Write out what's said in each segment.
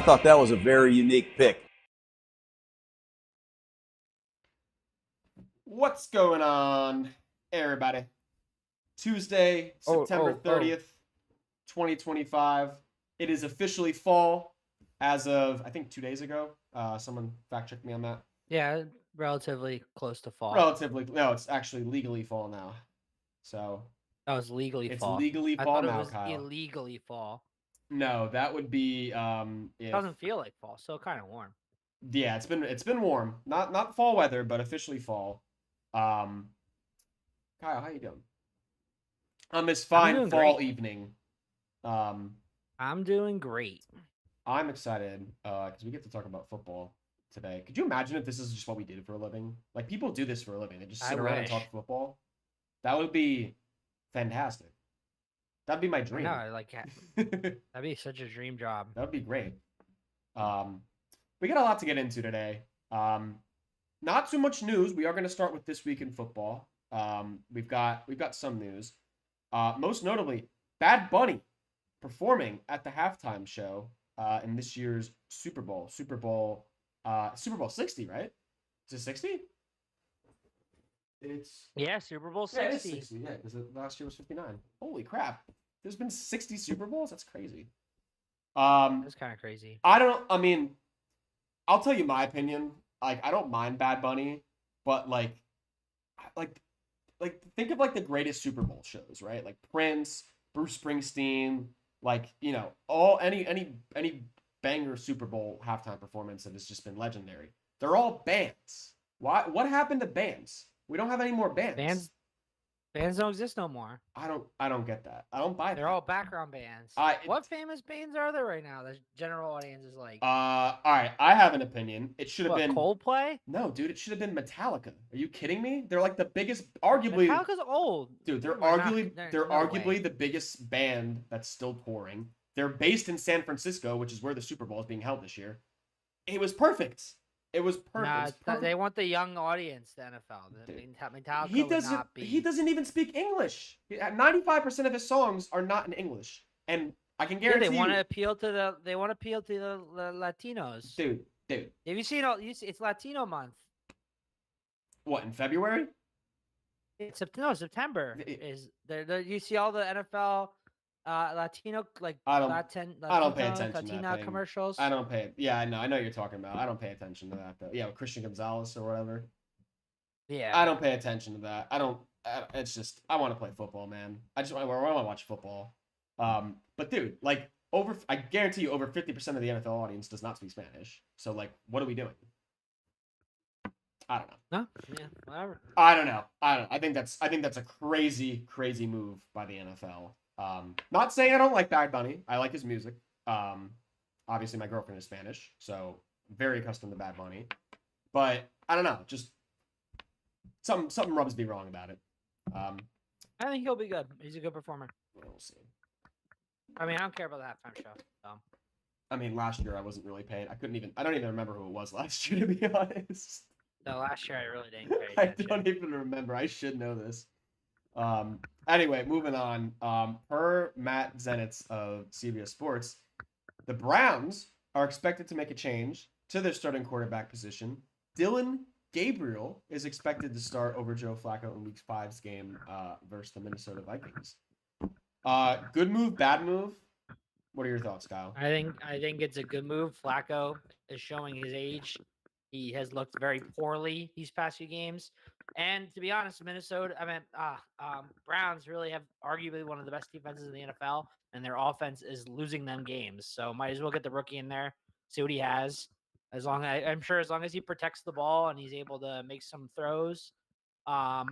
thought that was a very unique pick. What's going on, everybody? Tuesday, Oh, September oh, oh. 30th, 2025. It is officially fall as of, I think, 2 days ago. Someone fact checked me on that. Yeah, relatively close to fall. Relatively, no, it's actually legally fall now. So That was legally it's fall. legally I fall thought it now, was Kyle. illegally fall. No, that would be It if doesn't feel like fall, still kind of warm. yeah, it's been warm. Not fall weather, but officially fall. Um Kyle, how you doing? On this fine doing fall great. evening. Um I'm doing great. I'm excited because we get to talk about football today. Could you imagine if this is just what we did for a living? Like, people do this for a living. They just I sit around and wish. talk football. That would be fantastic. That'd be my I dream. know, like that'd be such a dream job. That would be great. We got a lot to get into today. Not too much news. We are going to start with this week in football. We've got some news. Most notably, Bad Bunny performing at the halftime show in this year's Super Bowl. Super Bowl 60, right? Is it 60? It's Super Bowl yeah, it is 60. 60. Yeah, because last year was 59. Holy crap! There's been 60 Super Bowls. That's crazy. That's kind of crazy. I mean, I'll tell you my opinion. Like, I don't mind Bad Bunny, but like think of like the greatest Super Bowl shows, right? Like Prince, Bruce Springsteen, like, all any banger Super Bowl halftime performance that has just been legendary. They're all bands. What happened to bands? We don't have any more bands. Bands don't exist no more. I don't get that. I don't buy that. They're all background bands. What famous bands are there right now? The general audience is like, all right, I have an opinion. It should have been Coldplay? No, dude, it should have been Metallica. Are you kidding me? They're like the biggest, arguably. Metallica's old. Dude, they're They're not- arguably there's they're no arguably way. the biggest band that's still touring. They're based in San Francisco, which is where the Super Bowl is being held this year. It was perfect. It was perfect. Nah, It was perfect. they want the young audience, the NFL. Dude, Metallica he would doesn't. not be. He doesn't even speak English. 95% of his songs are not in English, and I can Yeah, guarantee they want to you, appeal to the. They want to appeal to the Latinos. dude. Have you seen all? It's Latino month. What, in February? It's September is there. You see all the NFL Latino I don't pay Latino, attention to Latina that thing. commercials. I don't pay. Yeah, I know what you're talking about. I don't pay attention to that though. Yeah, with Christian Gonzalez or whatever. Yeah, I don't pay attention to that. It's just I want to play football, man. I want to watch football. But dude, like I guarantee you, over 50% of the NFL audience does not speak Spanish. So like, what are we doing? I don't know. No, yeah, whatever. I don't know. I think that's a crazy move by the NFL. Not saying I don't like Bad Bunny. I like his music. Obviously my girlfriend is Spanish, so I'm very accustomed to Bad Bunny. But I don't know. Just something rubs me wrong about it. I think he'll be good. He's a good performer. We'll see. I mean, I don't care about the halftime show. So. I mean, last year I wasn't really paying. I don't even remember who it was last year, to be honest. No, last year I really didn't pay I attention. don't even remember. I should know this. Anyway, moving on. Per Matt Zenitz of CBS Sports, the Browns are expected to make a change to their starting quarterback position. Dylan Gabriel is expected to start over Joe Flacco in Week 5's game versus the Minnesota Vikings. Good move, bad move? What are your thoughts, Kyle? I think it's a good move. Flacco is showing his age. He has looked very poorly these past few games. And to be honest, Browns really have arguably one of the best defenses in the NFL, and their offense is losing them games. So might as well get the rookie in there, see what he has. I'm sure as long as he protects the ball and he's able to make some throws, and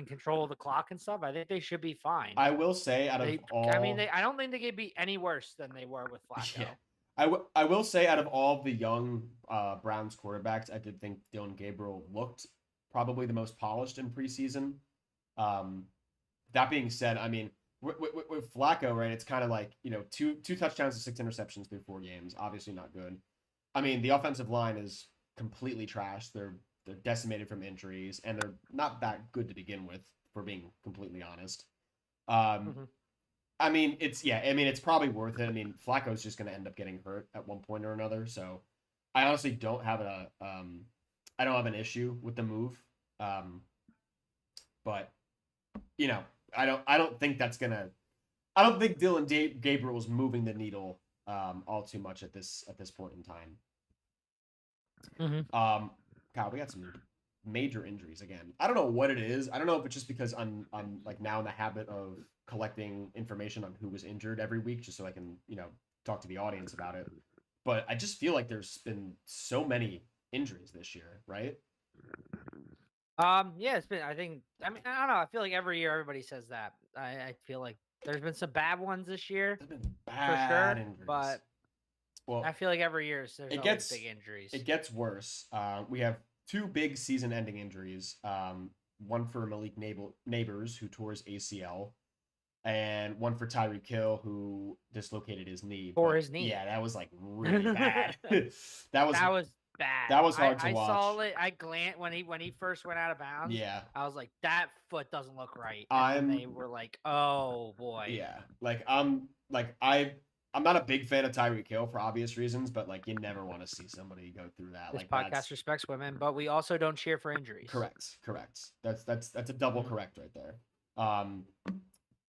control the clock and stuff, I think they should be fine. I will say, I don't think they could be any worse than they were with Flacco. Yeah. I will say, out of all the young Browns quarterbacks, I did think Dylan Gabriel looked probably the most polished in preseason. That being said, I mean, with Flacco, right, it's kind of like, two touchdowns and 6 interceptions through 4 games. Obviously not good. I mean, the offensive line is completely trashed. They're decimated from injuries, and they're not that good to begin with, for being completely honest. I mean, it's probably worth it. I mean, Flacco's just going to end up getting hurt at one point or another. So I honestly don't have I don't have an issue with the move. But you know, I don't think that's gonna. I don't think Dylan Gabriel is moving the needle all too much at this point in time. God, we got some major injuries again. I don't know what it is. I don't know if it's just because I'm like now in the habit of collecting information on who was injured every week, just so I can talk to the audience about it. But I just feel like there's been so many injuries this year, right? Yeah, it's been. I mean, I don't know. I feel like every year everybody says that. I feel like there's been some bad ones this year, There's been for sure. bad injuries. But well, I feel like every year there's always big injuries. It gets worse. We have two big season-ending injuries. One for Malik Neighbors, who tore his ACL, and one for Tyreek Hill, who dislocated his knee. His knee. Yeah, that was like really bad. that was bad. That was hard to watch. I saw it. I glanced when he first went out of bounds. Yeah, I was like, that foot doesn't look right. And they were like, oh boy. Yeah, I'm not a big fan of Tyreek Hill for obvious reasons, but like you never want to see somebody go through that. This like podcast respects women, but we also don't cheer for injuries. Correct. That's a double correct right there.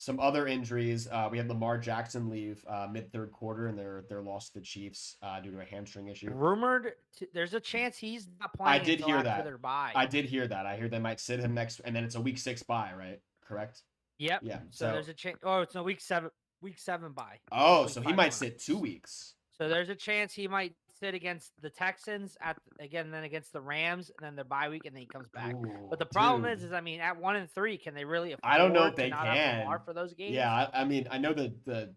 Some other injuries. We had Lamar Jackson leave mid third quarter in their loss to the Chiefs due to a hamstring issue. Rumored, there's a chance he's not playing. I did hear that. Their bye. I did hear that. I hear they might sit him next, and then it's a week 6 bye, right? Correct. Yep. Yeah. So there's a chance. Oh, it's a week 7 bye. Oh, so he might sit 2 weeks. So there's a chance he might sit against the Texans then against the Rams, and then the bye week, and then he comes back. Ooh, but the problem is I mean, at 1-3, can they really afford I don't know if they not can have Lamar for those games? Yeah, I mean, I know the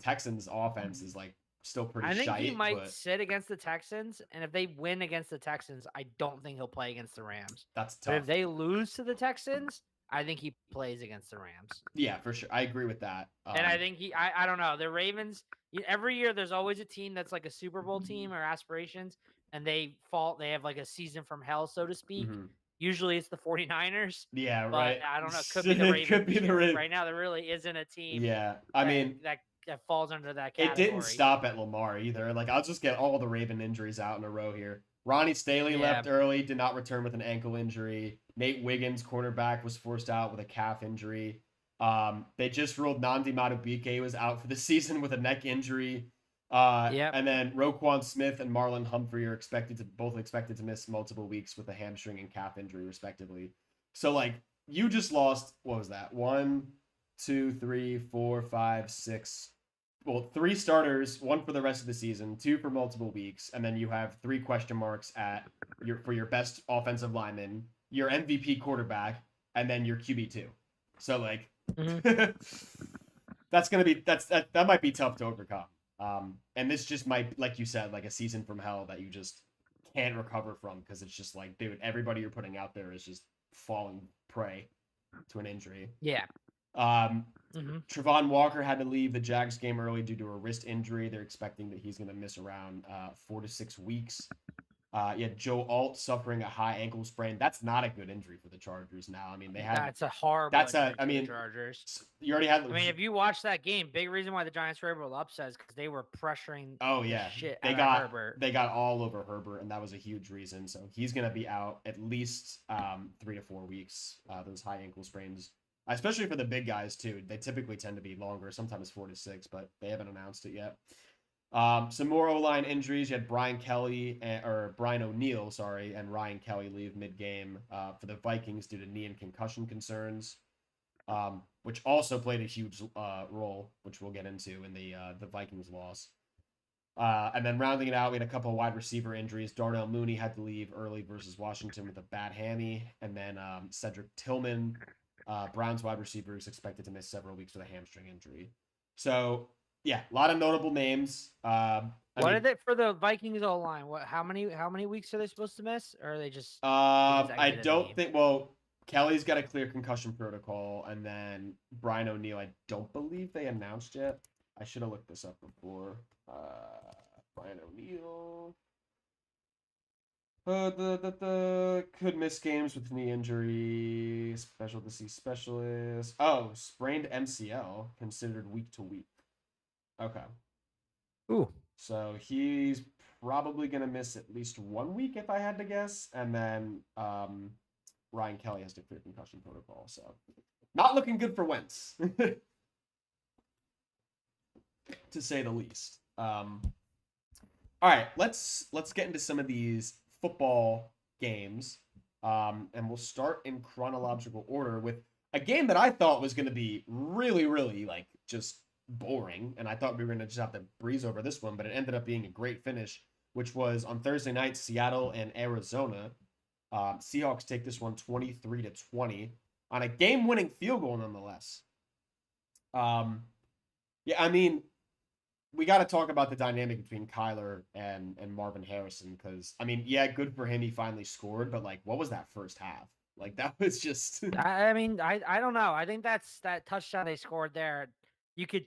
Texans offense is like still pretty. I think shite, he might sit against the Texans, and if they win against the Texans, I don't think he'll play against the Rams. That's tough. But if they lose to the Texans, I think he plays against the Rams. Yeah, for sure. I agree with that. And I think I don't know. The Ravens, every year there's always a team that's like a Super Bowl team or aspirations, and they have like a season from hell, so to speak. Mm-hmm. Usually it's the 49ers. Yeah, but right. I don't know. Could be the Ravens. Could be the Ravens. Right now, there really isn't a team. Yeah, I mean that falls under that category. It didn't stop at Lamar either. Like, I'll just get all the Raven injuries out in a row here. Ronnie Staley left early, did not return with an ankle injury. Nate Wiggins, cornerback, was forced out with a calf injury. They just ruled Nnamdi Madubuike was out for the season with a neck injury. And then Roquan Smith and Marlon Humphrey are expected to miss multiple weeks with a hamstring and calf injury, respectively. So, like, you just lost, what was that? 1, 2, 3, 4, 5, 6. Well, 3 starters, 1 for the rest of the season, 2 for multiple weeks, and then you have 3 question marks for your best offensive lineman, your MVP quarterback, and then your QB2. So, like, that might be tough to overcome. And this just might, like you said, like a season from hell that you just can't recover from, because it's just like, dude, everybody you're putting out there is just falling prey to an injury. Yeah. Travon Walker had to leave the Jags game early due to a wrist injury. They're expecting that he's going to miss around 4 to 6 weeks. Joe Alt suffering a high ankle sprain. That's not a good injury for the Chargers now. I mean, that's a horrible injury for the Chargers. You already had. I mean, if you watch that game, big reason why the Giants were able to upset is because they were pressuring. Shit they got Herbert. They got all over Herbert, and that was a huge reason. So he's going to be out at least 3 to 4 weeks. Those high ankle sprains. Especially for the big guys, too. They typically tend to be longer, sometimes 4 to 6, but they haven't announced it yet. Some more O-line injuries. You had Brian O'Neill, and Ryan Kelly leave mid-game for the Vikings due to knee and concussion concerns, which also played a huge role, which we'll get into in the Vikings loss. And then rounding it out, we had a couple of wide receiver injuries. Darnell Mooney had to leave early versus Washington with a bad hammy, and then Cedric Tillman, Browns wide receiver, is expected to miss several weeks with a hamstring injury. So, yeah, a lot of notable names. What is it for the Vikings O-line? How many weeks are they supposed to miss? Or are they just? I don't think. Well, Kelly's got a clear concussion protocol, and then Brian O'Neill, I don't believe they announced yet. I should have looked this up before. Brian O'Neill. Could miss games with knee injury. Specialty specialist. Oh, sprained MCL considered week to week. Okay. Ooh. So he's probably going to miss at least 1 week if I had to guess. And then Ryan Kelly has to clear concussion protocol. So not looking good for Wentz, to say the least. All right, let's get into some of these football games. And we'll start in chronological order with a game that I thought was going to be really, really like just boring, and I thought we were going to just have to breeze over this one, but it ended up being a great finish, which was on Thursday night, Seattle and Arizona. Seahawks take this one 23-20 on a game-winning field goal, nonetheless. Yeah, I mean, we got to talk about the dynamic between Kyler and Marvin Harrison, because I mean, yeah, good for him, he finally scored, but like, what was that first half? Like, that was just I mean, I don't know. I think that touchdown they scored there. You could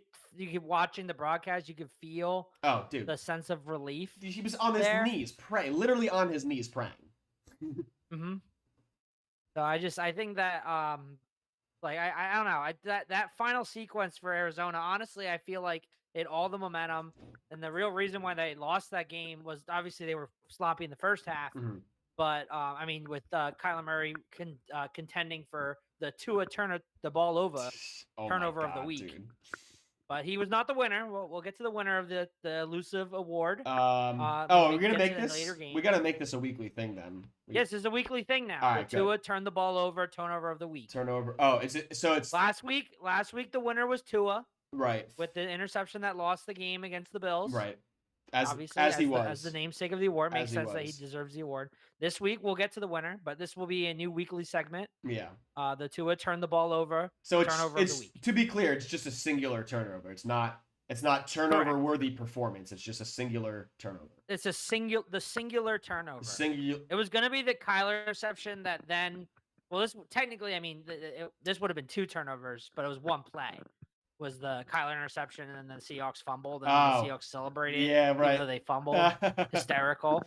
watching the broadcast, you could feel oh, dude, the sense of relief. he was on his there. knees praying, literally on his knees praying. Mm-hmm. So I think that like I don't know. That final sequence for Arizona, honestly, I feel like it all the momentum, and the real reason why they lost that game was obviously they were sloppy in the first half. Mm-hmm. But I mean, with Kyler Murray contending for the Tua the ball over turnover of the week. Dude. But he was not the winner. We'll get to the winner of the elusive award. We're gonna make this. We gotta make this a weekly thing then. Yes, it's a weekly thing now. All right, Tua turned the ball over, turnover of the week. Turnover. Oh, is it? So it's last week. The winner was Tua. Right. With the interception that lost the game against the Bills. Right. Obviously, as the namesake of the award, makes sense that he deserves the award. This week we'll get to the winner, but this will be a new weekly segment. Yeah. The Tua turned the ball over. So turnover of the week. To be clear, it's just a singular turnover. It's not turnover worthy performance. It's just a singular turnover. It's the singular turnover. It was going to be the Kyler interception that then. Well, this technically, I mean, this would have been 2 turnovers, but it was 1 play. Was the Kyler interception, and then the Seahawks fumbled, and the Seahawks celebrated. Yeah, right. Even though they fumbled, hysterical.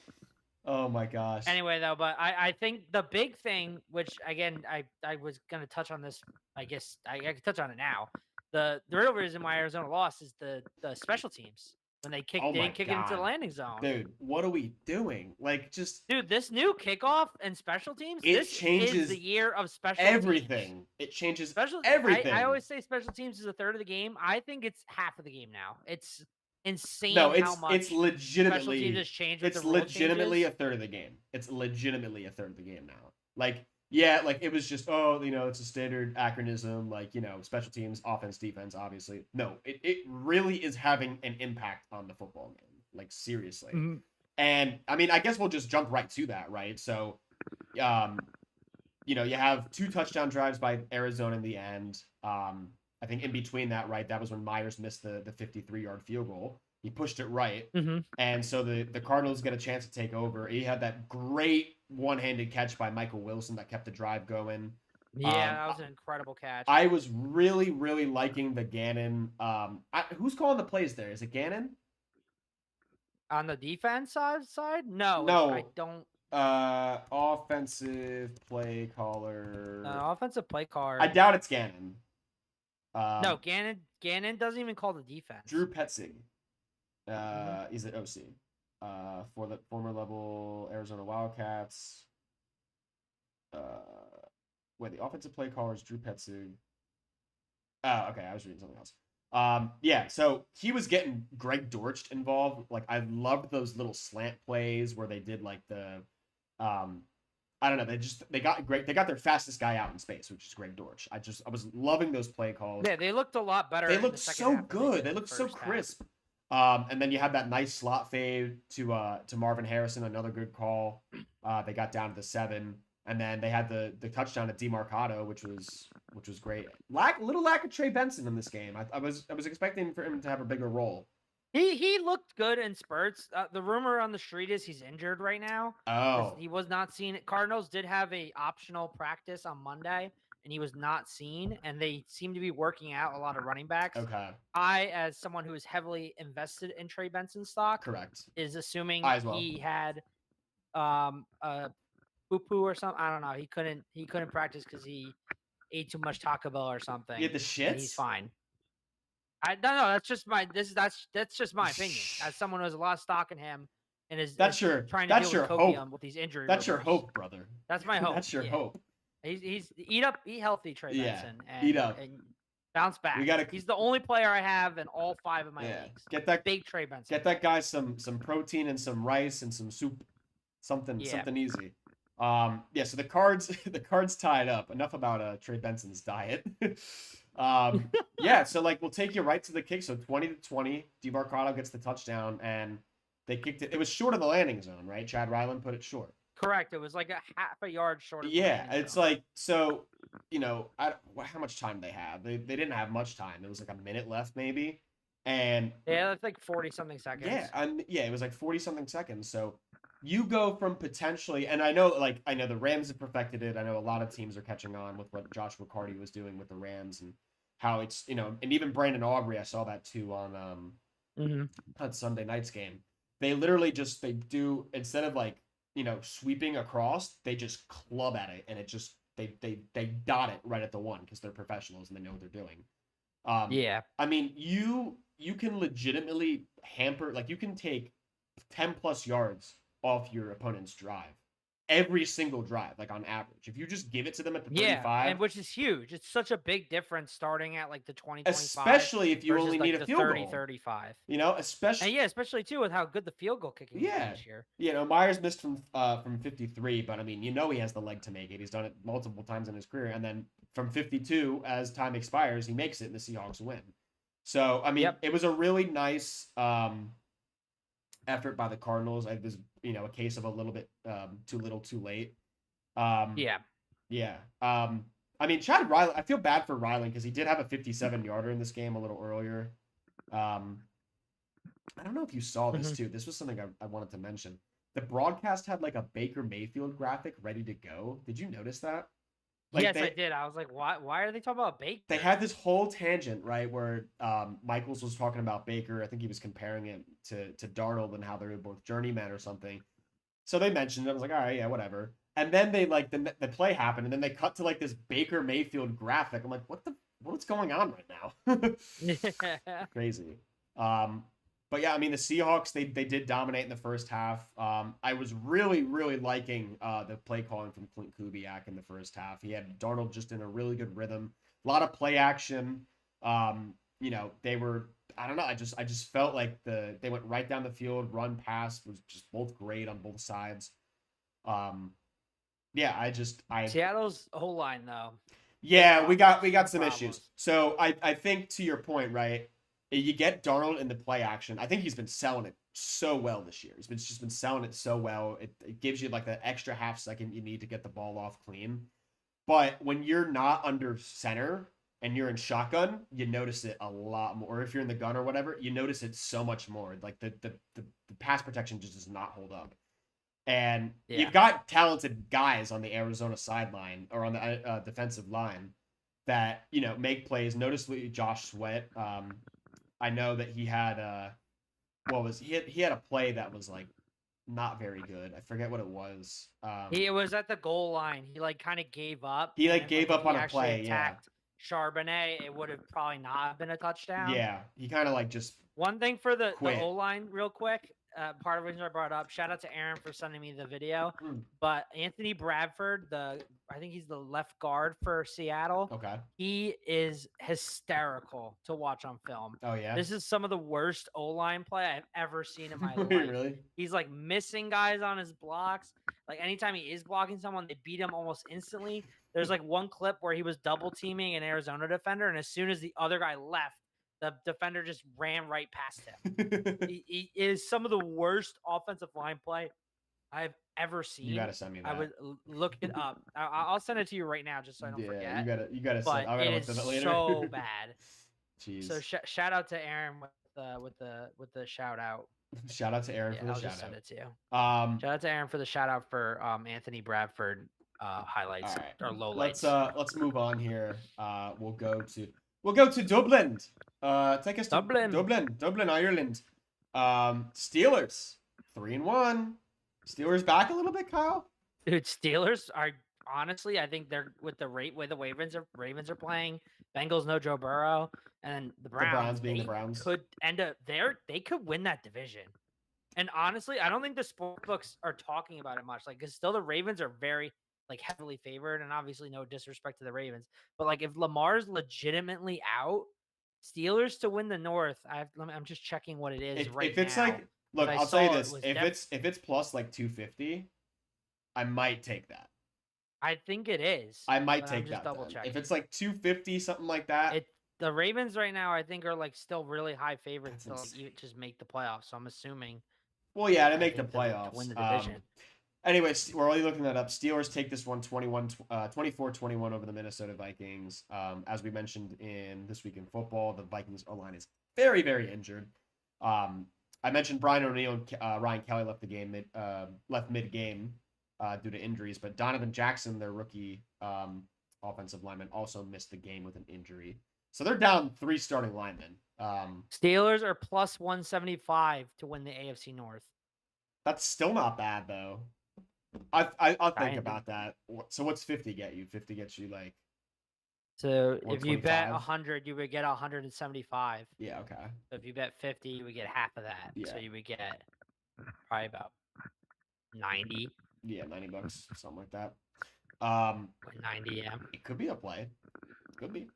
Oh my gosh. Anyway, though, but I think the big thing, which again I was gonna touch on this, I guess I can touch on it now. The real reason why Arizona lost is the special teams. When they didn't kick it into the landing zone. Dude, what are we doing? Like, dude, this new kickoff and special teams. This changes the year of special everything. Teams. It changes everything. I always say special teams is a third of the game. I think it's half of the game now. It's insane how much it's legitimately special teams has changed. It's legitimately a third of the game. It's legitimately a third of the game now. Like, yeah, like it was just it's a standard acronym, like, special teams, offense, defense, obviously. No, it really is having an impact on the football game, like seriously. Mm-hmm. And I mean, I guess we'll just jump right to that, right? So, you have 2 touchdown drives by Arizona in the end. I think in between that, right, that was when Myers missed the 53-yard field goal. He pushed it right. Mm-hmm. And so the Cardinals get a chance to take over. He had that great one-handed catch by Michael Wilson that kept the drive going. Yeah, that was an incredible catch. I was really, really liking the Gannon. Who's calling the plays there? Is it Gannon? On the defense side? No, I don't. Offensive play caller. Offensive play caller. I doubt it's Gannon. No, Gannon doesn't even call the defense. Drew Petzing. He's at OC. For the former level Arizona Wildcats. The offensive play caller is Drew Petzing. Oh, okay. I was reading something else. Yeah, so he was getting Greg Dortch involved. Like, I loved those little slant plays where they did like the I don't know, they got their fastest guy out in space, which is Greg Dortch. I was loving those play calls. Yeah, they looked a lot better. They looked so good. They looked so crisp. And then you had that nice slot fade to Marvin Harrison, another good call. They got down to the 7. And then they had the touchdown at DeMarcado, which was great. Little lack of Trey Benson in this game. I was expecting for him to have a bigger role. He looked good in spurts. The rumor on the street is he's injured right now. Oh, he was not seen. Cardinals did have a optional practice on Monday, and he was not seen. And they seem to be working out a lot of running backs. Okay. I, as someone who is heavily invested in Trey Benson stock, correct, is assuming I as well. he had poo poo or something. I don't know. He couldn't practice because he ate too much Taco Bell or something. You had the shits? And he's fine. I don't know. That's just my that's just my opinion. As someone who has a lot of stock in him and is trying to deal with copium with these injuries. That's your hope, brother. That's my hope. That's your hope. He's eat healthy, Trey Benson. And, eat up. And bounce back. He's the only player I have in all 5 of my leagues. Get that big Trey Benson. Get that guy some protein and some rice and some soup. Something easy. So the cards tied up. Enough about Trey Benson's diet. So like we'll take you right to the kick. So 20-20, DeMarcado gets the touchdown and they kicked it. It was short of the landing zone, right? Chad Ryland put it short. Correct. It was like a half a yard short of it's zone. Like so, how much time they have? They didn't have much time. It was like a minute left maybe. And that's like 40 something seconds. It was like 40 something seconds. So you go from potentially, and I know the Rams have perfected it. I know a lot of teams are catching on with what Josh McCarty was doing with the Rams and how it's, and even Brandon Aubrey, I saw that too on Sunday night's game. They literally they do, instead of like, sweeping across, they just club at it and it just, they dot it right at the one because they're professionals and they know what they're doing. I mean, you can legitimately hamper, like you can take 10 plus yards off your opponent's drive. Every single drive, like on average. If you just give it to them at the 35. And which is huge. It's such a big difference starting at like the 20, 25. Especially if you only need a field 30, goal. 35. Especially too with how good the field goal kicking is this year. Myers missed from 53, but I mean, he has the leg to make it. He's done it multiple times in his career. And then from 52, as time expires, he makes it and the Seahawks win. So, I mean, it was a really nice effort by the Cardinals. It was, a case of a little bit too little, too late. I mean, Chad Ryland, I feel bad for Ryland because he did have a 57-yarder in this game a little earlier. I don't know if you saw this too. This was something I wanted to mention. The broadcast had like a Baker Mayfield graphic ready to go. Did you notice that? I did. I was like, why are they talking about Baker? They had this whole tangent, right, where Michaels was talking about Baker. I think he was comparing it to Darnold and how they were both journeymen or something. So they mentioned it. I was like, all right, yeah, whatever. And then they the play happened, and then they cut to like this Baker Mayfield graphic. I'm like, what's going on right now? Crazy. But yeah, I mean, the Seahawks, they did dominate in the first half. I was really, really liking the play calling from Clint Kubiak in the first half. He had Darnold just in a really good rhythm. A lot of play action. They were, I don't know, I just felt like they went right down the field. Run, pass was just both great on both sides. Seattle's whole line, though. Yeah, we got some issues. So I think, to your point, right, you get Darnold in the play action. I think he's been selling it so well this year. He's just been selling it so well. It gives you like the extra half second you need to get the ball off clean. But when you're not under center and you're in shotgun, you notice it a lot more. Or if you're in the gun or whatever, you notice it so much more. Like the pass protection just does not hold up. And you've got talented guys on the Arizona sideline or on the defensive line that, make plays. Noticeably, Josh Sweat. I know that he had he had a play that was like not very good. I forget what it was. He was at the goal line. He like kind of gave up. He like gave up on a play. Attacked Charbonnet, it would have probably not been a touchdown. Yeah, he kind of like just. One thing for the O line, real quick. Part of the reason I brought it up. Shout out to Aaron for sending me the video. But Anthony Bradford, I think he's the left guard for Seattle. Okay. He is hysterical to watch on film. Oh yeah. This is some of the worst O-line play I've ever seen in my life. Really? He's like missing guys on his blocks. Like anytime he is blocking someone, they beat him almost instantly. There's like one clip where he was double teaming an Arizona defender, and as soon as the other guy left, the defender just ran right past him. He is some of the worst offensive line play I've ever seen. You gotta send me that. I would look it up. I'll send it to you right now, just so I don't forget. You gotta send. But it is so bad. Jeez. So shout out to Aaron with the shout out. Shout out to Aaron for the I'll shout just send out. it to you. Shout out to Aaron for the shout out for Anthony Bradford highlights or lowlights. Let's move on here. We'll go to Dublin. Take us to Dublin, Ireland. Steelers 3-1. Steelers back a little bit, Kyle. Dude, Steelers are honestly, I think they're with the rate way the Ravens are playing. Bengals no Joe Burrow, and the Browns being the they Browns. could end up they could win that division. And honestly, I don't think the sport books are talking about it much. Like, because still the Ravens are very like heavily favored, and obviously no disrespect to the Ravens, but like if Lamar's legitimately out, Steelers to win the North. I'm just checking what it is If it's now. like, look, I I'll tell you saw it this: was if it's plus like 250, I might take that. I think it is. I might but I'm take just that. double Then. checking. If it's like 250, something like that. The Ravens right now, I think, are like still really high favorites to That's like even just make the playoffs. So I'm assuming. Well, yeah, to I make the think to playoffs. win the division. Anyways, we're already looking that up. Steelers take this one 24-21 over the Minnesota Vikings. As we mentioned in This Week in Football, the Vikings O-line is very, very injured. I mentioned Brian O'Neill and Ryan Kelly left the game mid-game due to injuries, but Donovan Jackson, their rookie offensive lineman, also missed the game with an injury. So they're down 3 starting linemen. Steelers are plus 175 to win the AFC North. That's still not bad though. I'll think about that. So what's 50 get you? 50 gets you like. So if you bet 125? 100, you would get 175. Yeah. Okay. So if you bet 50, you would get half of that. Yeah. So you would get probably about 90. Yeah, $90, something like that. 90, yeah. It could be a play. Could be.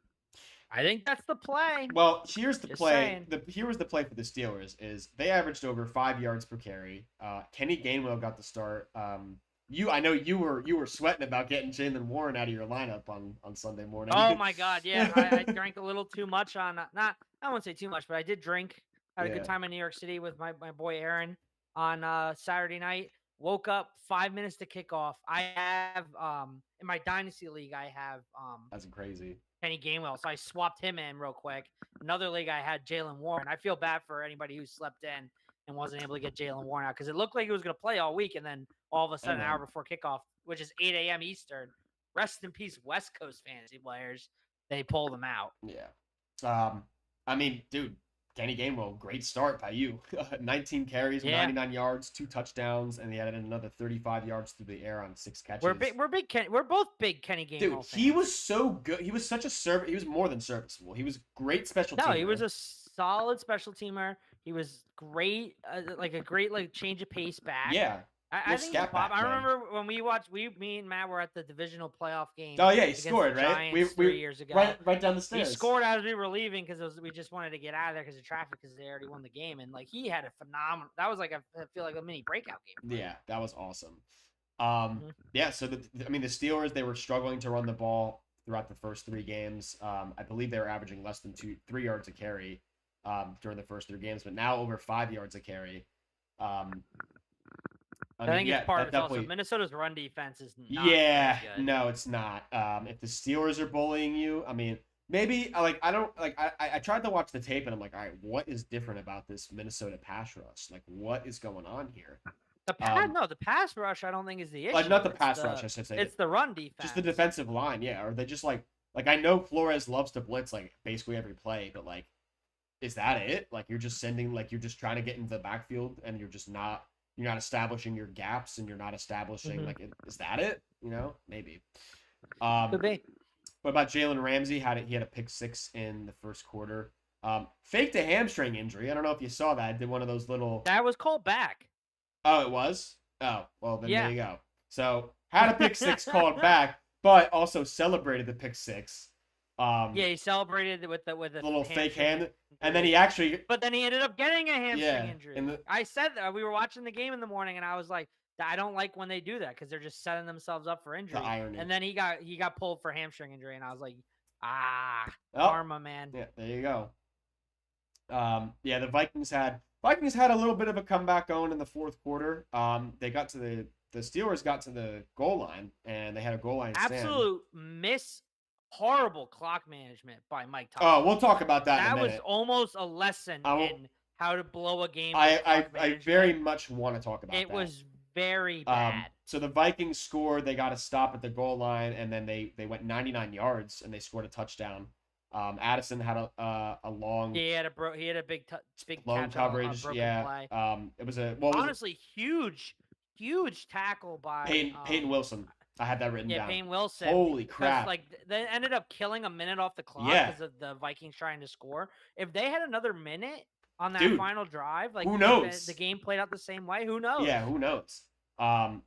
I think that's the play. Well, here's the Just play. saying. Here was the play for the Steelers is they averaged over 5 yards per carry. Kenny Gainwell got the start. I know you were sweating about getting Jalen Warren out of your lineup on Sunday morning. Oh my God, yeah, I drank a little too much on not I won't say too much, but I did drink. Had a good time in New York City with my boy Aaron on Saturday night. Woke up 5 minutes to kick off. I have in my dynasty league I have That's crazy. Kenny Gainwell, so I swapped him in real quick. Another league I had Jalen Warren. I feel bad for anybody who slept in and wasn't able to get Jalen Warren out because it looked like he was going to play all week, and then all of a sudden, an hour before kickoff, which is 8 a.m. Eastern, rest in peace, West Coast fantasy players, they pulled him out. Yeah. I mean, dude, Kenny Gainwell, great start by you. 19 carries, 99 yards, 2 touchdowns, and he added another 35 yards through the air on 6 catches. We're both big Kenny Gainwell dude, fans. He was so good. He was such a he was more than serviceable. He was great special teamer. No, he was a solid special teamer. He was great, like a great change of pace back. Yeah. I think he's pop. I remember when me and Matt were at the divisional playoff game. Oh yeah, he scored, right? We 3 years ago. Right down the stairs. He scored as we were leaving because we just wanted to get out of there because of traffic because they already won the game, and like he had a phenomenal. That was like I feel like a mini breakout game. Yeah, that was awesome. Yeah. So the Steelers, they were struggling to run the ball throughout the first 3 games. I believe they were averaging less than 3 yards a carry during the first 3 games, but now over 5 yards a carry. I think it's part of it also. Minnesota's run defense is not very good. No, it's not. If the Steelers are bullying you, I mean, maybe I tried to watch the tape and I'm like, all right, what is different about this Minnesota pass rush? Like, what is going on here? The pass rush I don't think is the issue. Not the pass rush, I should say. It's the run defense. Just the defensive line, yeah. Or they just like I know Flores loves to blitz like basically every play, but like, is that it? Like you're just you're just trying to get into the backfield and you're not establishing your gaps and you're not establishing is that it? You know, maybe. Could be. What about Jalen Ramsey? He had a pick 6 in the first quarter. Faked a hamstring injury. I don't know if you saw that. Did one of those little. That was called back. Oh, it was? Oh, well then there you go. So had a pick 6 called back, but also celebrated the pick 6. He celebrated with a little fake hand, and then he actually. But then he ended up getting a hamstring injury. I said that we were watching the game in the morning, and I was like, I don't like when they do that because they're just setting themselves up for injury. The irony. And then he got pulled for hamstring injury, and I was like, karma, man. Yeah, there you go. The Vikings had a little bit of a comeback going in the fourth quarter. They got to the Steelers got to the goal line, and they had a goal line stand. Absolute horrible clock management by Mike Tomlin. Oh, we'll talk about that in a minute. That was almost a lesson in how to blow a game. I very much want to talk about that. It was very bad. So the Vikings scored. They got a stop at the goal line, and then they went 99 yards, and they scored a touchdown. Addison had a long. He had a big long catch coverage. on a broken play. It was a honestly huge huge tackle by Peyton Wilson. I had that written yeah, down. Payne Wilson. Holy Because crap. like they ended up killing a minute off the clock Yeah. because of the Vikings trying to score. If they had another minute on that Dude, final drive, like who if knows? the game played out the same way, who knows? Yeah, who knows?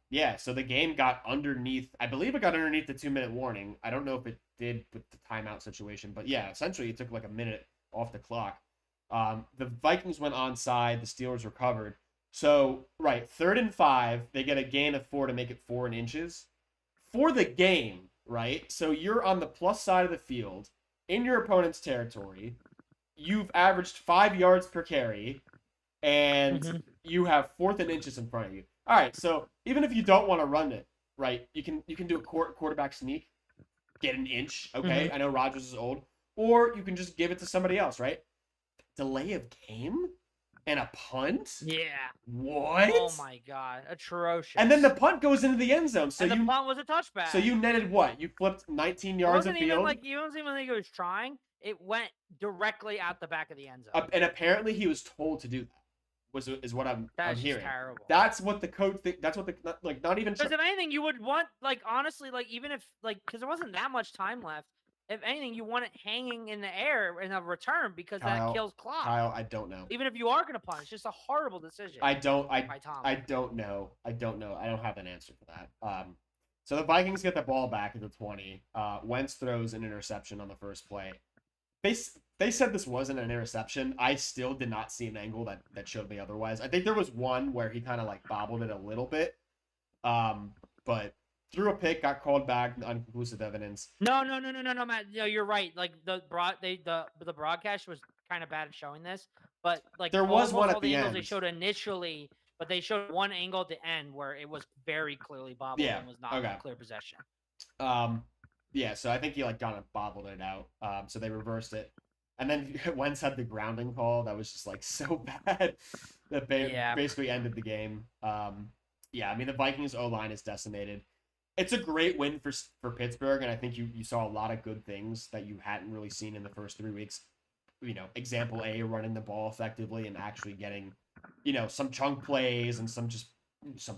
Yeah, so the game got underneath, I believe it got underneath the 2-minute warning. I don't know if it did with the timeout situation, but yeah, essentially it took like a minute off the clock. The Vikings went onside, the Steelers recovered. So, right, 3rd and 5, they get a gain of 4 to make it 4 inches. For the game, right? So you're on the plus side of the field in your opponent's territory. You've averaged 5 yards per carry, and you have 4th and inches in front of you. All right, so even if you don't want to run it, right, you can do a quarterback sneak, get an inch. Okay, I know Rodgers is old, or you can just give it to somebody else, right? Delay of game and a punt. Yeah. What? Oh my god, atrocious. And then the punt goes into the end zone. So the punt was a touchback. So you netted what? You flipped 19 yards of field. Even like you don't even think he was trying. It went directly out the back of the end zone. And apparently he was told to do that. Is what I'm hearing. Terrible. That's what the coach that's what the not even. Because if anything, you would want honestly even if because there wasn't that much time left. If anything, you want it hanging in the air in a return because that kills clock. Kyle, I don't know. Even if you are going to punt, it's just a horrible decision. I don't know. I don't have an answer for that. So the Vikings get the ball back at the 20. Wentz throws an interception on the first play. They said this wasn't an interception. I still did not see an angle that showed me otherwise. I think there was one where he kind of bobbled it a little bit. But threw a pick, got called back, unconclusive evidence. No, Matt. No, you're right. The broadcast was kind of bad at showing this, but there was one at the end. They showed initially, but they showed one angle at the end where it was very clearly bobbled and was not clear possession. Yeah. So I think he kind of bobbled it out. So they reversed it, and then Wentz had the grounding call that was just so bad that basically ended the game. Yeah. I mean the Vikings O-line is decimated. It's a great win for Pittsburgh, and I think you saw a lot of good things that you hadn't really seen in the first 3 weeks. Example A, running the ball effectively and actually getting, some chunk plays and some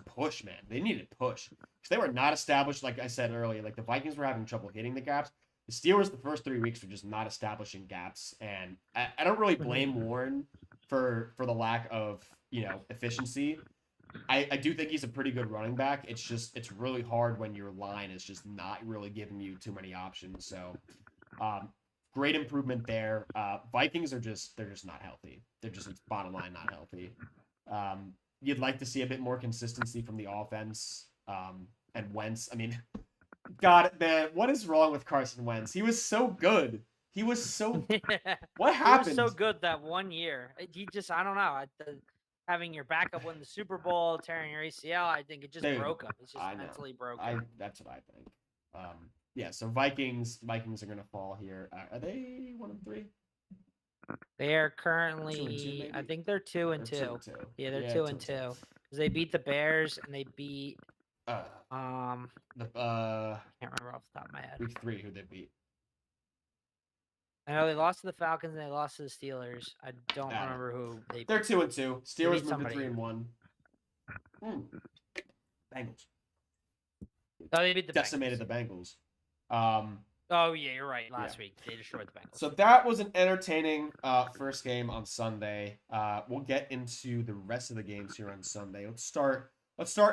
push, man. They needed push. Because they were not established, like I said earlier. The Vikings were having trouble hitting the gaps. The Steelers, the first 3 weeks, were just not establishing gaps. And I don't really blame Warren for the lack of, efficiency. I do think he's a pretty good running back. It's really hard when your line is just not really giving you too many options. So, great improvement there. Vikings they're just not healthy. They're just bottom line not healthy. You'd like to see a bit more consistency from the offense. And Wentz, I mean, God, man, what is wrong with Carson Wentz? He was so good. He was so. What happened? He was so good that 1 year. He just, I don't know. Having your backup win the Super Bowl, tearing your ACL, I think it just broke him. It's just mentally broken. That's what I think. Yeah, so Vikings are going to fall here. Are they 1-3? They are currently, 2-2, I think they're 2-2. Yeah, they're 2-2. Because they beat the Bears and they beat, I can't remember off the top of my head. Week 3, who they beat? I know they lost to the Falcons and they lost to the Steelers. I don't remember who they beat. They're 2-2. Steelers moved to 3-1. Bengals. Oh, they beat the decimated the Bengals. Oh yeah, you're right. Last week they destroyed the Bengals. So that was an entertaining first game on Sunday. We'll get into the rest of the games here on Sunday. Let's start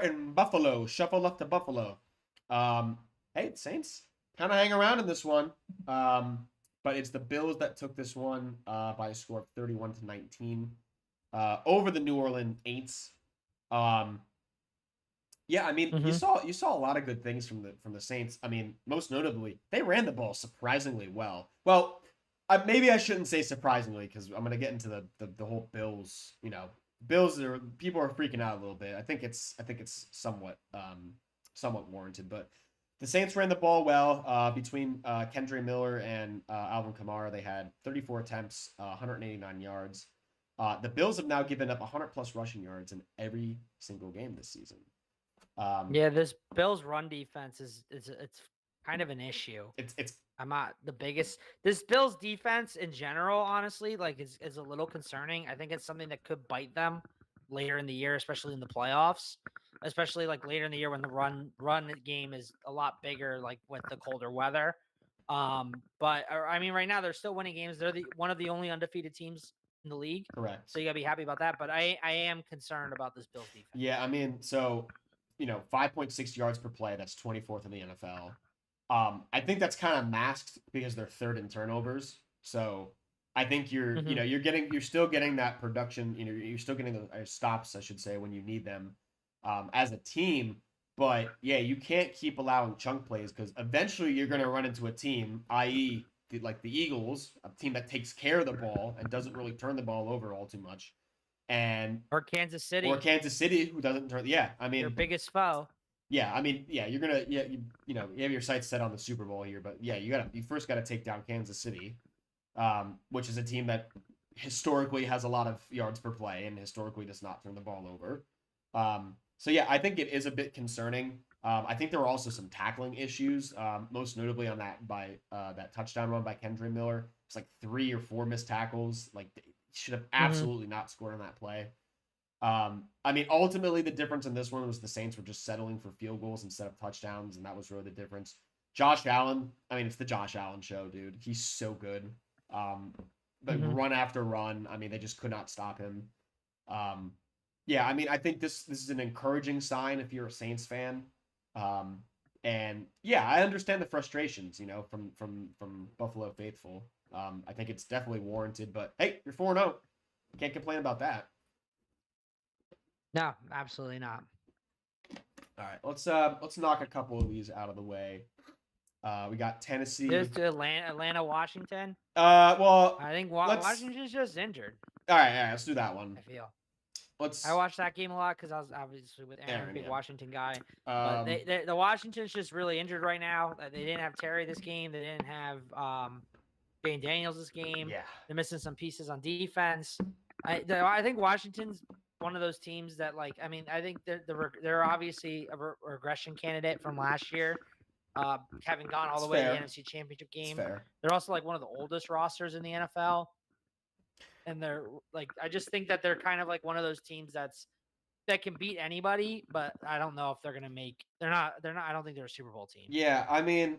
in Buffalo. Shuffle up to Buffalo. Hey, the Saints kind of hang around in this one. But it's the Bills that took this one by a score of 31-19 over the New Orleans Saints. Yeah, I mean, you saw a lot of good things from the Saints. I mean, most notably, they ran the ball surprisingly well. Well, maybe I shouldn't say surprisingly because I'm gonna get into the whole Bills. Bills people are freaking out a little bit. I think it's somewhat warranted, but. The Saints ran the ball well between Kendre Miller and Alvin Kamara. They had 34 attempts, 189 yards. The Bills have now given up 100-plus rushing yards in every single game this season. Yeah, this Bills run defense it's kind of an issue. I'm not the biggest. This Bills defense in general, honestly, is a little concerning. I think it's something that could bite them later in the year, especially in the playoffs. especially like later in the year when the run game is a lot bigger, like with the colder weather. But I mean, right now they're still winning games. They're one of the only undefeated teams in the league. Correct. So you gotta be happy about that. But I am concerned about this Bills defense. Yeah, I mean, so 5.6 yards per play. That's 24th in the NFL. I think that's kind of masked because they're third in turnovers. So I think you're still getting that production. You're still getting the stops, I should say, when you need them as a team. But yeah, you can't keep allowing chunk plays because eventually you're going to run into a team, i.e., like the Eagles, a team that takes care of the ball and doesn't really turn the ball over all too much, or Kansas City, who doesn't turn. Yeah, I mean, your biggest foe. Yeah, I mean, yeah, you're gonna, you have your sights set on the Super Bowl here, but yeah, you first got to take down Kansas City, which is a team that historically has a lot of yards per play and historically does not turn the ball over. So yeah, I think it is a bit concerning. I think there were also some tackling issues, most notably on that touchdown run by Kendra Miller. It's like 3 or 4 missed tackles. Like, he should have absolutely not scored on that play. I mean, ultimately, the difference in this one was the Saints were just settling for field goals instead of touchdowns, and that was really the difference. Josh Allen, I mean, it's the Josh Allen show, dude. He's so good. But run after run, I mean, they just could not stop him. Yeah, I mean, I think this is an encouraging sign if you're a Saints fan. And yeah, I understand the frustrations, from Buffalo faithful. I think it's definitely warranted, but hey, you're 4-0. Can't complain about that. No, absolutely not. All right, let's knock a couple of these out of the way. We got Tennessee. There's Atlanta, Washington. Well, I think Washington's just injured. All right, let's do that one. I feel. I watched that game a lot because I was obviously with Aaron, big Washington guy. But the Washington's just really injured right now. They didn't have Terry this game. They didn't have Jane Daniels this game. Yeah, they're missing some pieces on defense. I think Washington's one of those teams that, like, I mean, I think they're obviously a regression candidate from last year, having gone all the way to the NFC Championship game. They're also like one of the oldest rosters in the NFL, and they're like, I just think that they're kind of like one of those teams that can beat anybody, but I don't know if they're gonna make. They're not. I don't think they're a Super Bowl team. Yeah, I mean,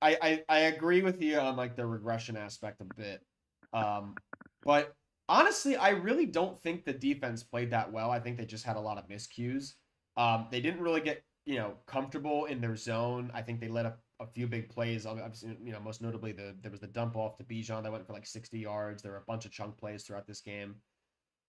I agree with you on like the regression aspect a bit, but. Honestly, I really don't think the defense played that well. I think they just had a lot of miscues. They didn't really get, comfortable in their zone. I think they let up a few big plays. Obviously, most notably there was the dump off to Bijan that went for like 60 yards. There were a bunch of chunk plays throughout this game.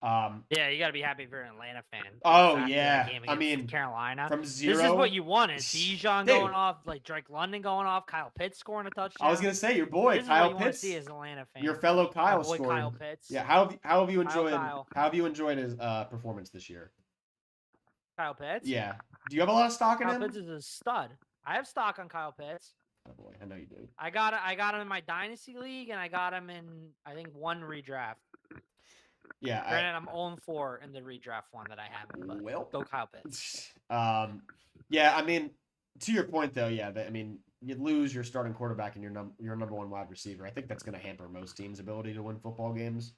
Yeah, you got to be happy if you're an Atlanta fan. Oh yeah, I mean Carolina from zero. This is what you wanted: Bijan going off, like Drake London going off, Kyle Pitts scoring a touchdown. I was gonna say your boy this Kyle is what Pitts. You want to see as an Atlanta fan. Your fellow Kyle scored. Kyle Pitts. Yeah, how have you enjoyed? How have you enjoyed his performance this year? Kyle Pitts. Yeah. Do you have a lot of stock in him? Kyle Pitts is a stud. I have stock on Kyle Pitts. Oh boy, I know you do. I got him in my dynasty league, and I got him in I think one redraft. Yeah, granted, I'm 0-4 in the redraft one that I have. But go Kyle Pitts. Yeah, I mean, to your point though, yeah, I mean, you lose your starting quarterback and your number one wide receiver. I think that's going to hamper most teams' ability to win football games.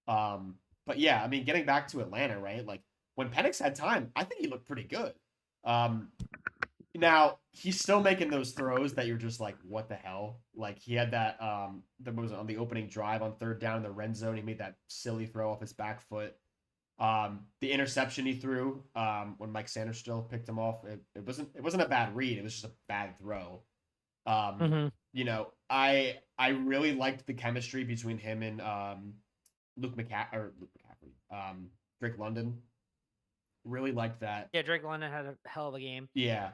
But yeah, I mean, getting back to Atlanta, right? Like when Penix had time, I think he looked pretty good. Now he's still making those throws that you're just like, what the hell? Like he had that that was on the opening drive on third down in the red zone. He made that silly throw off his back foot. The interception he threw when Mike Sanders still picked him off, it wasn't a bad read. It was just a bad throw. I really liked the chemistry between him and Drake London. Really liked that. Yeah, Drake London had a hell of a game. Yeah.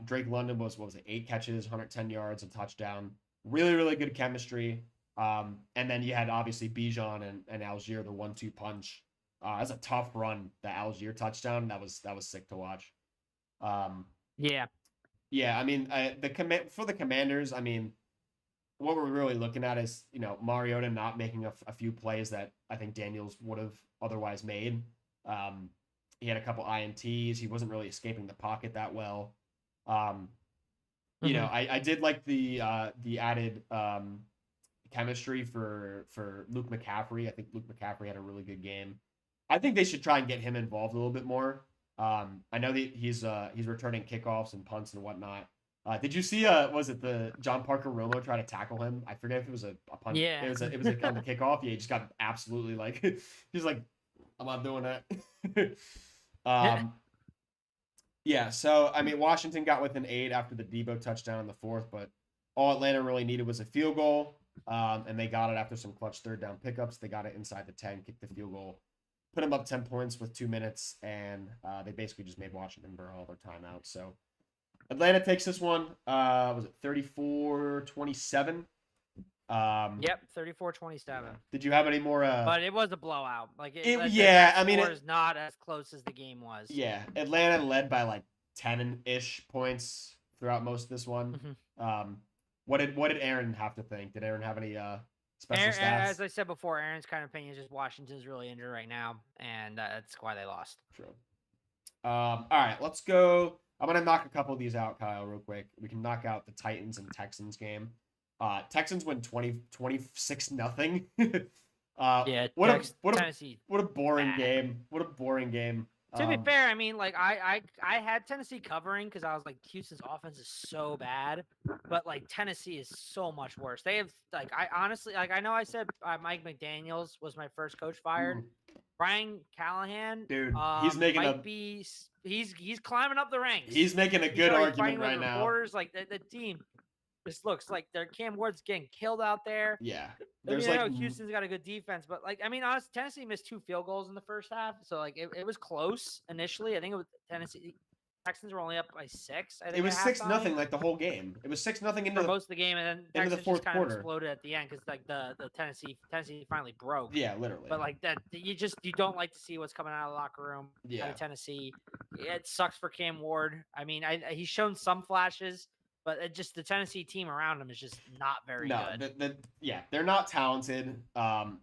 Drake London was 8 catches, 110 yards, a touchdown. Really, really good chemistry. And then you had obviously Bijan and Algier, the 1-2 punch. That's a tough run, the Algier touchdown. That was sick to watch. Yeah. Yeah, I mean, for the Commanders, I mean, what we're really looking at is, Mariota not making a few plays that I think Daniels would have otherwise made. He had a couple INTs. He wasn't really escaping the pocket that well. I did like the added chemistry for Luke McCaffrey. I think Luke McCaffrey had a really good game. I think they should try and get him involved a little bit more. I know that he's returning kickoffs and punts and whatnot. Did you see was it the John Parker Romo try to tackle him? I forget if it was a punt. Yeah. It was on the kickoff. Yeah, he just got absolutely like he's like, I'm not doing that. Yeah, so I mean Washington got within 8 after the Debo touchdown in the 4th, but all Atlanta really needed was a field goal. And they got it after some clutch third down pickups. They got it inside the 10, kicked the field goal, put them up 10 points with 2 minutes, and they basically just made Washington burn all their timeouts. So Atlanta takes this one. Was it 34-27? Yep, 34-27. Did you have any more? But it was a blowout. Like yeah, I mean, it's not as close as the game was. Yeah, Atlanta led by like 10-ish points throughout most of this one. Mm-hmm. What did Aaron have to think? Did Aaron have any special stats? As I said before, Aaron's kind of opinion is just Washington's really injured right now, and that's why they lost. True. All right, let's go. I'm gonna knock a couple of these out, Kyle, real quick. We can knock out the Titans and Texans game. Texans win 26-0. Yeah, Tennessee. What a boring game. What a boring game. To be fair, I mean, like I had Tennessee covering because I was like, Houston's offense is so bad, but like Tennessee is so much worse. They have like I honestly like I know I said Mike McDaniels was my first coach fired. Brian Callahan, dude, he's making he's climbing up the ranks. He's making a good argument right now. Reporters, like the team just looks like their Cam Ward's getting killed out there. Yeah. I know Houston's got a good defense, but like I mean, honestly, Tennessee missed 2 field goals in the first half, so like it was close initially. I think it was Tennessee. Texans were only up by 6. I think it was 6-0 like the whole game. It was 6-0 into most of the game, and then into the fourth just kind quarter. of exploded at the end because like the Tennessee finally broke. Yeah, literally. But like that, you don't like to see what's coming out of the locker room out of Tennessee. It sucks for Cam Ward. I mean, he's shown some flashes. But just the Tennessee team around him is just not very good. They're not talented. But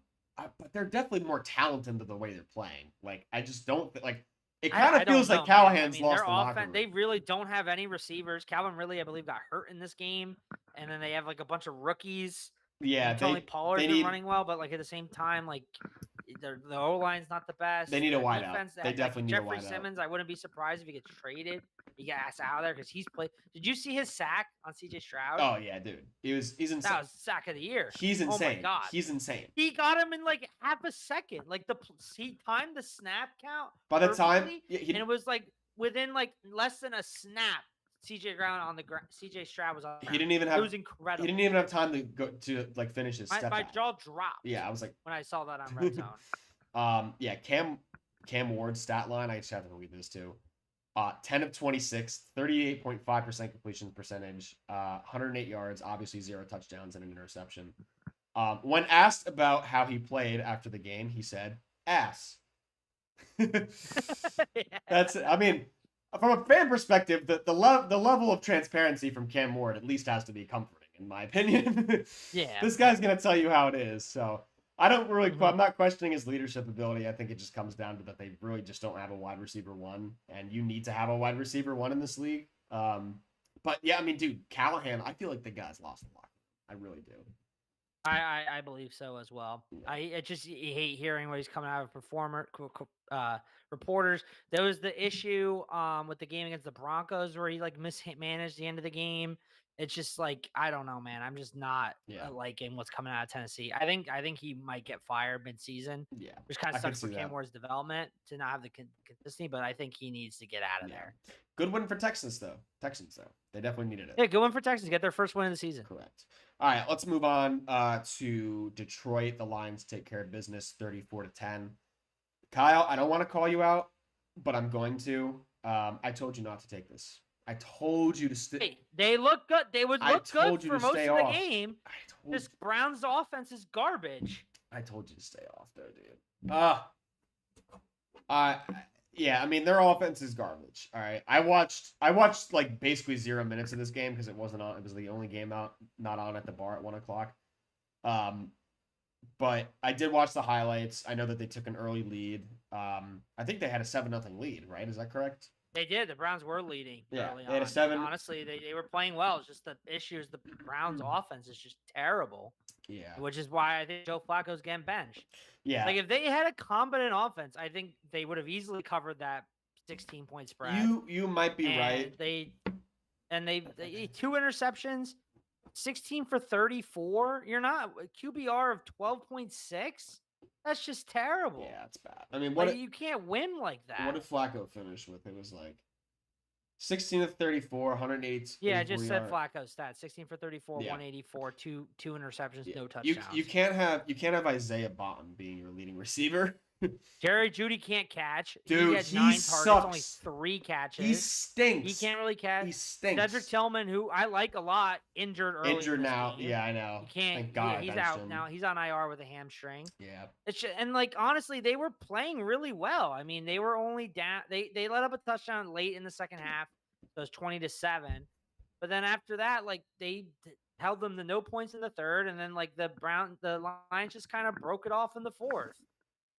they're definitely more talented into the way they're playing. Like, I just don't like. It kind of feels like Callahan's lost the locker room. They really don't have any receivers. Calvin Ridley, I believe, got hurt in this game, and then they have like a bunch of rookies. Yeah, Tony Pollard's been running well, but like at the same time, like the O line's not the best. They need a wideout. They definitely need a wideout. Jeffrey Simmons, I wouldn't be surprised if he gets traded. He gets out of there because he's played. Did you see his sack on CJ Stroud? Oh yeah, dude. He's insane. That was sack of the year. He's insane. Oh my god, he's insane. He got him in like half a second. Like he timed the snap count. By the time, and it was like within like less than a snap. CJ Stroud was on. He didn't even have. It was incredible. He didn't even have time to go to like finish his step. My jaw dropped. Yeah, I was like when I saw that on Red Zone. Yeah, Cam Ward's stat line. I just have to read this too. 10 of 26, 38.5% completion percentage, 108 yards, obviously 0 touchdowns and an interception. When asked about how he played after the game, he said, "Ass." That's. I mean. From a fan perspective, the level of transparency from Cam Ward at least has to be comforting, in my opinion. Yeah, this guy's gonna tell you how it is. So I don't really. I'm not questioning his leadership ability. I think it just comes down to that they really just don't have a wide receiver 1, and you need to have a wide receiver 1 in this league. But yeah, I mean, dude, Callahan, I feel like the guy's lost the locker. I really do. I believe so as well. Yeah. I just hate hearing what he's coming out of reporters. There was the issue with the game against the Broncos where he like mismanaged the end of the game. It's just like I don't know, man. I'm just not liking what's coming out of Tennessee. I think he might get fired mid-season. Yeah, which kind of sucks for Cam Ward's development to not have the consistency. But I think he needs to get out of there. Good win for Texans though. They definitely needed it. Yeah, good win for Texans. Get their first win of the season. Correct. All right, let's move on to Detroit. The Lions take care of business 34-10. Kyle, I don't want to call you out, but I'm going to. I told you not to take this. I told you to stay. Hey, they look good. They would look good for most of the game. This Browns offense is garbage. I told you to stay off there, dude. Yeah, I mean their offense is garbage. All right, I watched like basically 0 minutes of this game because it wasn't on. It was the only game not on at the bar at 1:00. But I did watch the highlights. I know that they took an early lead. I think they had a 7-0 lead, right? Is that correct? They did. The Browns were leading. Yeah, early they had on. a 7. Honestly, they were playing well. It's just the issues. The Browns' offense is just terrible. Yeah. Which is why I think Joe Flacco's getting benched. Yeah. Like if they had a competent offense, I think they would have easily covered that 16-point spread. You might be and right. They 2 interceptions, 16 for 34. You're not QBR of 12.6. That's just terrible. Yeah, it's bad. I mean, Like, you can't win like that. what did Flacco finish with? It was like 16 of 34, 108. Yeah, I just said Flacco's stats: 16 for 34, 184, two interceptions, no touchdowns. You can't have Isaiah Bottom being your leading receiver. Jerry Jeudy can't catch. Dude, he had 9 sucks. targets, only 3 catches. He stinks. He can't really catch. He stinks. Cedric Tillman, who I like a lot, injured early. Injured in this now. game. Yeah, I know. He can't. Thank God. He's out now. He's on IR with a hamstring. Yeah. It's just, and like honestly, they were playing really well. I mean, they were only down. They let up a touchdown late in the second half. So it was 20-7. But then after that, like they held them to no points in the third, and then like the Lions just kind of broke it off in the fourth.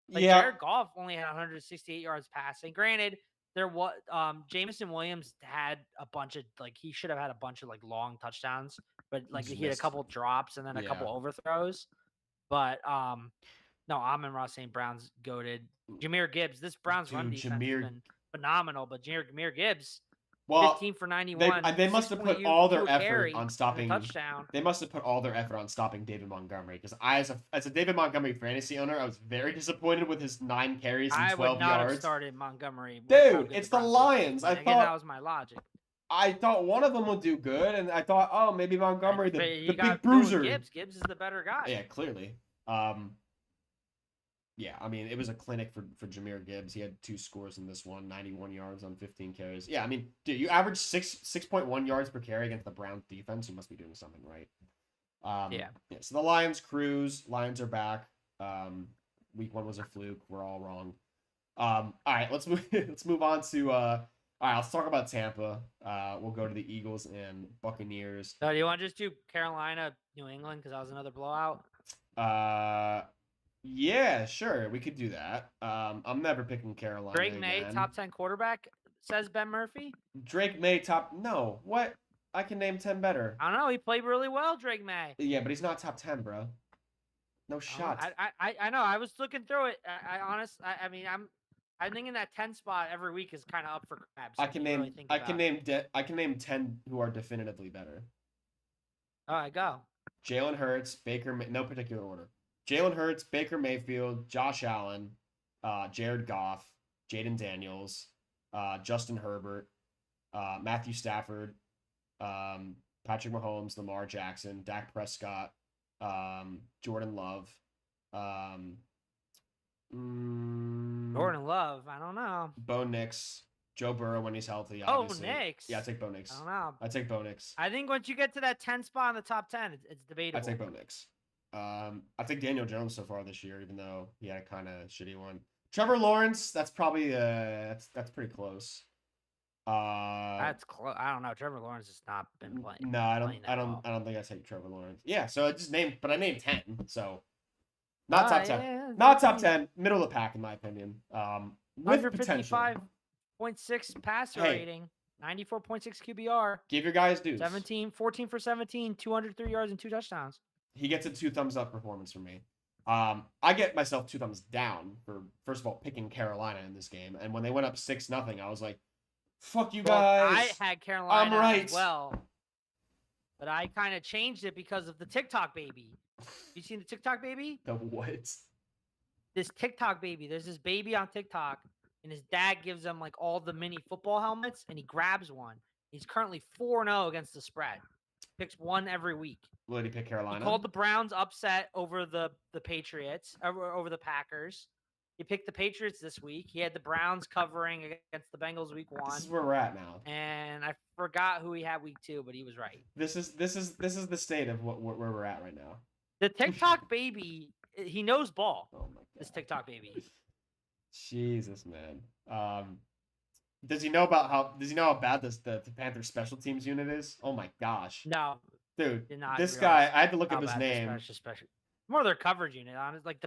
Like Jared Goff only had 168 yards passing. Granted, there was Jameson Williams had a bunch of he should have had a bunch of long touchdowns, but he had a couple drops and then a couple overthrows. But no, Amon-Ra St. Brown's goated. Jahmyr Gibbs, this Browns run defense has been phenomenal, but Jahmyr Gibbs, 15 for 91. They must have put all their effort on stopping touchdown. They must have put all their effort on stopping David Montgomery, because as a David Montgomery fantasy owner, I was very disappointed with his 9 carries and 12 yards. I would not have started Montgomery. Dude, it's the Lions. I thought that was my logic. I thought one of them would do good, and I thought, oh, maybe Montgomery, the big bruiser. Gibbs is the better guy. Yeah, clearly. Yeah, I mean, it was a clinic for Jahmyr Gibbs. He had 2 scores in this one, 91 yards on 15 carries. Yeah, I mean, dude, you average 6.1 yards per carry against the Browns defense. You must be doing something right. Yeah. So the Lions cruise. Lions are back. Week 1 was a fluke. We're all wrong. All right, let's move on to. All right, let's talk about Tampa. We'll go to the Eagles and Buccaneers. So do you want to just do Carolina, New England, because that was another blowout? Yeah, sure. We could do that. I'm never picking Carolina. Drake May, top 10 quarterback, says Ben Murphy. Drake May, no. What? I can name 10 better. I don't know. He played really well, Drake May. Yeah, but he's not top 10, bro. No shot. I know. I was looking through it. I mean, I'm thinking that 10 spot every week is kind of up for grabs. I can name 10 who are definitively better. All right, go. Jalen Hurts, no particular order. Jalen Hurts, Baker Mayfield, Josh Allen, Jared Goff, Jaden Daniels, Justin Herbert, Matthew Stafford, Patrick Mahomes, Lamar Jackson, Dak Prescott, Jordan Love. Jordan Love, I don't know. Bo Nix, Joe Burrow when he's healthy. Obviously. Nix. Yeah, I take Bo Nix. I don't know. I take Bo Nix. I think once you get to that 10 spot in the top 10, it's debatable. I take Bo Nix. I think Daniel Jones so far this year, even though he had a kind of shitty one. Trevor Lawrence, that's probably that's pretty close. That's close. I don't know. Trevor Lawrence has not been playing. No, I don't think I take Trevor Lawrence. Yeah, so I just named 10. So not top 10. Yeah, not top 10. Middle of the pack in my opinion. With potential. 155.6 passer rating. 94.6 QBR. Give your guys dues. 14 for 17, 203 yards and 2 touchdowns. He gets a 2 thumbs up performance from me. I get myself 2 thumbs down for, first of all, picking Carolina in this game. And when they went up 6-0, I was like, fuck you guys. I had Carolina I'm right. as well. But I kind of changed it because of the TikTok baby. You seen the TikTok baby? The what? This TikTok baby. There's this baby on TikTok, and his dad gives him like all the mini football helmets, and he grabs one. He's currently 4-0 against the spread. Picks one every week. Will he pick Carolina? He called the Browns upset over the Patriots, over the Packers. He picked the Patriots this week. He had the Browns covering against the Bengals week 1. This is where we're at now. And I forgot who he had week 2, but he was right. This is the state of where we're at right now. The TikTok baby, he knows ball. Oh my god. This TikTok baby. Jesus, man. Does he know how bad the Panthers special teams unit is? Oh my gosh. No. Dude, this guy, I had to look up his name. More their coverage unit, honestly. Like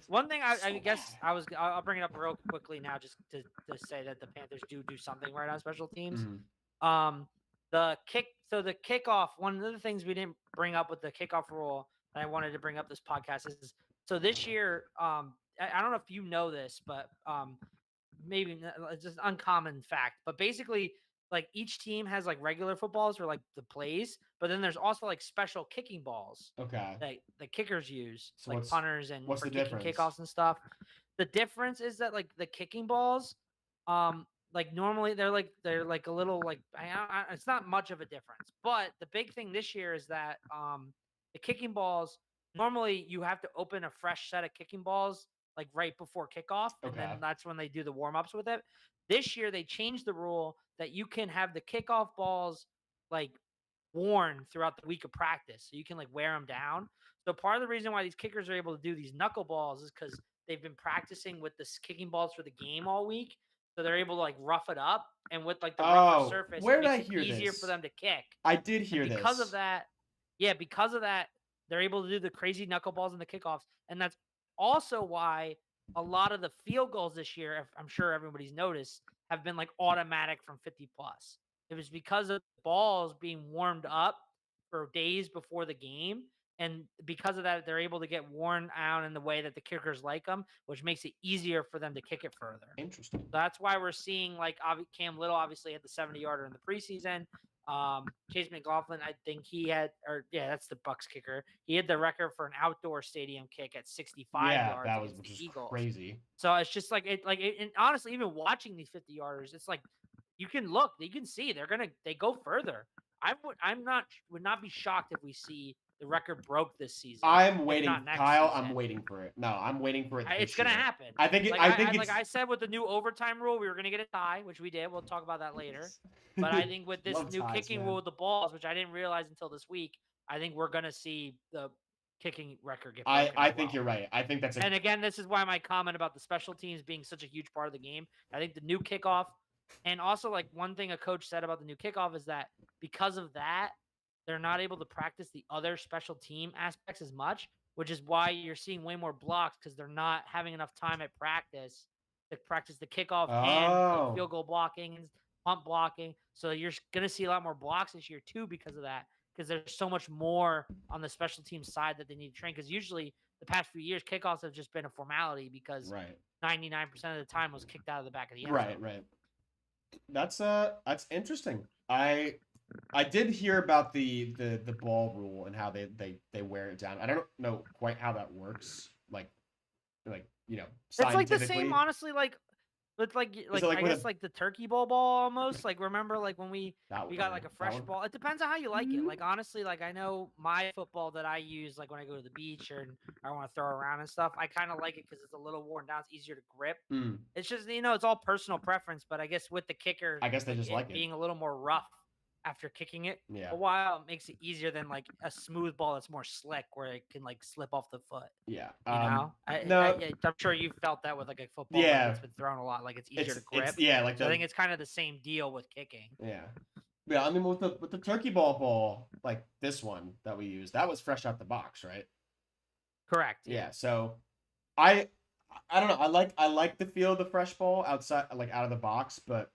one thing I guess I'll bring it up real quickly now, just to say that the Panthers do something right on special teams. Mm-hmm. The kickoff. One of the things we didn't bring up with the kickoff rule that I wanted to bring up this podcast is so this year. I don't know if you know this, but it's just an uncommon fact, but basically, like each team has like regular footballs for like the plays, but then there's also like special kicking balls Okay. that the kickers use, So like punters and what's for the kicking difference? kickoffs and stuff. The difference is that like the kicking balls, like normally they're like a little like it's not much of a difference, but the big thing this year is that the kicking balls normally you have to open a fresh set of kicking balls like right before kickoff, and Okay. then that's when they do the warm ups with it. This year they changed the rule that you can have the kickoff balls like worn throughout the week of practice, so you can like wear them down. So part of the reason why these kickers are able to do these knuckleballs is because they've been practicing with the kicking balls for the game all week, so they're able to like rough it up, and with like the rougher surface, where it did I makes it hear easier this? for them to kick. I did hear And this. because of that, they're able to do the crazy knuckleballs and the kickoffs, and that's also why a lot of the field goals this year, I'm sure everybody's noticed, have been like automatic from 50 plus. It was because of balls being warmed up for days before the game. And because of that, they're able to get worn out in the way that the kickers like them, which makes it easier for them to kick it further. Interesting. So that's why we're seeing like Cam Little obviously had the 70-yarder in the preseason. Chase McLaughlin, I think he had, that's the Bucks kicker. He had the record for an outdoor stadium kick at 65 yards that was against which the is Eagles. crazy. So it's just like and honestly, even watching these 50-yarders, it's like you can see they go further. Would not be shocked if we see the record broke this season. I'm waiting, not next Kyle. season. I'm waiting for it. No, I'm waiting for it. It's gonna happen. I think. Like I said with the new overtime rule, we were gonna get a tie, which we did. We'll talk about that later. But I think with this new kicking rule with the balls, which I didn't realize until this week, I think we're gonna see the kicking record get broken. I think you're right. I think that's. And again, this is why my comment about the special teams being such a huge part of the game. I think the new kickoff, and also like one thing a coach said about the new kickoff is that because of that, they're not able to practice the other special team aspects as much, which is why you're seeing way more blocks because they're not having enough time at practice to practice the kickoff and like field goal blocking and punt blocking. So you're going to see a lot more blocks this year too because of that, because there's so much more on the special team side that they need to train. Because usually the past few years, kickoffs have just been a formality because 99% of the time was kicked out of the back of the end zone. Right. That's interesting. I did hear about the ball rule and how they wear it down. I don't know quite how that works. Like it's like the same, honestly. Like I guess like the turkey ball almost. Like remember like when we got like a fresh ball. It depends on how you like it. Like honestly, like I know my football that I use like when I go to the beach or I want to throw around and stuff. I kind of like it because it's a little worn down. It's easier to grip. It's just it's all personal preference. But I guess with the kicker, I guess they just like it being a little more rough after kicking it a while, it makes it easier than like a smooth ball that's more slick where it can like slip off the foot. I'm sure you felt that with like a football that's been thrown a lot, like it's easier to grip. I think it's kind of the same deal with kicking. I mean with the turkey ball like this one that we used, that was fresh out the box, right? Correct. So I don't know, I like the feel of the fresh ball outside, like out of the box, but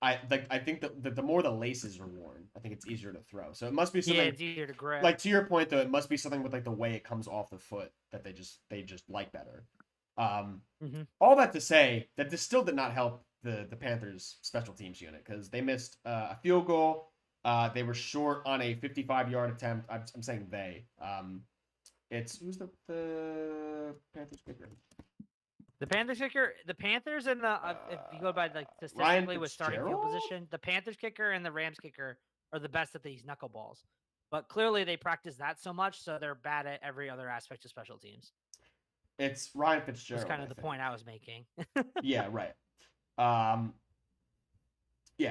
I think that the more the laces are worn, I think it's easier to throw. So it must be something. It's easier to grip. Like to your point though, it must be something with like the way it comes off the foot that they just like better. All that to say that this still did not help the Panthers special teams unit because they missed a field goal. They were short on a 55-yard attempt. I'm saying they. Who's the Panthers kicker? The Panthers kicker, the Panthers and the if you go by like statistically with starting field position, the Panthers kicker and the Rams kicker are the best at these knuckleballs. But clearly they practice that so much, so they're bad at every other aspect of special teams. It's Ryan Fitzgerald. That's kind of the point I was making. Yeah, right.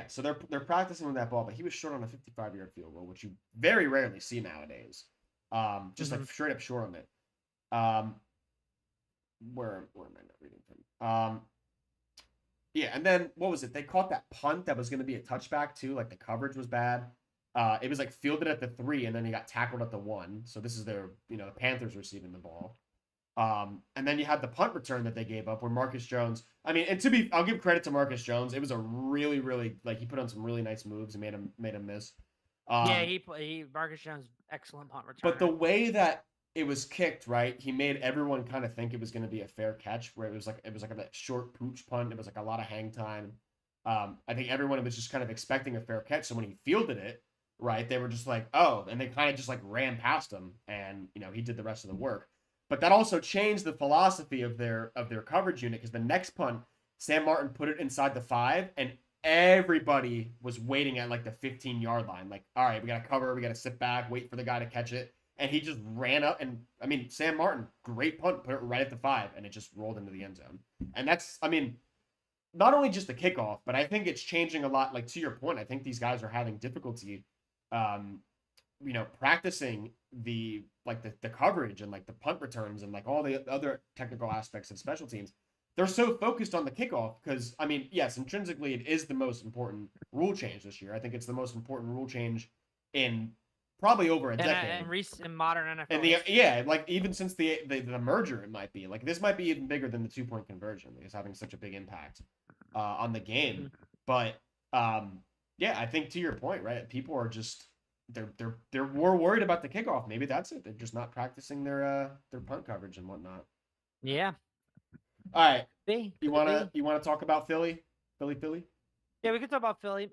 So they're practicing with that ball, but he was short on a 55-yard field goal, which you very rarely see nowadays. Just like straight up short on it. Where am I not reading from? And then what was it? They caught that punt that was going to be a touchback too. Like the coverage was bad. It was like fielded at the 3, and then he got tackled at the 1. So this is their, the Panthers receiving the ball. And then you had the punt return that they gave up where Marcus Jones. I mean, and I'll give credit to Marcus Jones. It was a really, really he put on some really nice moves and made him miss. Marcus Jones, excellent punt return. But the way that it was kicked, right? He made everyone kind of think it was going to be a fair catch, where it was like a short pooch punt. It was like a lot of hang time. I think everyone was just kind of expecting a fair catch. So when he fielded it, right, they were just like, oh, and they kind of just like ran past him, and he did the rest of the work. But that also changed the philosophy of their coverage unit, because the next punt, Sam Martin put it inside the 5, and everybody was waiting at like the 15-yard line. Like, all right, we got to cover, we got to sit back, wait for the guy to catch it. And he just ran up, and I mean, Sam Martin, great punt, put it right at the 5, and it just rolled into the end zone. And that's, I mean, not only just the kickoff, but I think it's changing a lot. Like, to your point, I think these guys are having difficulty, practicing the coverage and like the punt returns and like all the other technical aspects of special teams. They're so focused on the kickoff because, I mean, yes, intrinsically it is the most important rule change this year. I think it's the most important rule change in probably over a decade. In recent modern NFL. And like even since the merger, it might be like this might be even bigger than the 2-point conversion. It's having such a big impact on the game. But I think to your point, right? People are just they're more worried about the kickoff. Maybe that's it. They're just not practicing their punt coverage and whatnot. Yeah. All right. You wanna talk about Philly? Philly? Yeah, we can talk about Philly.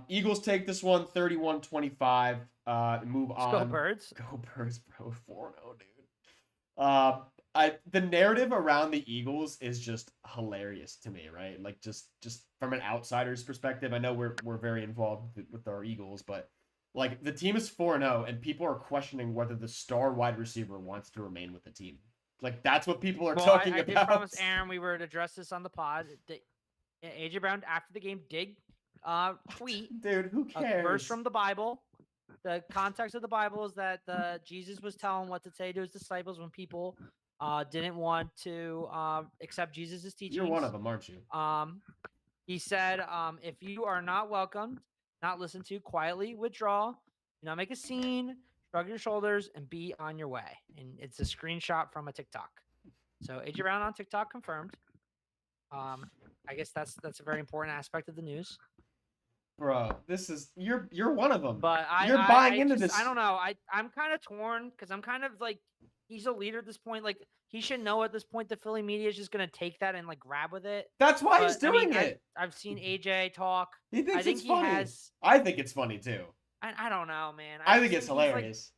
Eagles take this one 31-25. Move on. Go Birds. Go Birds, bro. 4-0, dude. The narrative around the Eagles is just hilarious to me, right? Like just from an outsider's perspective, I know we're very involved with our Eagles, but like the team is 4-0 and people are questioning whether the star wide receiver wants to remain with the team. Like that's what people are talking about. I did promise Aaron we were to address this on the pod. AJ Brown after the game did tweet. Dude, who cares? A verse from the Bible. The context of the Bible is that Jesus was telling what to say to his disciples when people didn't want to accept Jesus' teachings. You're one of them, aren't you? He said, if you are not welcomed, not listened to, quietly withdraw, do not make a scene, shrug your shoulders, and be on your way. And it's a screenshot from a TikTok. So AJ Brown on TikTok confirmed. I guess that's a very important aspect of the news. Bro, this is you're one of them. But you're buying into this. I don't know. I'm kind of torn because I'm kind of like he's a leader at this point. Like he should know at this point the Philly media is just gonna take that and like grab with it. That's why he's doing it. I've seen AJ talk. He thinks I think it's funny. I think it's funny too. I don't know, man. I think it's hilarious.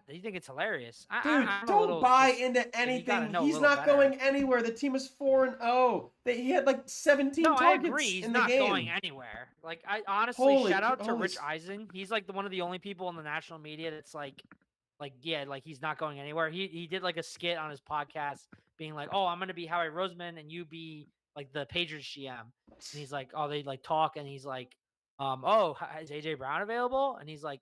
You think it's hilarious? Dude, don't buy into anything. He's not going anywhere. The team is 4-0. He had like 17 targets I agree. He's in not the game. Going anywhere. Like I honestly, shout out to Rich Eisen. He's like one of the only people in the national media that's like he's not going anywhere. He did like a skit on his podcast being like, oh, I'm gonna be Howie Roseman and you be like the Patriots GM. And he's like, oh, they like talk and he's like, oh, is AJ Brown available? And he's like,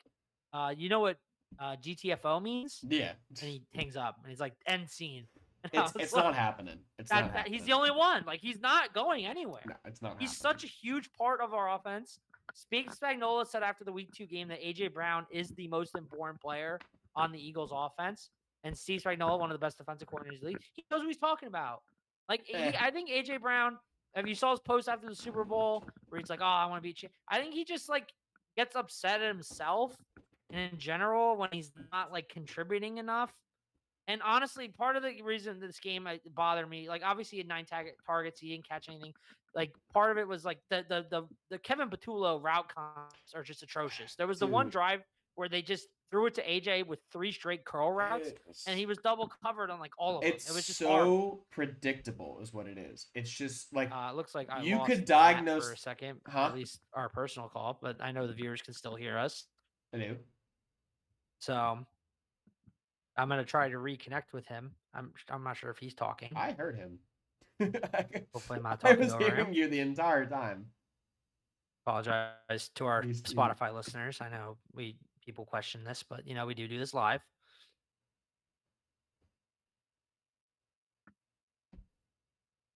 you know what GTFO means? Yeah. And he hangs up and he's like, end scene. It's not happening. It's not happening. He's the only one. Like he's not going anywhere. No, it's not. He's such a huge part of our offense. Spagnuolo said after the Week 2 game that AJ Brown is the most important player on the Eagles offense. And Steve Spagnuolo, one of the best defensive coordinators in the league, he knows what he's talking about. Like I think AJ Brown, if you saw his post after the Super Bowl where he's like, oh, I want to be I think he just like gets upset at himself and in general when he's not like contributing enough. And honestly, part of the reason this game bothered me, like obviously he had 9 targets, he didn't catch anything. Like part of it was like the Kevin Patullo route comps are just atrocious. There was the one drive where they just threw it to AJ with 3 straight curl routes, and he was double covered on like all of them. It was just so predictable, is what it is. It's just like it looks like you could diagnose for a second, at least our personal call, but I know the viewers can still hear us. I do. So I'm gonna try to reconnect with him. I'm not sure if he's talking. I heard him. Hopefully I'm not talking I was over hearing him. you the entire time. Apologize to our Spotify listeners. I know people question this, but we do this live.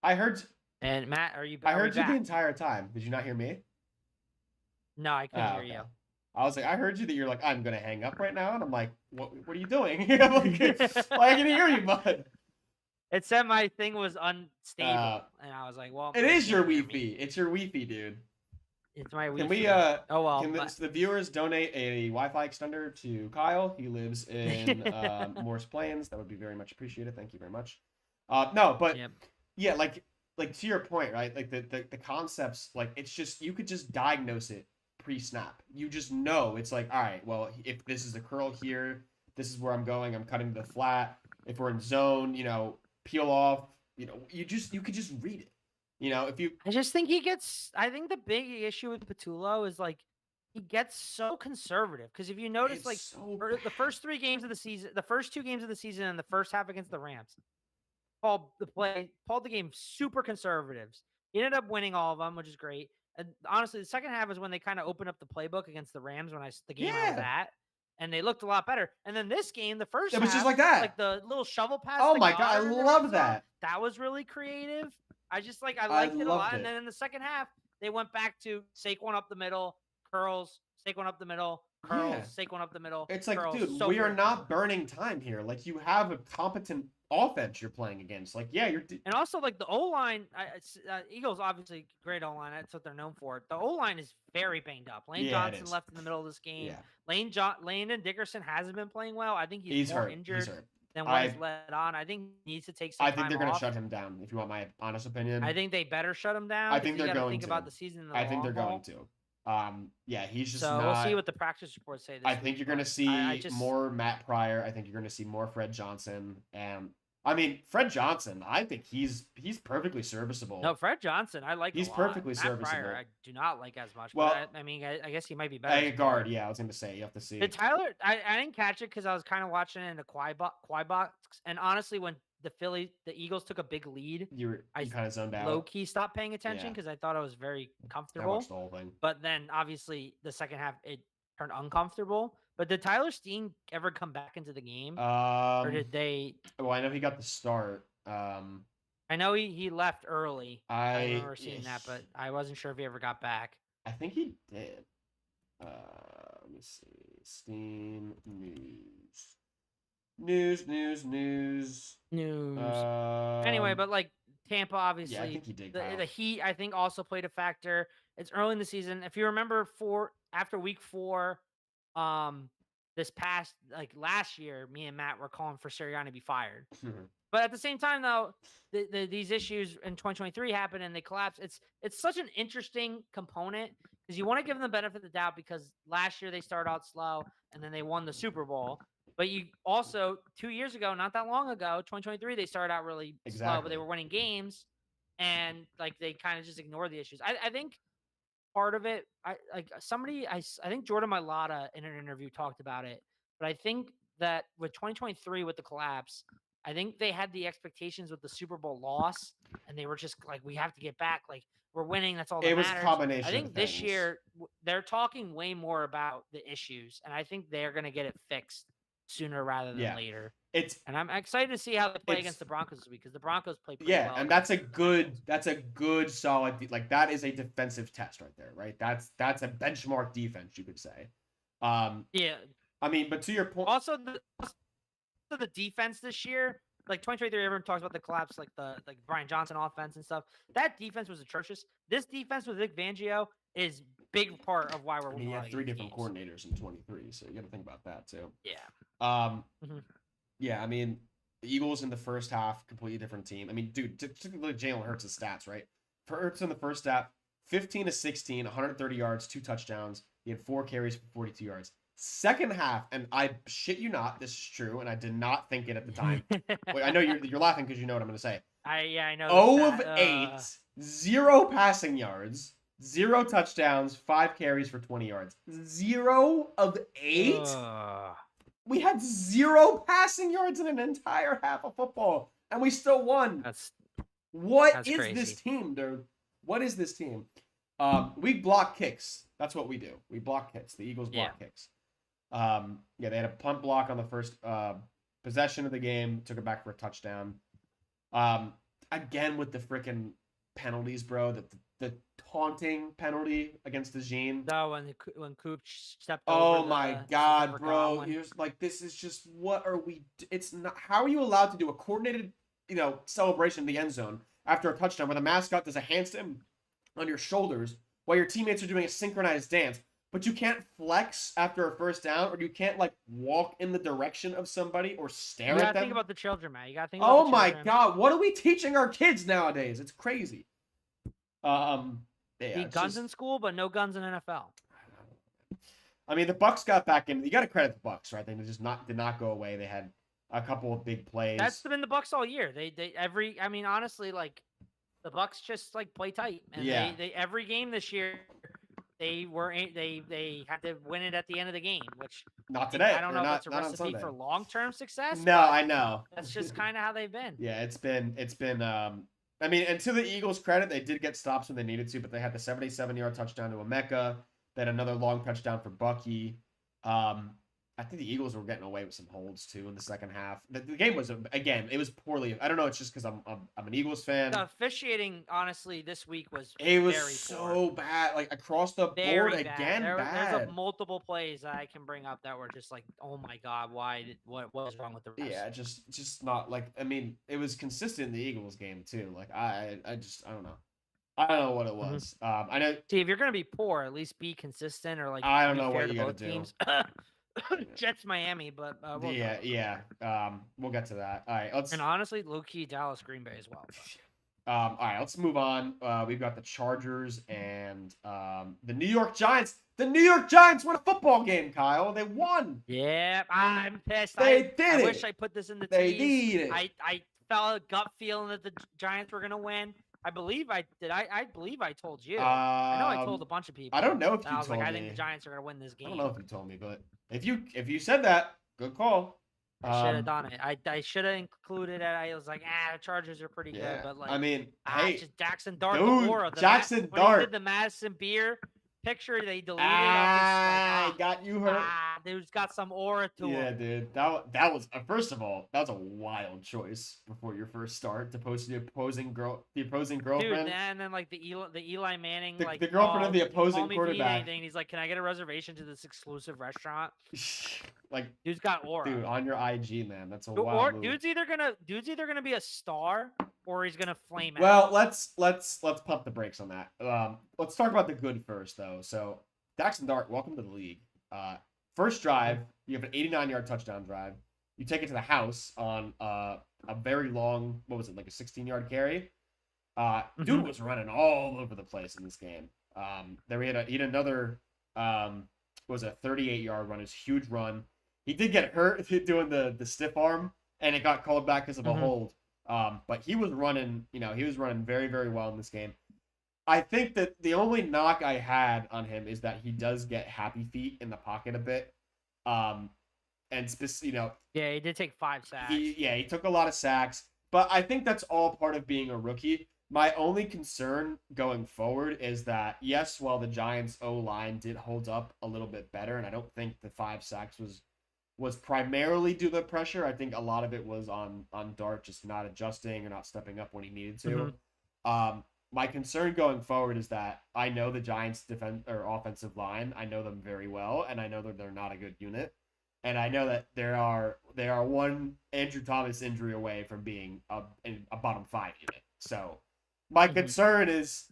I heard. And Matt, are you? I heard you the entire time. Did you not hear me? No, I couldn't hear you. I was like, I heard you that you're like, I'm gonna hang up right now, and I'm like, what are you doing? I'm like, I can hear you, bud. It said my thing was unstable, and I was like, well, it is your Wi-Fi. It's your Wi-Fi, dude. It's my week. Can we oh well. can the viewers donate a Wi-Fi extender to Kyle? He lives in Morris Plains. That would be very much appreciated. Thank you very much. No, but Yep. yeah, like to your point, right? Like the concepts, like it's just you could just diagnose it pre-snap. You just know it's like, all right, well, if this is the curl here, this is where I'm going. I'm cutting the flat. If we're in zone, peel off. You could just read it. If you I just think I think the big issue with Patullo is like he gets so conservative because if you notice, it's like so the first 3 games of the season, the first 2 games of the season, and the first half against the Rams, called the game super conservatives. He ended up winning all of them, which is great. And honestly, the second half is when they kind of opened up the playbook against the Rams the game I was yeah. at, and they looked a lot better. And then this game, the first It was half, just like that. like the little shovel pass. Oh to my God, I Goddard in the red love zone, that. That was really creative. I liked it a loved lot. it. And then in the second half, they went back to Saquon up the middle, curls, Saquon up the middle, curls, Saquon up the middle. It's like, curls. dude, So we are good. not burning time here. Like, you have a competent offense you're playing against. Like, yeah, you're. And also, like the O line, Eagles obviously great O line. That's what they're known for. The O line is very banged up. Lane Johnson left in the middle of this game. Yeah. Landon Dickerson hasn't been playing well. I think he's more hurt. injured He's hurt. than what he's led on. I think he needs to take some time I think they're going to off. shut him down. If you want my honest opinion, I think they better shut him down. I think they're going think to about the season. In the I think they're long going haul. to. Yeah, he's just. So we'll see what the practice reports say. I think you're going to see more Matt Pryor. I think you're going to see more Fred Johnson. And I mean, Fred Johnson, I think he's perfectly serviceable. No, Fred Johnson, I like. He's a lot. perfectly Matt serviceable. Pryor, I do not like as much. Well, but I mean, I guess he might be better. Guard, yeah, I was going to say you have to see. The Tyler, I didn't catch it because I was kind of watching it in the Quai box. And honestly, when the Eagles took a big lead, you kind of zoned out. Low key stopped paying attention because I thought I was very comfortable. I watched the whole thing. But then obviously the second half it turned uncomfortable. But did Tyler Steen ever come back into the game? Or did they? Well, I know he got the start. I know he left early. I remember seeing that, but I wasn't sure if he ever got back. I think he did. Let me see. Steen news. Anyway, but like Tampa, obviously, yeah, I think he did. The Heat, I think, also played a factor. It's early in the season. If you remember, after week 4, this past last year, me and Matt were calling for Sirianni to be fired. But at the same time, though, these issues in 2023 happen and they collapse. It's such an interesting component because you want to give them the benefit of the doubt because last year they started out slow and then they won the Super Bowl. But you also 2 years ago, not that long ago, 2023, they started out really slow, but they were winning games and they kind of just ignored the issues. I think part of it, I think Jordan Mailata in an interview talked about it, but I think that with 2023 with the collapse, I think they had the expectations with the Super Bowl loss, and they were just like, we have to get back. Like, we're winning. That's all that matters. It was a combination. I think this year they're talking way more about the issues, and I think they're going to get it fixed sooner rather than later. And I'm excited to see how they play against the Broncos this week because the Broncos play pretty well. And that's a good solid that is a defensive test right there, right? That's a benchmark defense, you could say. Yeah. I mean, but to your point, also the defense this year, 2023, everyone talks about the collapse, the Brian Johnson offense and stuff. That defense was atrocious. This defense with Vic Fangio is big part of why we're winning. You had 3 different coordinators in 23, so you got to think about that too. Yeah. Yeah. I mean, the Eagles in the first half, completely different team. I mean, dude, typically Jalen Hurts' stats, right? For Hurts in the first half, 15 to 16, 130 yards, 2 touchdowns. He had 4 carries for 42 yards. Second half, and I shit you not, this is true, and I did not think it at the time. Wait, I know you're laughing because you know what I'm going to say. I know. 0 of 8, 0 passing yards, 0 touchdowns, 5 carries for 20 yards. 0 of 8? We had 0 passing yards in an entire half of football, and we still won. What is crazy. This team, dude? What is this team? We block kicks. That's what we do. We block kicks. The Eagles block kicks. They had a punt block on the first possession of the game. Took it back for a touchdown. Again with the freaking penalties, bro. The taunting penalty against the Gene. No, when Coop stepped over. Oh my God, bro! He was like, "This is just what are we? It's not. How are you allowed to do a coordinated, celebration in the end zone after a touchdown where the mascot does a handstand on your shoulders while your teammates are doing a synchronized dance, but you can't flex after a first down, or you can't like walk in the direction of somebody or stare You at gotta them. think about the children, man. You gotta think about Oh the my children. God, what are we teaching our kids nowadays? It's crazy. Yeah, Need it's guns just, in school, but no guns in NFL. I mean, the Bucks got back in. You got to credit the Bucks, right? They just did not go away. They had a couple of big plays. That's been the Bucks all year. I mean, honestly, like the Bucks just like play tight, and Yeah. they every game this year they had to win it at the end of the game, which Not today. I don't Or know if not, that's a not on recipe Sunday. for long-term success. No, but I know. that's just kind of how they've been. Yeah, it's been. I mean, and to the Eagles' credit, they did get stops when they needed to, but they had the 77-yard touchdown to Emeka, then another long touchdown for Bucky. I think the Eagles were getting away with some holds too in the second half. The game was, again, it was poorly. I don't know. It's just because I'm an Eagles fan. The officiating, honestly, this week was It very so poor. bad, like across the Very board bad. again. There's multiple plays that I can bring up that were just like, oh my God, what is wrong with the refs? Yeah, just not like. I mean, it was consistent in the Eagles game too. Like I don't know. I don't know what it was. I know. See, if you're gonna be poor, at least be consistent or like I don't be know fair what to you gotta both do. teams. Jets, Miami, but we'll Yeah, yeah. We'll get to that. All right, let's. And honestly, low key Dallas, Green Bay as well. All right, let's move on. We've got the Chargers and the New York Giants. The New York Giants won a football game, Kyle. They won. Yeah, I'm pissed. They did I it. wish I put this in the They tease. did it. I felt a gut feeling that the Giants were gonna win. I believe I did. I believe I told you. I know I told a bunch of people. I don't know if you I was told like, me. I think the Giants are gonna win this game. I don't know if you told me, but if you said that, good call. I should have done it. I should have included it. I was like, the Chargers are pretty good, but like, I mean, hey, just Jackson Dart, dude, the aura, Jackson when Dart. he did the Madison Beer picture, they deleted. I got you hurt. Dude's got some aura to him. Yeah, dude, that was first of all, that was a wild choice before your first start to post the opposing girlfriend. Dude, and then like the Eli Manning, the girlfriend of the opposing quarterback. And he's like, "Can I get a reservation to this exclusive restaurant?" Like, dude's got aura. Dude, on your IG, man, that's a wild move. Dude's either gonna be a star or he's gonna flame out. Well, let's pump the brakes on that. Let's talk about the good first, though. So, Jackson Dart, welcome to the league. First drive, you have an 89-yard touchdown drive. You take it to the house on a very long, what was it, like a 16-yard carry? Dude was running all over the place in this game. He had another, was a 38-yard run, his huge run. He did get hurt doing the stiff arm, and it got called back because of a hold. But he was running, very, very well in this game. I think that the only knock I had on him is that he does get happy feet in the pocket a bit. Yeah, he did take 5 sacks. He took a lot of sacks, but I think that's all part of being a rookie. My only concern going forward is that, yes, while the Giants' O-line did hold up a little bit better, and I don't think the 5 sacks was primarily due to the pressure. I think a lot of it was on Dart just not adjusting or not stepping up when he needed to. My concern going forward is that I know the Giants' offensive line. I know them very well, and I know that they're not a good unit. And I know that they are one Andrew Thomas injury away from being a bottom 5 unit. So my concern is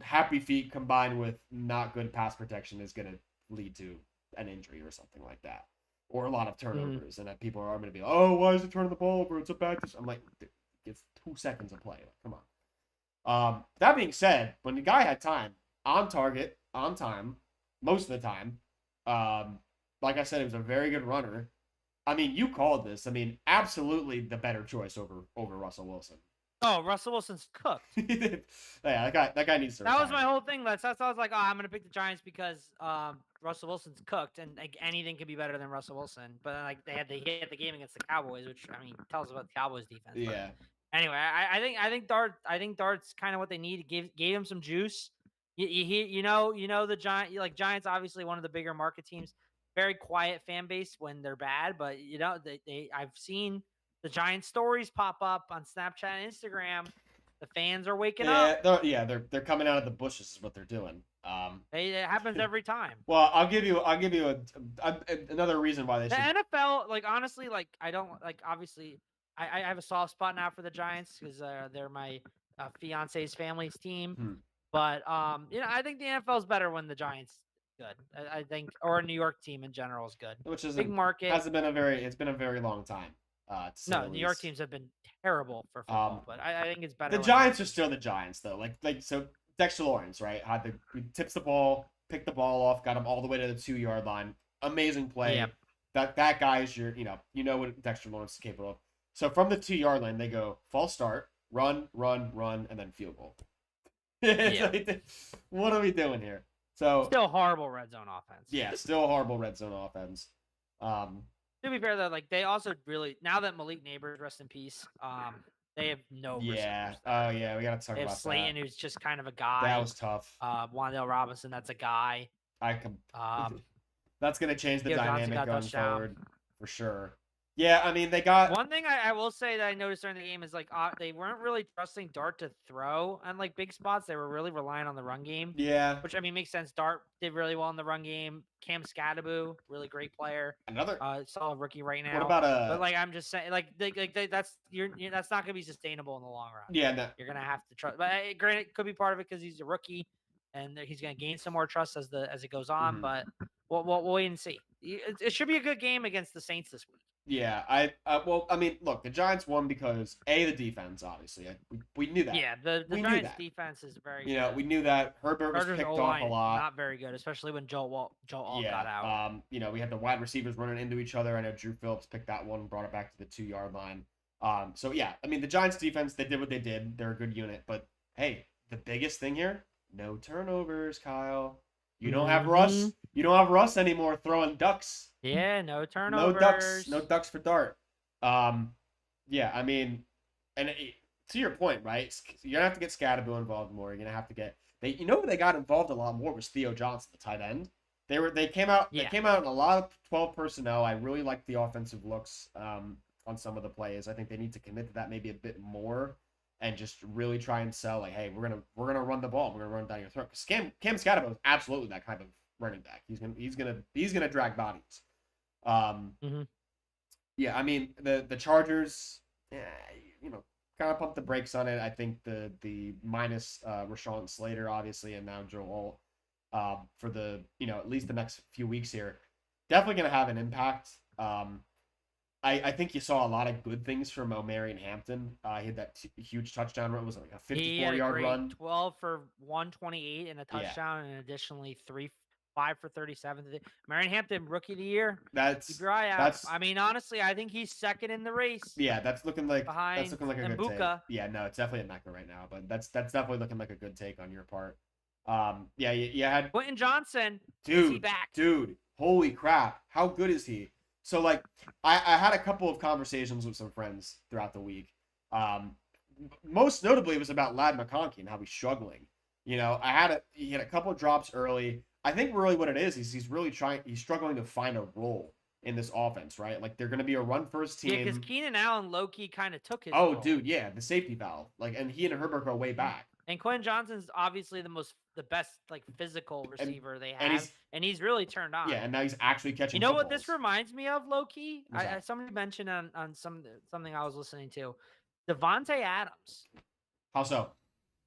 happy feet combined with not good pass protection is going to lead to an injury or something like that, or a lot of turnovers, and that people are going to be, oh, why is he turning the ball over? It's a bad. I'm like, it's 2 seconds of play. Like, come on. That being said, when the guy had time, on target, on time, most of the time, like I said, he was a very good runner. I mean, you called this. I mean, absolutely the better choice over Russell Wilson. Oh, Russell Wilson's cooked. Yeah, that guy needs to retire. That was my whole thing. That's I was like, I'm gonna pick the Giants because Russell Wilson's cooked, and like anything could be better than Russell Wilson. But like they hit the game against the Cowboys, which I mean tells about the Cowboys defense. Yeah. But anyway, I think Dart's kind of what they need. Gave him some juice. You know the Giants obviously one of the bigger market teams. Very quiet fan base when they're bad, but I've seen the Giants stories pop up on Snapchat and Instagram. The fans are waking up. They're coming out of the bushes is what they're doing. It happens every time. Well, I'll give you another reason why they should. The NFL, like honestly, like I don't like obviously I have a soft spot now for the Giants because they're my fiance's family's team. But I think the NFL is better when the Giants good. I think, or a New York team in general is good. Which Big market. hasn't been it's been a very long time. To say No, the New York least. teams have been terrible for football, but I think it's better. The Giants are still the Giants, though. So Dexter Lawrence, right? He tips the ball, picked the ball off, got him all the way to the 2-yard line. Amazing play. Yep. That guy is what Dexter Lawrence is capable of. So from the 2-yard line, they go false start, run, and then field goal. Yeah. What are we doing here? So still horrible red zone offense. Yeah, still horrible red zone offense. To be fair though, like they also really, now that Malik Neighbors, rest in peace, they have no receivers. Oh yeah, we gotta talk they have about Slayton, that. who's just kind of a guy. That was tough. Wan'Dale Robinson, that's a guy. That's gonna change the dynamic going forward for sure. Yeah, I mean, they got one thing I will say that I noticed during the game is like they weren't really trusting Dart to throw on like big spots. They were really relying on the run game. Yeah, which I mean makes sense. Dart did really well in the run game. Cam Scadaboo, really great player. Another solid rookie right now. What about But like I'm just saying, like that's that's not gonna be sustainable in the long run. Yeah, no. You're gonna have to trust. But granted, it could be part of it because he's a rookie and he's gonna gain some more trust as it goes on. But we'll wait and see. It should be a good game against the Saints this week. Yeah, I mean, look, the Giants won because the defense, obviously, we knew that. Yeah, the Giants defense is very. good. We knew that Herbert was picked off a lot. Not very good, especially when Joe Alt got out. We had the wide receivers running into each other. I know Drew Phillips picked that one and brought it back to the 2-yard line. So yeah, I mean, the Giants defense, they did what they did. They're a good unit, but hey, the biggest thing here, no turnovers, Kyle. You don't have Russ. You don't have Russ anymore throwing ducks. Yeah, no turnovers. No ducks for Dart. Yeah, I mean, and to your point, right? You're gonna have to get Scadaboo involved more. You're gonna have to get who they got involved a lot more was Theo Johnson, the tight end. They came out in a lot of 12 personnel. I really like the offensive looks on some of the plays. I think they need to commit to that maybe a bit more and just really try and sell like, hey, we're gonna run the ball. We're gonna run down your throat. Because Cam Scadaboo is absolutely that kind of running back. He's gonna drag bodies. Yeah, I mean the Chargers, kind of pump the brakes on it. I think the minus Rashawn Slater obviously and now Joe Alt for the at least the next few weeks here, definitely gonna have an impact. I think you saw a lot of good things from Omarion Hampton. He had that huge touchdown run. It was like a 54-yard run. 12 for 128 and a touchdown, and additionally 5 for 37. Omarion Hampton, rookie of the year. Keep your eye out. I mean, honestly, I think he's second in the race. Yeah, that's looking like a good take. Yeah, no, it's definitely a Mecca right now, but that's definitely looking like a good take on your part. Yeah, you had Quentin Johnson. Dude, is he back? Dude, holy crap. How good is he? So, like, I had a couple of conversations with some friends throughout the week. Most notably, it was about Ladd McConkey and how he's struggling. He had a couple of drops early. I think really what it is he's struggling to find a role in this offense, right? Like, they're going to be a run-first team. Yeah, because Keenan Allen low-key kind of took his role. role. Dude, yeah, the safety valve. Like, and he and Herbert go way back. And Quentin Johnson's obviously the best like physical receiver they have, and he's really turned on. Yeah, and now he's actually catching. You know what this reminds me of, low key? Somebody mentioned on something I was listening to, Devontae Adams. How so?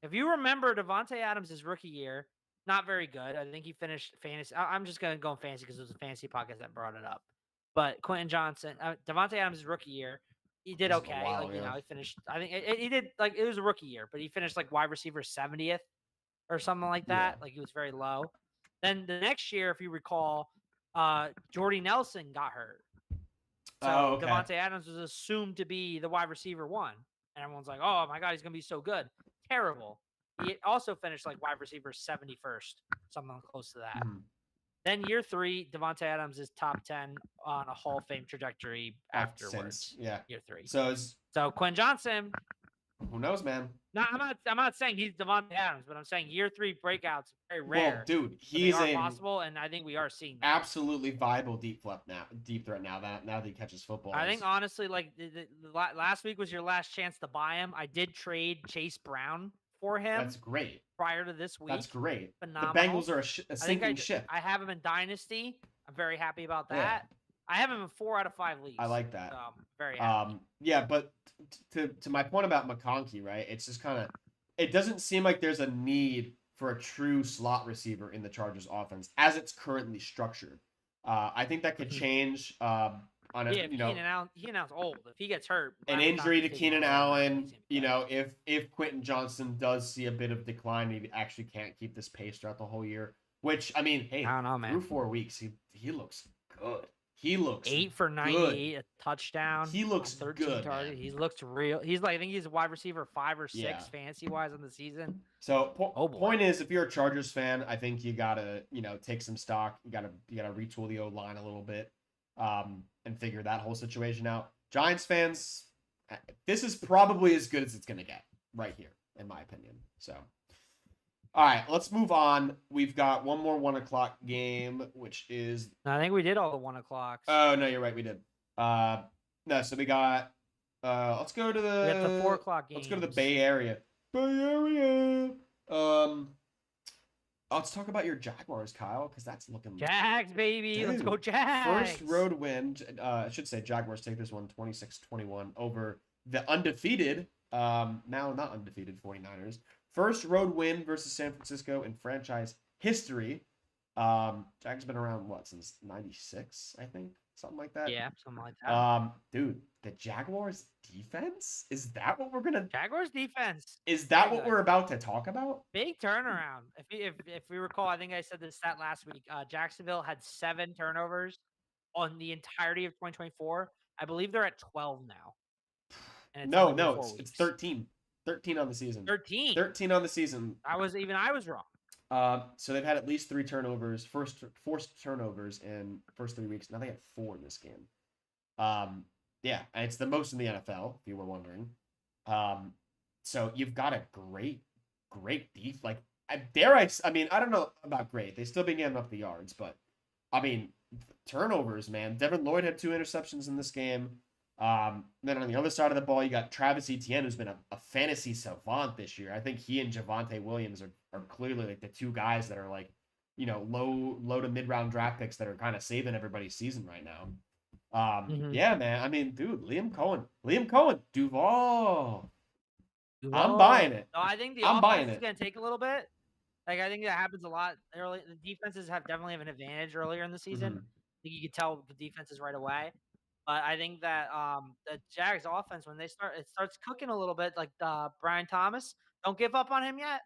If you remember, Devontae Adams' rookie year, not very good. I think he finished fantasy. I'm just gonna go in fantasy because it was a fantasy podcast that brought it up. But Quentin Johnson, Devontae Adams' rookie year. He did okay. He finished. I think he did like it was a rookie year, but he finished like wide receiver 70th or something like that. Yeah. Like he was very low. Then the next year, if you recall, Jordy Nelson got hurt. So Devontae Adams was assumed to be the wide receiver 1, and everyone's like, "Oh my God, he's gonna be so good." Terrible. He also finished like wide receiver 71st, something close to that. Then year 3, Devontae Adams is top 10 on a Hall of Fame trajectory afterwards. Yeah, year 3. So Quinn Johnson. Who knows, man? No, I'm not saying he's Devontae Adams, but I'm saying year 3 breakouts very rare. Well, dude, he's possible, and I think we are seeing that. Absolutely viable deep threat now that he catches football. I think honestly, like the last week was your last chance to buy him. I did trade Chase Brown for him. That's great. Prior to this week. That's great. Phenomenal. The Bengals are a sinking ship. I have him in Dynasty. I'm very happy about that. Yeah. I have him in 4 out of 5 leagues. I like that. So I'm very happy. Yeah, but to my point about McConkey, right? It's just kind of, it doesn't seem like there's a need for a true slot receiver in the Chargers offense as it's currently structured. I think that could change on a Yeah, if Keenan Allen's old. If he gets hurt, an Miami injury to Dolphins taking Keenan all over him, Allen. he's gonna be good. If Quentin Johnson does see a bit of decline, he actually can't keep this pace throughout the whole year. Which I mean, hey, I don't know, man. through 4 weeks, he looks good. He looks 8 for 98, a touchdown. He looks 13 good, targets. man. He looks real. He's like, I think he's a wide receiver 5 or 6 Yeah. fantasy wise on the season. So Oh, boy. point is, if you're a Chargers fan, I think you gotta take some stock. You gotta retool the O line a little bit, and figure that whole situation out. Giants fans, this is probably as good as it's gonna get right here, in my opinion. So, all right, let's move on. We've got one more 1 o'clock game, which is. I think we did all the 1 o'clocks. Oh no, you're right, we did. No, so we got. Let's go to the. We got the 4 o'clock games. Let's go to the Bay Area. Bay Area. Let's talk about your Jaguars, Kyle, because that's looking. Jags, baby. Dude, Let's go Jags. First road win. I should say Jaguars take this one 26-21 over the undefeated, now not undefeated 49ers. First road win versus San Francisco in franchise history. Jags been around since '96, I think, something like that. Yeah, something like that. Dude, the Jaguars defense, is that what we're gonna? Jaguars defense. Is that what we're about to talk about? Big turnaround. If we recall, I think I said this stat last week. Jacksonville had 7 turnovers on the entirety of 2024. I believe they're at 12 now. And no, it's 13. 13 on the season. 13. 13 on the season. I was wrong. So they've had at least 3 turnovers, forced turnovers in the first 3 weeks. Now they have 4 in this game. Yeah, and it's the most in the NFL, if you were wondering. So you've got a great defense. Like, I mean, I don't know about great. They still been getting up the yards, but I mean, turnovers, man. Devin Lloyd had 2 interceptions in this game. Then on the other side of the ball, you got Travis Etienne, who's been a fantasy savant this year. I think he and Javonte Williams are clearly like the 2 guys that are like, low to mid round draft picks that are kind of saving everybody's season right now. Yeah, man. I mean, dude, Liam Cohen, Duval. I'm buying it. No, I think the offense is going to take a little bit. Like, I think that happens a lot early. The defenses definitely have an advantage earlier in the season. I think you can tell the defenses right away. But I think that the Jags offense, when it starts cooking a little bit, like Brian Thomas, don't give up on him yet.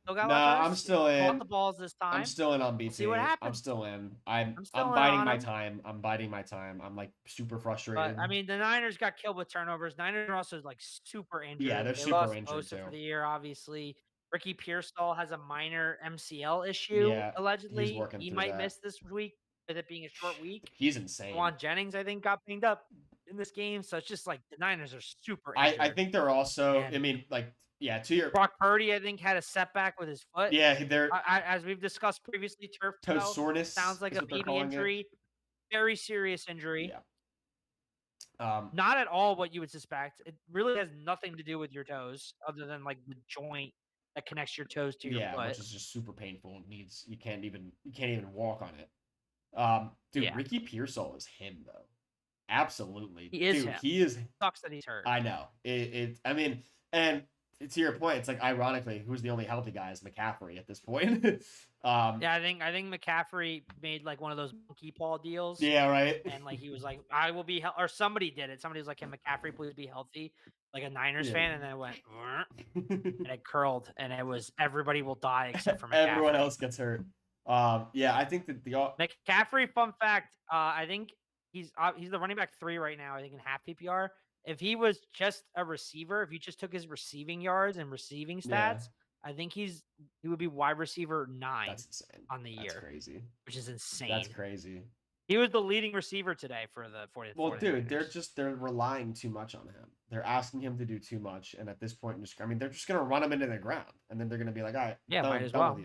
I'm still in. Caught the balls this time. I'm still in on BT. See what happens. I'm still in. I'm biding my time. I'm biding my time. I'm like super frustrated. But I mean, the Niners got killed with turnovers. Niners are also like super injured. Yeah, they're they super lost injured Bosa too. for the year, obviously. Ricky Pearsall has a minor MCL issue, allegedly. He's working he through might that. miss this week with it being a short week. He's insane. Juwan Jennings, I think, got banged up in this game. So it's just like the Niners are super injured. I think they're also, I mean, like, yeah, to your Brock Purdy, I think, had a setback with his foot. Yeah, they're as we've discussed previously, turf toe soreness sounds like a PB injury. Very serious injury. Yeah. Not at all what you would suspect. It really has nothing to do with your toes, other than like the joint that connects your toes to your foot. Yeah, which is just super painful. You can't even walk on it. Dude, Ricky Pearsall is him though. Absolutely. He is him. He is. Sucks that he's hurt. I know. I mean, and to your point, it's like ironically, who's the only healthy guy is McCaffrey at this point. Yeah, I think McCaffrey made like one of those monkey paw deals. Yeah, right. And like he was like, I will be or somebody did it. Somebody was like, can McCaffrey please be healthy? Like a Niners fan, and then it went and it curled, and it was everybody will die except for McCaffrey. Everyone else gets hurt. Yeah, I think that McCaffrey. Fun fact, I think he's the running back 3 right now. I think in half PPR. If he was just a receiver, if you just took his receiving yards and receiving stats, I think he would be wide receiver 9 on the year. That's crazy. Which is insane. That's crazy. He was the leading receiver today for the 40. Well, dude, they're relying too much on him. They're asking him to do too much, and at this point, they're just gonna run him into the ground, and then they're gonna be like, all right, might as well.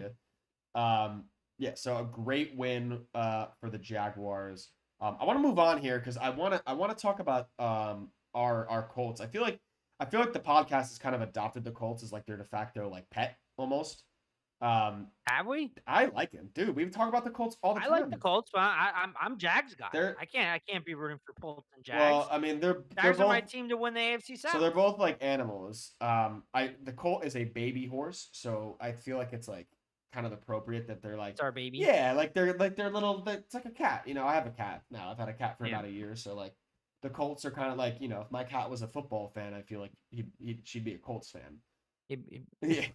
Yeah, so a great win for the Jaguars. I want to move on here because I want to talk about our Colts. I feel like the podcast has kind of adopted the Colts as like their de facto like pet almost. Have we? I like him, dude. We've talked about the Colts all the time. I like the Colts, but I'm Jags guy. I can't be rooting for Colts and Jags. Well, I mean, Jags are both my team to win the AFC South. So they're both like animals. The Colt is a baby horse, so I feel like it's like kind of appropriate that they're like, It's our baby. yeah, like they're little. It's like a cat. You know, I have a cat now. I've had a cat for Yeah. about a year, so like the Colts are kind of like, you know, if my cat was a football fan, I feel like she'd be a Colts fan. Yeah.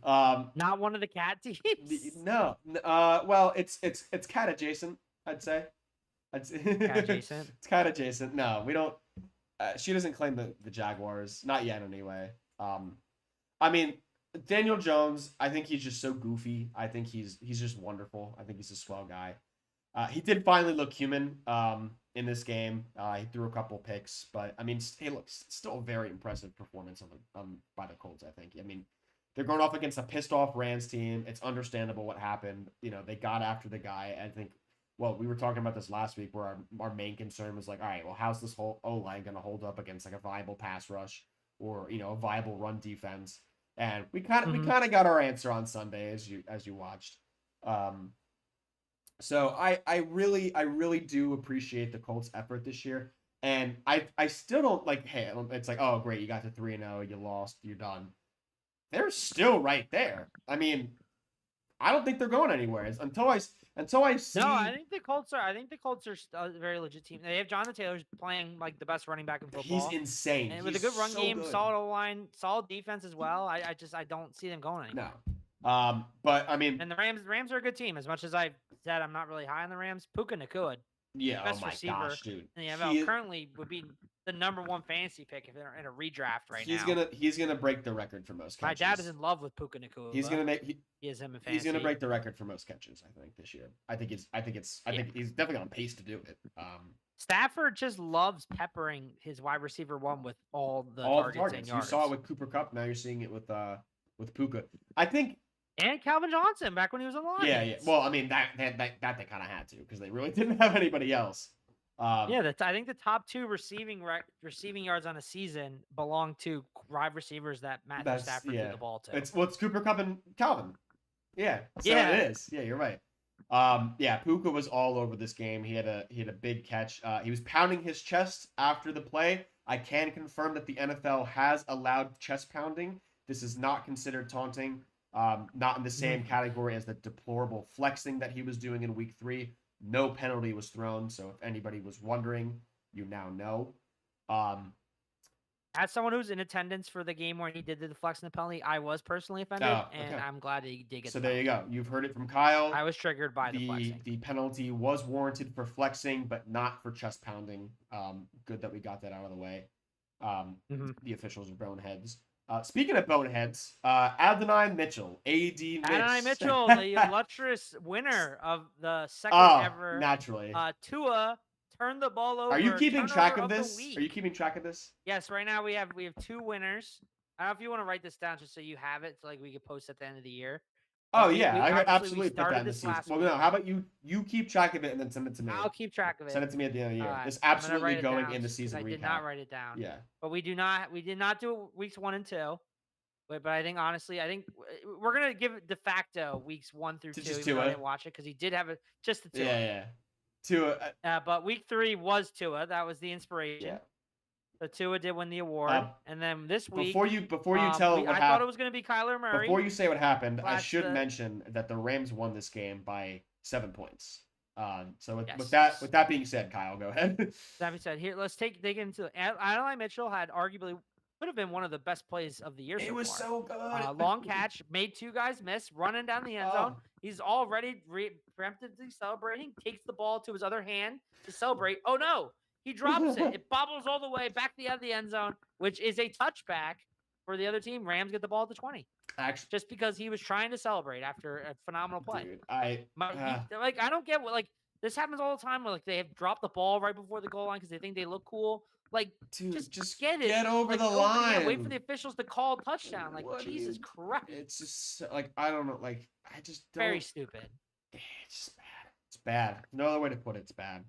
Not one of the cat teams. No. Well, it's cat adjacent, I'd say. Cat adjacent. It's cat adjacent. No, we don't. She doesn't claim the Jaguars, not yet anyway. I mean, Daniel Jones, I think he's just so goofy. I think he's just wonderful. I think he's a swell guy. He did finally look human in this game. He threw a couple picks, but I mean, hey, look, still a very impressive performance by the Colts. I think. I mean, they're going off against a pissed off Rams team. It's understandable what happened. You know, they got after the guy. I think. Well, we were talking about this last week, where our main concern was like, all right, well, how's this whole O-line going to hold up against like a viable pass rush or, you know, a viable run defense? And we kind of got our answer on Sunday as you watched. So I really do appreciate the Colts' effort this year, and I still don't like. Hey, it's like, oh great, you got to 3-0, you lost, you're done. They're still right there. I mean, I don't think they're going anywhere until I see. No, I think the Colts are a very legit team. They have Jonathan Taylor's playing like the best running back in football. He's insane. And with a He's good run so game, good. solid O-line, solid defense as well. I don't see them going anywhere. No. But I mean, And the Rams are a good team. As much as I said I'm not really high on the Rams, Puka Nacua, yeah, best oh my receiver gosh, dude. in the NFL, currently would be the #1 fantasy pick if they're in a redraft right now. He's gonna break the record for most catches. My dad is in love with Puka Nacua. He's gonna make he is him in fantasy. He's gonna break the record for most catches, I think, this year. I think he's definitely on pace to do it. Stafford just loves peppering his wide receiver one with all the targets and yards. You saw it with Cooper Kupp. Now you're seeing it with Puka. I think. And Calvin Johnson back when he was in Lions. Yeah. Well, I mean that they kind of had to because they really didn't have anybody else. I think the top 2 receiving yards on a season belong to wide receivers that Matthew Stafford threw the ball to. It's Cooper Kupp and Calvin. Yeah. So yeah. It is. Yeah, you're right. Puka was all over this game. He had a big catch. He was pounding his chest after the play. I can confirm that the NFL has allowed chest pounding. This is not considered taunting. Not in the same category as the deplorable flexing that he was doing in week 3. No penalty was thrown, so if anybody was wondering, you now know. As someone who's in attendance for the game where he did the flexing the penalty, I was personally offended, and I'm glad that he did get. So there you go. You've heard it from Kyle. I was triggered by the flexing. The penalty was warranted for flexing, but not for chest pounding. Good that we got that out of the way. The officials are boneheads. Speaking of boneheads, Adonai Mitchell, Adonai Mitchell, the illustrious winner of the second ever. Naturally. Tua turned the ball over. Are you keeping track of this? Yes, right now we have 2 winners. I don't know if you want to write this down just so you have it, so like we could post at the end of the year. Oh yeah, I absolutely put that in the season. Well, no, how about you keep track of it and then send it to me? I'll keep track of it. Send it to me at the end of the year. Right, it's absolutely going in the season recap. I did not write it down. Yeah, but we did not do weeks 1 and 2. But I think honestly, we're gonna give it de facto weeks 1 through 2. Even though I didn't watch it because he did have just the 2. Yeah. Tua. But week 3 was Tua. That was the inspiration. Yeah. So Tua did win the award, and then this week before you tell what happened, I thought it was going to be Kyler Murray. Before you say what happened, I should mention that the Rams won this game by 7 points. With that being said, Kyle, go ahead. That being said, here let's dig into it. Adonai Mitchell had arguably could have been one of the best plays of the year. It was so good. Long catch, made 2 guys miss, running down the end zone. He's already preemptively celebrating. Takes the ball to his other hand to celebrate. Oh no! He drops it. It bobbles all the way back the other end zone, which is a touchback for the other team. Rams get the ball at the 20. Actually, just because he was trying to celebrate after a phenomenal play. Dude, I don't get what this happens all the time where they have dropped the ball right before the goal line because they think they look cool. Dude, just get it. Get over the line. Wait for the officials to call touchdown. Jesus Christ. It's just I don't know. I just don't. Very stupid. It's just bad. It's bad. No other way to put it. It's bad.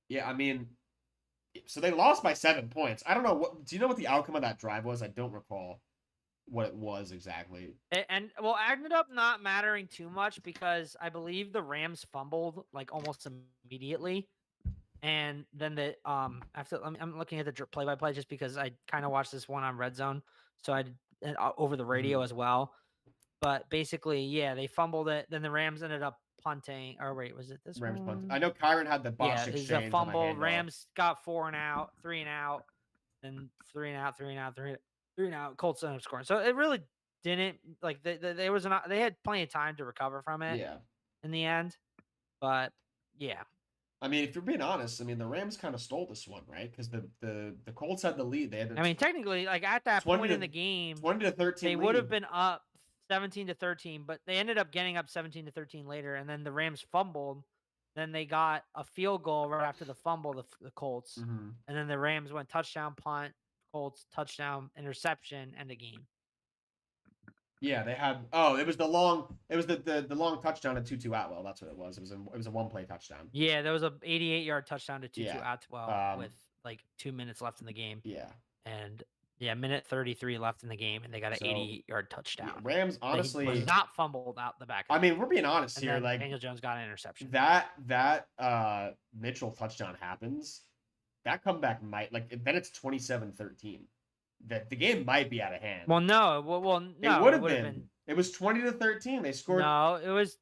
Yeah, I mean, so they lost by 7 points. I don't know do you know what the outcome of that drive was? I don't recall what it was exactly. And ended up not mattering too much because I believe the Rams fumbled almost immediately. And then I'm looking at the play-by-play just because I kind of watched this one on Red Zone. So I over the radio Mhm. as well. But basically, yeah, they fumbled it. Then the Rams ended up punting. Or wait, was it this Rams punt. one? I know Kyron had the Yeah, botched is a exchange on the fumble. handoff. Rams got 4 and out, 3 and out, then 3 and out, 3 and out, 3 and out. Colts ended up scoring. So it really didn't like there was they had plenty of time to recover from it Yeah. in the end. But yeah, I mean, if you're being honest, I mean the Rams kind of stole this one, right? Because the Colts had the lead. They had I mean technically, like at that 20 point to in the game, 20-13 they lead. would have been up 17-13, but they ended up getting up 17-13 later, and then the Rams fumbled. Then they got a field goal right after the fumble, the Colts, Mhm. and then the Rams went touchdown, punt, Colts touchdown, interception, and a game. Yeah, they had. Oh, it was the long. It was the long touchdown to Tutu Atwell. That's what it was. It was a one play touchdown. Yeah, there was a 88-yard touchdown to Tutu Yeah. Atwell with like 2 minutes left in the game, Yeah. and yeah, minute 33 left in the game, and they got an So, 88-yard Yeah, touchdown. Rams That honestly was not fumbled out the back. Of I the mean, end. we're being honest And here. then Like Daniel Jones got an interception. that Mitchell touchdown happens. That comeback might then it's 27-13. That the game might be out of hand. Well, no, no, it would have would've been. It was 20-13. They scored. No, it was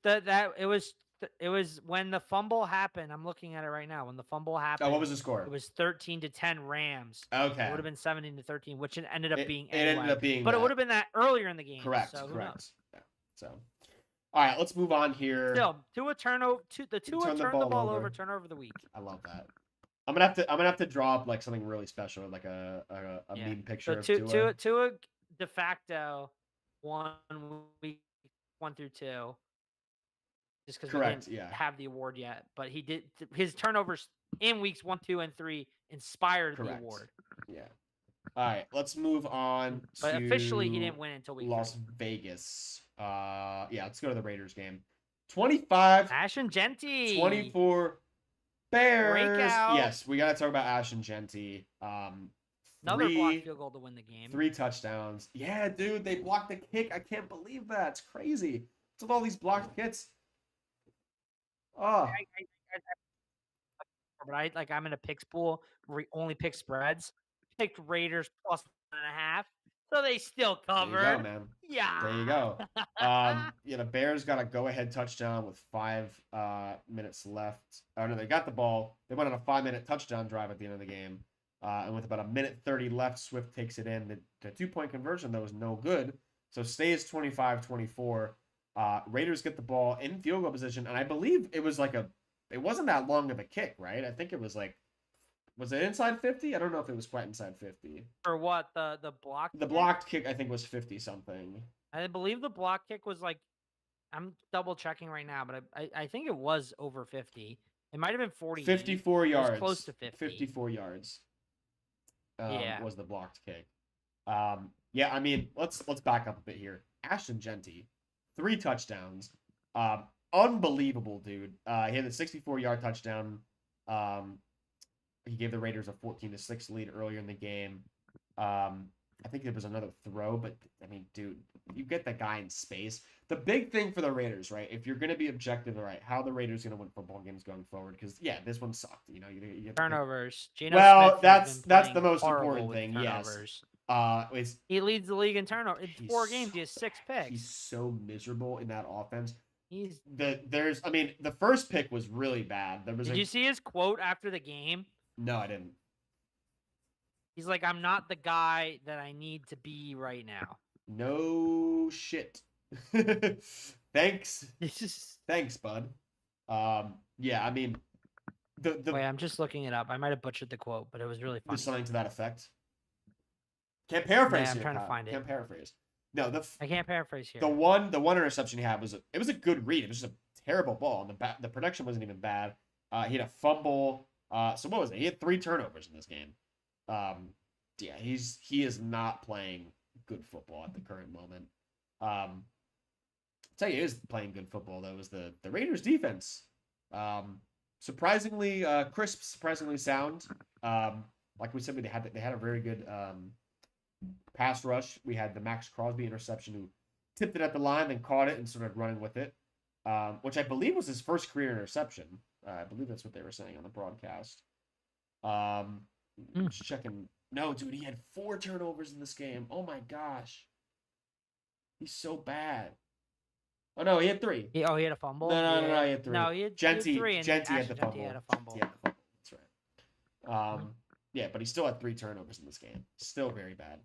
it was when the fumble happened. I'm looking at it right now. When the fumble happened, Oh, what was the score? it was 13-10 Rams. Okay. It would have been 17-13, which it ended up being It anyway. ended up being but that. it would have been that earlier in the game. Correct. So correct. Yeah. So, all right, let's move on here. Still, Tua turnover. The Tua Turn the turned the ball ball over. over. Turnover of the week. I love that. I'm gonna have to draw up like something really special, like a meme picture So of Tua. Tua de facto won week 1 through 2. Just because we didn't have the award yet, but he did his turnovers in weeks 1, 2, and 3 inspired the award. Yeah. All right, let's move on. But to officially, he didn't win until week Las 3. Vegas. Yeah, let's go to the Raiders game. 25. Ashton Genty. 24. Bears. Breakout. Yes, we gotta talk about Ashton Genty. Another blocked field goal to win the game. 3 touchdowns. Yeah, dude, they blocked the kick. I can't believe that. It's crazy. What's with all these blocked kicks? Oh. But I'm in a picks pool where we only pick spreads. Picked Raiders +1.5, so they still covered. There you go, man. Yeah. There you go. Yeah, the Bears got a go-ahead touchdown with 5 minutes left. Oh no, they got the ball. They went on a 5-minute touchdown drive at the end of the game. And with about a minute 30 left, Swift takes it in. The 2-point conversion, though, was no good. So stays 25-24. Raiders get the ball in field goal position, and I believe it was it wasn't that long of a kick, right? I think it was was it inside 50? I don't know if it was quite inside 50. For what? The block? The blocked kick, I think, was 50 something. I believe the block kick was I'm double checking right now, but I think it was over 50. It might have been 40. 54 yards. It was close to 50. 54 yards. Yeah. Was the blocked kick. Yeah, I mean, let's back up a bit here. Ashton Genty, 3 touchdowns. Unbelievable, dude. He had a 64-yard touchdown. He gave the Raiders a 14-6 lead earlier in the game. I think there was another throw, but I mean, dude, you get the guy in space. The big thing for the Raiders, right? If you're going to be objective, all right, how the Raiders going to win football games going forward? Because yeah, this one sucked. You know, you turnovers. Geno well, Smith that's the most important thing. Turnovers. Yes. He leads the league in turnovers. In 4 games, he has 6 picks. He's so miserable in that offense. He's I mean, the first pick was really bad. Did you see his quote after the game? No, I didn't. He's like, I'm not the guy that I need to be right now. No shit. Thanks. Thanks, bud. Yeah, I mean, Wait, I'm just looking it up. I might have butchered the quote, but it was really funny. There's something to that effect. Can't paraphrase. Yeah, I'm here, trying Kyle. to find it. Can't paraphrase. No, I can't paraphrase here. The one interception he had was a good read. It was just a terrible ball, and the production wasn't even bad. He had a fumble. So what was it? He had 3 turnovers in this game. Yeah, he is not playing good football at the current moment. I'll tell you, he is playing good football though. Was the Raiders defense surprisingly crisp, surprisingly sound. Like we said, they had a very good pass rush. We had the Max Crosby interception who tipped it at the line, then caught it and started running with it, which I believe was his first career interception. I believe that's what they were saying on the broadcast. Just checking. No, dude, he had 4 turnovers in this game. Oh my gosh. He's so bad. Oh no, he had 3. He had a fumble. No, he had 3. No, he had 3, and Genty had Ashton the Genty fumble. had a fumble. He had the fumble. That's right. Yeah, but he still had 3 turnovers in this game. Still very bad.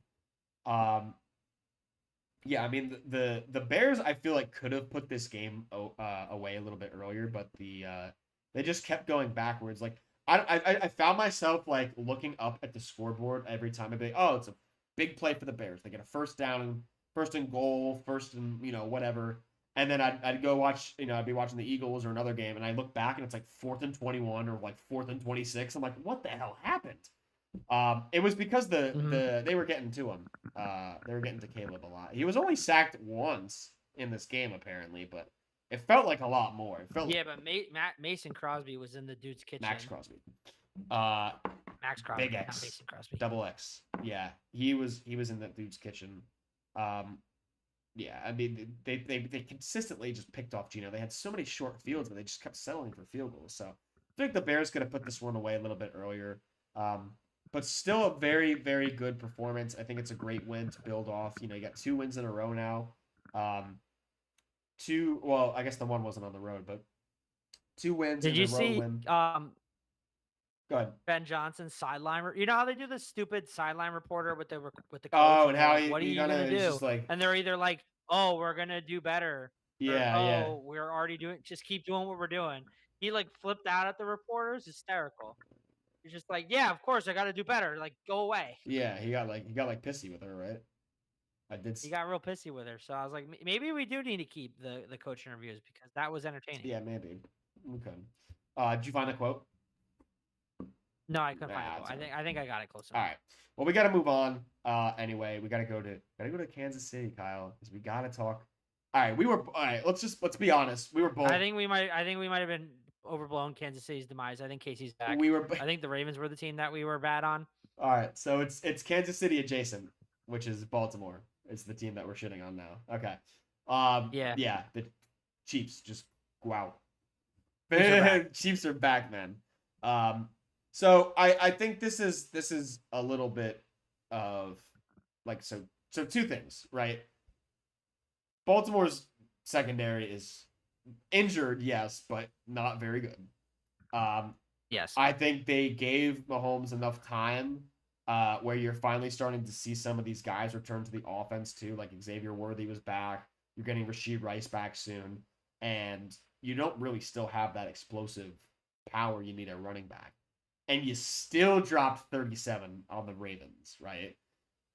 Yeah, I mean the Bears I feel like could have put this game away a little bit earlier, but they just kept going backwards. Like I found myself like looking up at the scoreboard every time. I'd be like, oh, it's a big play for the Bears. They get a first down, first and goal, first and whatever. And then I'd go watch, I'd be watching the Eagles or another game, and I look back and it's like 4th and 21 or like 4th and 26. I'm like, what the hell happened? It was because they were getting to him. They were getting to Caleb a lot. He was only sacked once in this game apparently, but it felt like a lot more. It felt but Mason Crosby was in the dude's kitchen. Max Crosby. Max Crosby, Big not X. Mason Crosby. Double X. Yeah, he was in that dude's kitchen. Yeah, I mean they consistently just picked off Geno. They had so many short fields, but they just kept settling for field goals. So I think the Bears could have put this one away a little bit earlier. But still a very, very good performance. I think it's a great win to build off. You got 2 wins in a row now. Well, I guess the one wasn't on the road, but 2 wins Did in you a row see win. Go ahead. Ben Johnson's sideline? You know how they do the stupid sideline reporter with the coach? Oh, and how what are you gonna do? Just like, and they're either like, "Oh, we're gonna do better." Yeah, or, we're already doing. Just keep doing what we're doing. He like flipped out at the reporters. Hysterical. He's just like, "Yeah, of course, I got to do better. Like, go away." Yeah, he got pissy with her, right? He got real pissy with her. So I was like, maybe we do need to keep the coach interviews because that was entertaining. Yeah, maybe. Okay. Did you find the quote? No, I couldn't find it. I think I got it close enough. All right. Well, we got to move on. Anyway, we got to go to Kansas City, Kyle, because we got to talk. All right. Let's be honest. We were both. I think we might have been overblown Kansas City's demise. I think Casey's back. I think the Ravens were the team that we were bad on. All right. So it's Kansas City adjacent, which is Baltimore. It's the team that we're shitting on now. Okay. Yeah. The Chiefs just wow. Chiefs are back, man. So I think this is a little bit of like so 2 things, right? Baltimore's secondary is injured, yes, but not very good. Yes. I think they gave Mahomes enough time where you're finally starting to see some of these guys return to the offense too. Like Xavier Worthy was back. You're getting Rashid Rice back soon. And you don't really still have that explosive power you need at running back. And you still dropped 37 on the Ravens, right?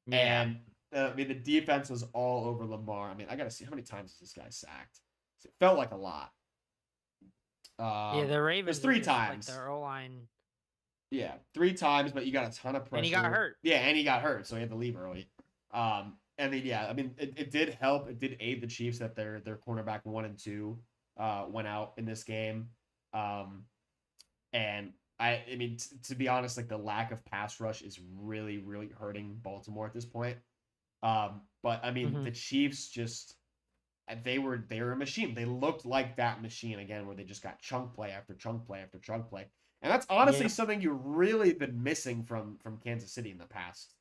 Yeah. And I mean, the defense was all over Lamar. I mean, I got to see how many times this guy sacked. It felt like a lot. The Ravens. It was 3 times. Like their O-line. Yeah, 3 times, but you got a ton of pressure. And he got hurt. Yeah, and he got hurt, so he had to leave early. And then, yeah, I mean, it did help. It did aid the Chiefs that their cornerback 1 and 2 went out in this game. And I mean, to be honest, like the lack of pass rush is really, really hurting Baltimore at this point. But I mean, the Chiefs just they were a machine. They looked like that machine again, where they just got chunk play after chunk play after chunk play, and that's honestly something you've really been missing from Kansas City in the past.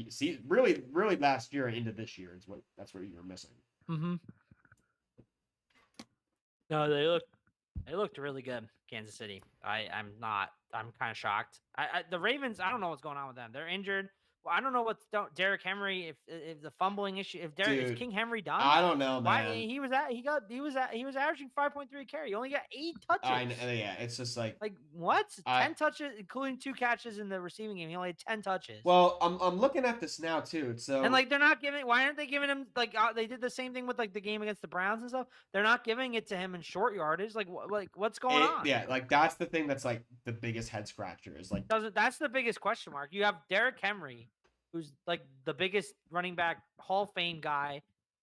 See, really last year and into this year is that's what you were missing. Mm-hmm. No, they looked really good, Kansas City. I'm kind of shocked. The Ravens, I don't know what's going on with them. They're injured. Well, I don't know what's Derrick Henry if the fumbling issue. Is King Henry done? I don't know, man. Why he was averaging 5.3 carry. He only got 8 touches. Yeah, it's just like what? 10 touches, including 2 catches in the receiving game. He only had 10 touches. Well, I'm looking at this now too. So and they're not giving. Why aren't they giving him they did the same thing with the game against the Browns and stuff? They're not giving it to him in short yardage. What's going on? Yeah, that's the thing that's like the biggest head scratcher is like that's the biggest question mark. You have Derrick Henry, who's like the biggest running back Hall of Fame guy,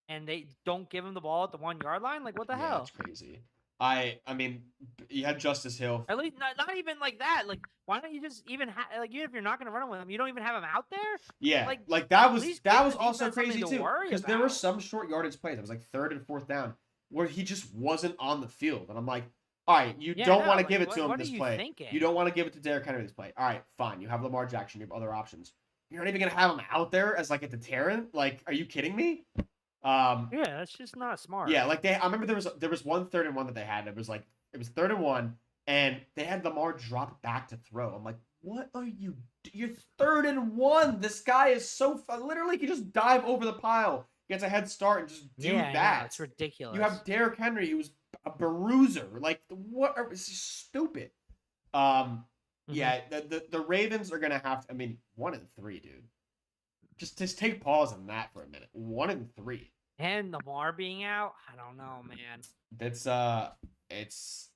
and they don't give him the ball at the 1 yard line. Like what the hell? That's crazy. I mean, you had Justice Hill. At least not even like that. Like, why don't you just even even if you're not going to run with him, you don't even have him out there? Yeah, like that was also crazy too. Because there were some short yardage plays. It was like 3rd and 4th down where he just wasn't on the field, and I'm like, all right, you don't want to give it to him this play. Thinking? You don't want to give it to Derrick Henry this play. All right, fine. You have Lamar Jackson. You have other options. You're not even gonna have him out there as like a deterrent. Like, are you kidding me? Yeah, that's just not smart. Yeah, like I remember there was one 3rd and 1 that they had. It was 3rd and 1, and they had Lamar drop back to throw. I'm like, what are you? You're 3rd and 1. This guy is so literally he just dive over the pile, gets a head start, and just do Yeah, I know, that. it's ridiculous. You have Derrick Henry, who's a bruiser. Like, what? It's just stupid. Yeah, the Ravens are gonna have to. I mean, 1-3, dude. Just take pause on that for a minute. 1-3. And Lamar being out, I don't know, man. That's it's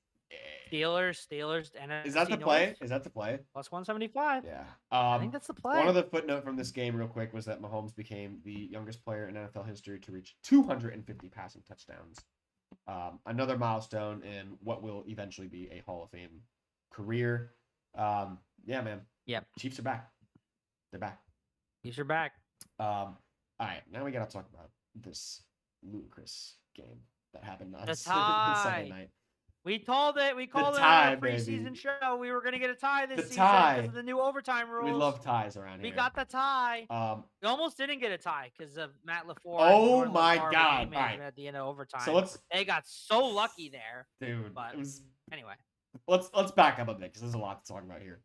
Steelers, NFC is that the play? North, Is that the play? plus 175. Yeah. I think that's the play. One other footnote from this game, real quick, was that Mahomes became the youngest player in NFL history to reach 250 passing touchdowns. Another milestone in what will eventually be a Hall of Fame career. Yeah, man. Yep. Chiefs are back. They're back. Chiefs are back. All right, now we gotta talk about this ludicrous game that happened on The Sunday tie. night. We called it. We called it tie, on the preseason baby. show. We were gonna get a tie this The season tie. because of the new overtime rules. We love ties around here. We got the tie. We almost didn't get a tie because of Matt LaFleur. Oh and my LaFleur God. game management at the end of overtime. So they got so lucky there. dude. But It was. anyway, Let's back up a bit because there's a lot to talk about here.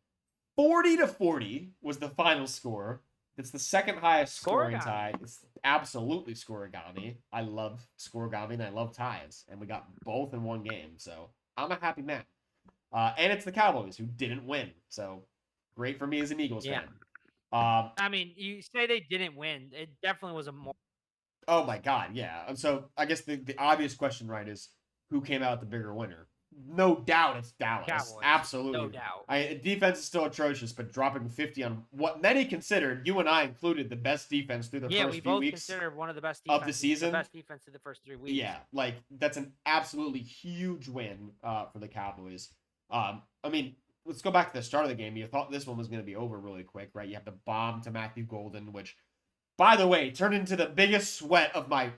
40-40 was the final score. It's the second highest scoring tie. It's absolutely scorigami. I love scorigami and I love ties, and we got both in one game. So I'm a happy man. And it's the Cowboys who didn't win. So great for me as an Eagles fan. I mean, you say they didn't win. It definitely was a more. Oh my God, yeah. And so I guess the obvious question, right, is who came out the bigger winner? No doubt it's Dallas. Cowboys, Absolutely. no doubt. Defense is still atrocious, but dropping 50 on what many considered, you and I included, the best defense through the first we few both weeks considered one of the best of the season. The best defense through the first 3 weeks. Yeah, like that's an absolutely huge win for the Cowboys. I mean, let's go back to the start of the game. You thought this one was going to be over really quick, right? You have the bomb to Matthew Golden, which, by the way, turned into the biggest sweat of my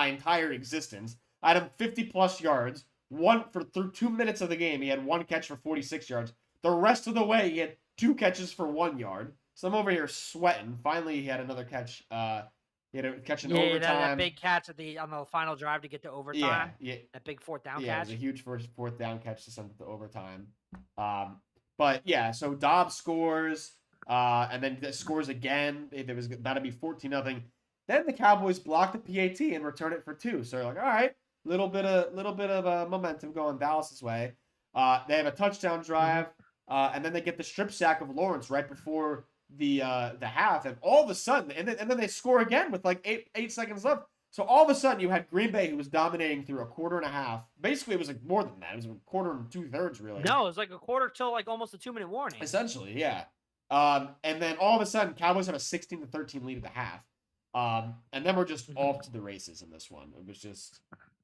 entire existence. I had him 50-plus yards. Through 2 minutes of the game, he had 1 catch for 46 yards. The rest of the way, he had 2 catches for 1 yard. So I'm over here sweating. Finally, he had another catch. He had a catch in overtime. That big catch on the final drive to get to overtime. Yeah. That big 4th down catch. Yeah, it was a huge fourth down catch to send it to overtime. But yeah, so Dobbs scores, and then scores again. There was about to be 14-0. Then the Cowboys block the PAT and return it for 2. So you're like, all right. Little bit of momentum going Dallas's way. They have a touchdown drive, and then they get the strip sack of Lawrence right before the half, and all of a sudden, and then they score again with like eight seconds left. So all of a sudden, you had Green Bay, who was dominating through a quarter and a half. Basically, it was like more than that. It was a quarter and 2/3, really. No, it was like a quarter till like almost a 2-minute warning. Essentially, yeah. And then all of a sudden, Cowboys have a 16-13 lead at the half. And then we're just off to the races in this one. It was just.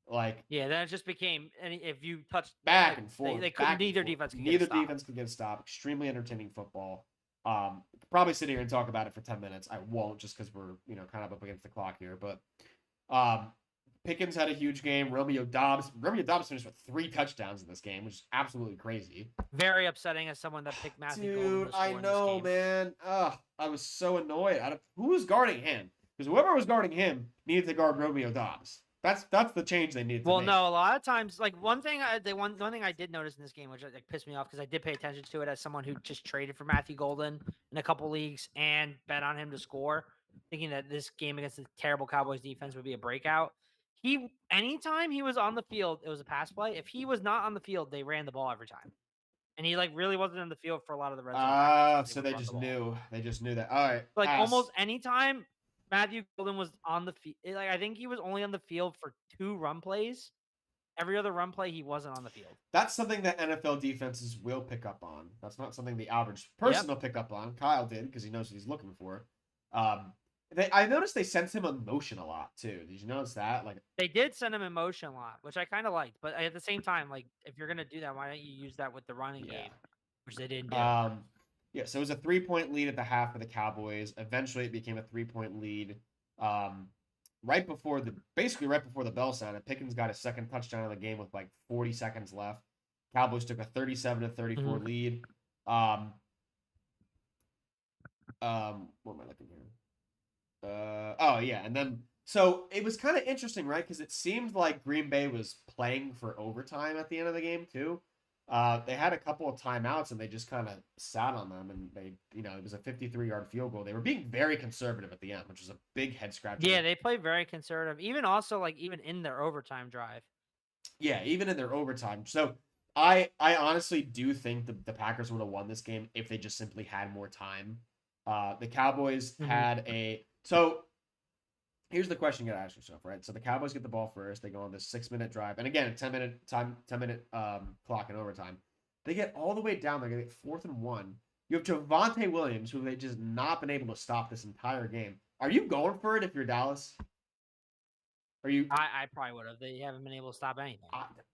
Then it just became, and if you touched back and forth, they couldn't. Neither defense could get a stop. Extremely entertaining football. Could probably sit here and talk about it for 10 minutes. I won't, just because we're kind of up against the clock here. But Pickens had a huge game. Romeo Dobbs finished with 3 touchdowns in this game, which is absolutely crazy. Very upsetting as someone that picked Matthew Golden. Dude, I know, man. I was so annoyed. Who was guarding him? Because whoever was guarding him needed to guard Romeo Dobbs. That's the change they needed to make. Well, no, a lot of times, like one thing I did notice in this game, which like pissed me off because I did pay attention to it as someone who just traded for Matthew Golden in a couple leagues and bet on him to score, thinking that this game against the terrible Cowboys defense would be a breakout. Anytime he was on the field, it was a pass play. If he was not on the field, they ran the ball every time. And he really wasn't in the field for a lot of the red zone. So they just knew. They just knew that. All right. Like almost anytime Matthew Golden was on the field. Like I think he was only on the field for 2 run plays. Every other run play, he wasn't on the field. That's something that NFL defenses will pick up on. That's not something the average person will pick up on. Kyle did because he knows what he's looking for. I noticed they sent him in motion a lot too. Did you notice that? Like they did send him in motion a lot, which I kind of liked. But at the same time, like if you're gonna do that, why don't you use that with the running game, which they didn't do. Yeah, so it was a 3-point lead at the half for the Cowboys. Eventually, it became a 3-point lead. Right before the bell sounded, Pickens got a second touchdown of the game with like 40 seconds left. Cowboys took a 37-34 lead. What am I looking here? And then So it was kind of interesting, right? Because it seemed like Green Bay was playing for overtime at the end of the game too. They had a couple of timeouts and they just kind of sat on them, and it was a 53-yard field goal. They were being very conservative at the end, which was a big head scratcher. Yeah, they play very conservative. Even also like even in their overtime drive. Yeah, even in their overtime. So I honestly do think the Packers would have won this game if they just simply had more time. The Cowboys had so here's the question you gotta ask yourself, right? So the Cowboys get the ball first. They go on this 6-minute drive, and again, a 10-minute clock in overtime. They get all the way down. They're gonna get 4th and 1. You have Javonte Williams, who they just not been able to stop this entire game. Are you going for it if you're Dallas? Are you? I probably would have. They haven't been able to stop anything.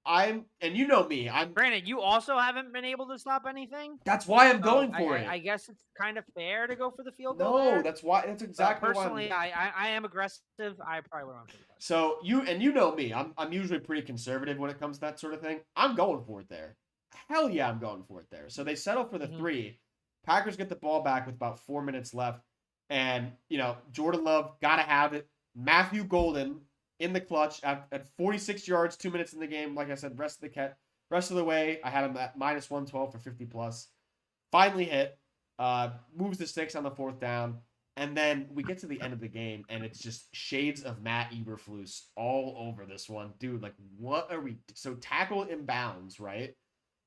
And you know me. Granted, you also haven't been able to stop anything. That's why I'm So going for it. I guess it's kind of fair to go for the field goal No, there. that's why. That's exactly why. Personally, I am aggressive. I probably would have. So you know me. I'm usually pretty conservative when it comes to that sort of thing. I'm going for it there. Hell yeah, I'm going for it there. So they settle for the 3. Packers get the ball back with about 4 minutes left, and Jordan Love gotta have it. Matthew Golden in the clutch at 46 yards, 2 minutes in the game. Like I said, rest of the way, I had him at minus 112 for 50 plus. Finally hit, moves the sticks on the 4th down, and then we get to the end of the game, and it's just shades of Matt Eberflus all over this one, dude. Like, what are we? So tackle inbounds, right?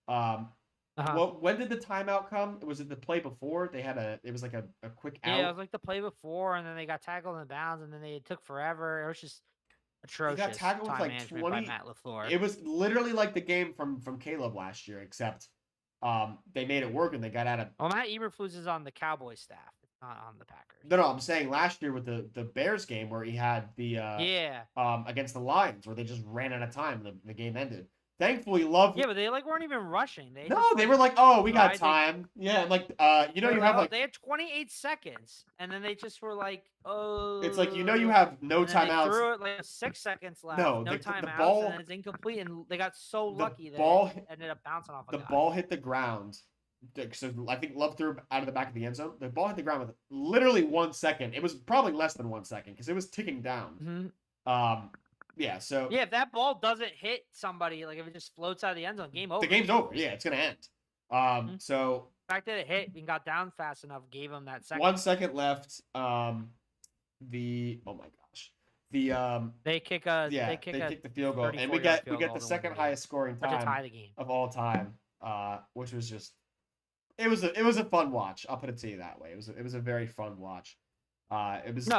When did the timeout come? Was it the play before? It was like a quick out. Yeah, it was like the play before, and then they got tackled in bounds, and then they took forever. It was just atrocious. He got tackled with like 20 by Matt LaFleur. It was literally like the game from Caleb last year, except they made it work and they got out of. Well, Matt Eberflus is on the Cowboys staff. It's not on the Packers. No, I'm saying last year with the Bears game where he had the against the Lions where they just ran out of time and the game ended. Thankfully, Love. Yeah, but they weren't even rushing. They were like, "Oh, we got time." Yeah, and like you have like they had 28 seconds, and then they just were like, "Oh." It's like you have no timeouts. They threw it like 6 seconds left. No timeouts. Ball, and it's incomplete, and they got so lucky that it ended up bouncing off. The ball hit the ground. So I think Love threw out of the back of the end zone. The ball hit the ground with literally 1 second. It was probably less than 1 second because it was ticking down. Yeah, so if that ball doesn't hit somebody, like if it just floats out of the end zone, game over. The game's over. Yeah, it's gonna end. So the fact that it hit and got down fast enough gave him that second. 1 second left. Oh my gosh. They kick the field goal, and we get the second highest scoring time of all time. Which was just it was a fun watch. I'll put it to you that way. It was a very fun watch. It was It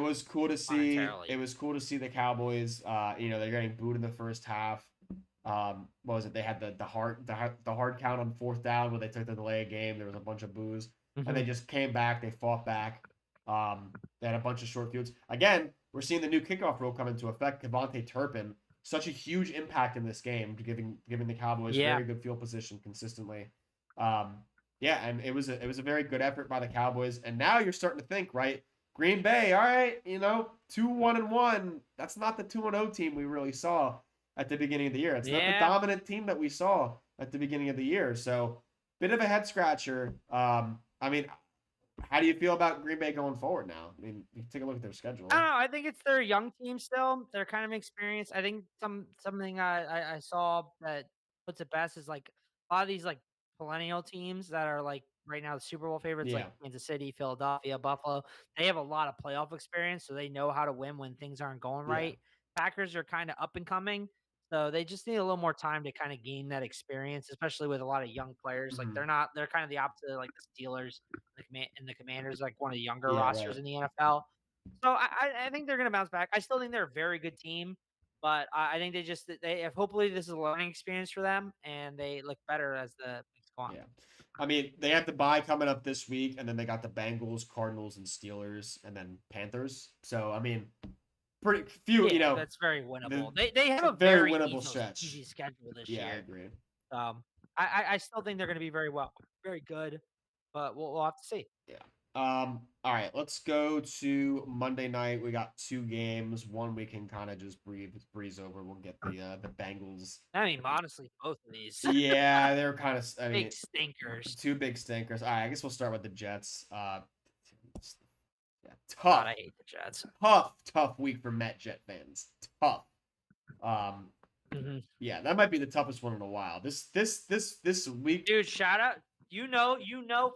was cool to see. It was cool to see the Cowboys. They're getting booed in the first half. What was it? They had the hard count on 4th down when they took the delay of game. There was a bunch of boos, and they just came back. They fought back. They had a bunch of short fields. Again, we're seeing the new kickoff rule come into effect. Kevontae Turpin, such a huge impact in this game, giving the Cowboys very good field position consistently. Yeah, and it was a very good effort by the Cowboys. And now you're starting to think, right? Green Bay, all right, 2-1-1. That's not the 2-0 team we really saw at the beginning of the year. It's not the dominant team that we saw at the beginning of the year. So, bit of a head scratcher. I mean, how do you feel about Green Bay going forward now? I mean, you take a look at their schedule. I don't know. I think it's their young team still. They're kind of experienced. I think something I saw that puts it best is like a lot of these like perennial teams that are like right now the Super Bowl favorites, like Kansas City, Philadelphia, Buffalo. They have a lot of playoff experience, so they know how to win when things aren't going right. Packers are kind of up and coming, so they just need a little more time to kind of gain that experience, especially with a lot of young players. Like they're kind of the opposite of like the Steelers, and the Commanders, like one of the younger rosters in the NFL. So I think they're going to bounce back. I still think they're a very good team, but I think hopefully this is a learning experience for them, and they look better as the weeks go on. Yeah. I mean, they have the bye coming up this week, and then they got the Bengals, Cardinals, and Steelers, and then Panthers. So, I mean, pretty few, That's very winnable. They have a very winnable stretch. Easy schedule this year. Yeah, I agree. I still think they're going to be very good, but we'll have to see. Yeah. All right, let's go to Monday night. We got 2 games. One we can kind of just breeze over. We'll get the Bengals. I mean, honestly, both of these. Yeah, they're kind of big stinkers. 2 big stinkers. All right, I guess we'll start with the Jets. Yeah, God, tough, I hate the Jets. tough week for Met Jet fans. Tough. Mhm. Yeah, that might be the toughest one in a while. This week. Dude, shout out. You know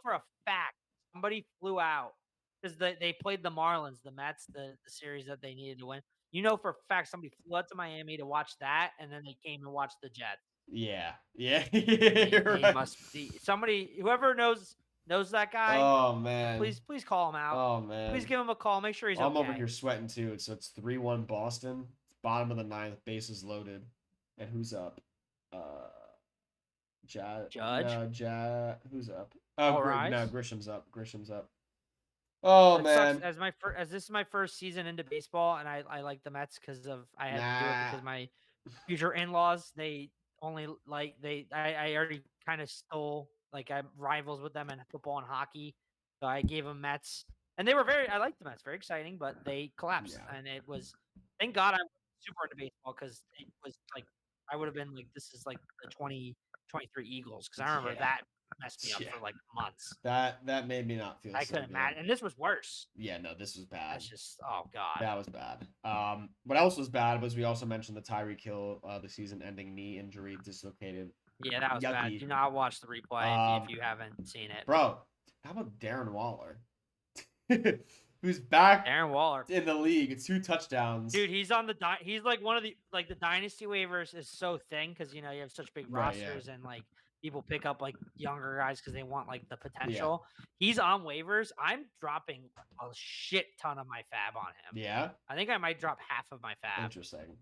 for a fact somebody flew out because they played the Marlins, the Mets, the series that they needed to win. You know for a fact somebody flew out to Miami to watch that, and then they came and watched the Jets. Yeah, yeah, They, you're they right. must be somebody. Whoever knows that guy. Oh man. Please call him out. Oh man. Please give him a call. Make sure he's I'm okay. over here sweating too. So it's 3-1 Boston. It's bottom of the ninth. Bases loaded. And who's up? Judge. No, who's up? All No, rise. Grisham's up. Oh It man. sucks as this is my first season into baseball, and I like the Mets because of I had to do it because my future in-laws they only like I already kind of stole like I'm rivals with them in football and hockey, so I gave them Mets, and they were I liked the Mets, very exciting, but they collapsed, Yeah. and it was thank God I'm super into baseball because it was like I would have been like this is like the 2023 Eagles because I remember Yeah. that messed me up Yeah. for like months. That made me not feel I so couldn't good. imagine, and this was worse. Yeah, no, this was bad. That's just oh god. That was bad. What else was bad was we also mentioned the Tyreek Hill, the season-ending knee injury, dislocated. Yeah, that was bad. Yucky. Do not watch the replay if you haven't seen it. Bro, how about Darren Waller? Who's back Darren Waller. in the league? It's 2 touchdowns. Dude, he's on the he's like one of the like the dynasty waivers is so thin because you know you have such big Right, yeah. rosters and like people pick up like younger guys because they want like the potential. He's on waivers. I'm dropping a shit ton of my fab on him. Yeah, I think I might drop half of my fab. interesting.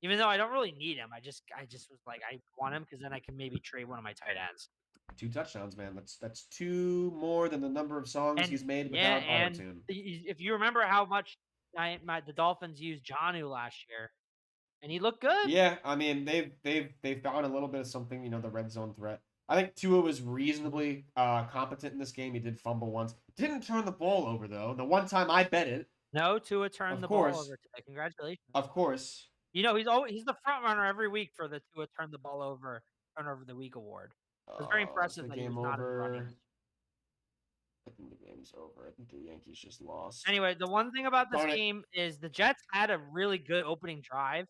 Even though I don't really need him, I just was like I want him because then I can maybe trade one of my tight ends. 2 touchdowns, man. That's 2 more than the number of songs he's made without auto-tune. If you remember how much the Dolphins used Jonnu last year, and he looked good. Yeah, I mean they've found a little bit of something, you know, the red zone threat. I think Tua was reasonably competent in this game. He did fumble once. Didn't turn the ball over though. The one time I bet it. No, Tua turned the ball over today. Congratulations. Of course. You know, he's the front runner every week for the Tua turn the ball over, turn over the week award. It was very impressive that he was not in the running. I think the game's over. I think the Yankees just lost. Anyway, the one thing about this game is the Jets had a really good opening drive,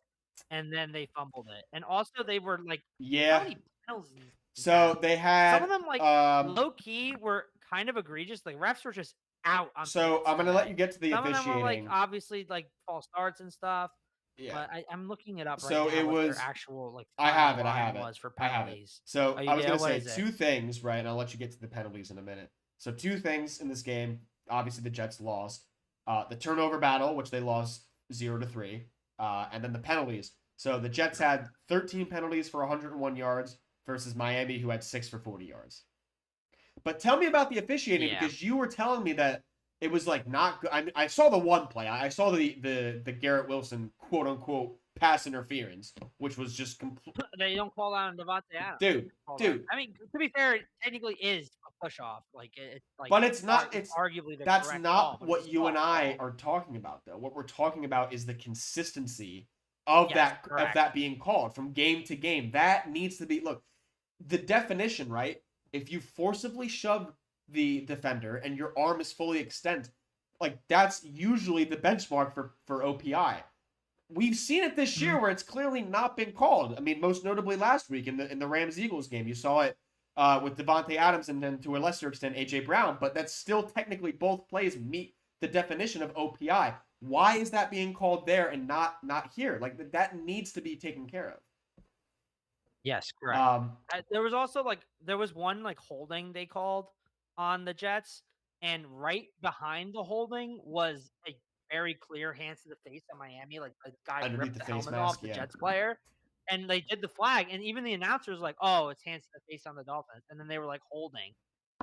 and then they fumbled it. And also, they were like, how many penalties? So they had some of them like low key were kind of egregious. Like refs were just out on. So I'm gonna let you get to the officiating. Some of them were like obviously like false starts and stuff. Yeah. But I'm looking it up right now. So it was their actual like. I have it. Was for penalties. So I was gonna say 2 things, right? And I'll let you get to the penalties in a minute. So 2 things in this game. Obviously, the Jets lost. The turnover battle, which they lost 0-3, and then the penalties. So the Jets had 13 penalties for 101 yards versus Miami, who had 6 for 40 yards. But tell me about the officiating because you were telling me that it was like not good. I saw the one play. I saw the Garrett Wilson quote unquote pass interference, which was just complete. They don't call out on Devontae Adams. Dude. I mean, to be fair, it technically is a push off. Like it's like. But it's not. It's arguably the that's correct not call, what you and I are talking about, though. What we're talking about is the consistency of that being called from game to game. That needs to be the definition, right? If you forcibly shove the defender and your arm is fully extended, like that's usually the benchmark for OPI. We've seen it this year where it's clearly not been called. I mean, most notably last week in the Rams-Eagles game. You saw it with Devontae Adams and then to a lesser extent A.J. Brown, but that's still technically both plays meet the definition of OPI. Why is that being called there and not here? Like that needs to be taken care of. Yes, correct. There was also there was one holding they called on the Jets, and right behind the holding was a very clear hands to the face on Miami. Like the guy ripped the helmet off the Jets player, and they did the flag, and even the announcer was like, "Oh, it's hands to the face on the Dolphins," and then they were like holding,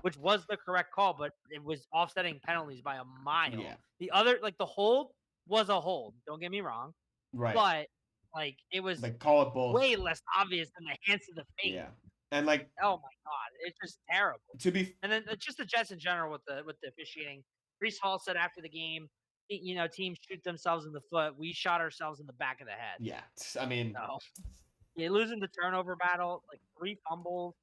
which was the correct call, but it was offsetting penalties by a mile. Yeah. The other the hold was a hold. Don't get me wrong, right? But it was call it both. Way less obvious than the hands to the face. Yeah, and oh my god, it's just terrible. And then just the Jets in general with the officiating. Breece Hall said after the game, teams shoot themselves in the foot. We shot ourselves in the back of the head. Yeah, I mean, losing the turnover battle, 3 fumbles,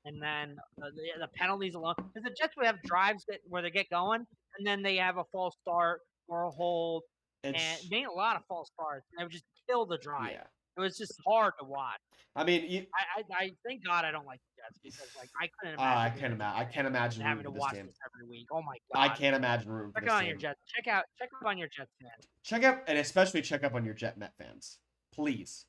and then the penalties alone. Because the Jets would have drives where they get going, and then they have a false start or a hold, and It's made a lot of false starts. And they would just kill the drive. yeah. It was just hard to watch. I mean, I thank God I don't like the Jets because like I couldn't I imagine. can't being a imagine. I Jets can't fan imagine and having rooting to for this watch team. this every week. Oh my I God! can't imagine rooting for Check this on your team. Jets. Check up on your Jets fans. Check up and especially check up on your Jet Met fans, please.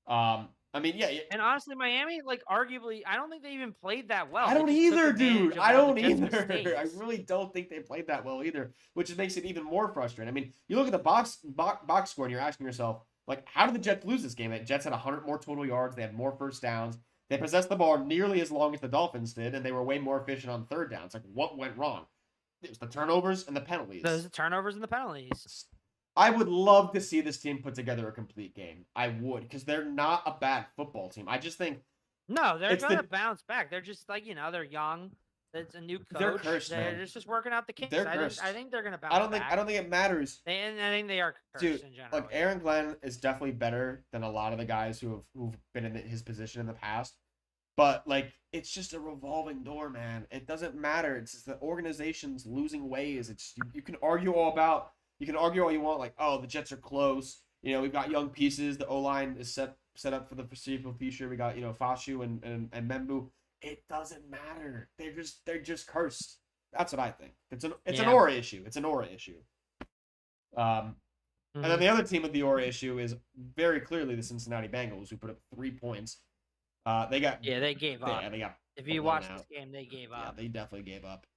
I mean, yeah. And honestly, Miami, like arguably, I don't think they even played that well. I They don't just took either, advantage dude. of I all the don't Jets' either. I mistakes. really don't think they played that well either, which makes it even more frustrating. I mean, you look at the box score and you're asking yourself, like, how did the Jets lose this game? The Jets had 100 more total yards. They had more first downs. They possessed the ball nearly as long as the Dolphins did, and they were way more efficient on third downs. Like, what went wrong? It was the turnovers and the penalties. Those turnovers and the penalties. I would love to see this team put together a complete game. I would, because they're not a bad football team. I just think No, they're It's gonna the- bounce back. They're just like they're young. It's a new coach. They're cursed, man. They're just working out the kinks. They're I cursed. think they're gonna bounce I don't back. think it matters. And I think they are cursed Dude, in general. like Aaron Glenn is definitely better than a lot of the guys who've been in his position in the past. But like it's just a revolving door, man. It doesn't matter. It's just the organization's losing ways. It's you can argue all you want, like, oh, the Jets are close. You know, we've got young pieces. The O-line is set up for the foreseeable future. We got, Fashu and Membu. It doesn't matter. They're just cursed. That's what I think. It's an aura issue. It's an aura issue. And then the other team with the aura issue is very clearly the Cincinnati Bengals, who put up 3 points. They gave up. Yeah, they got. If you watch this game, they gave up. Yeah, they definitely gave up.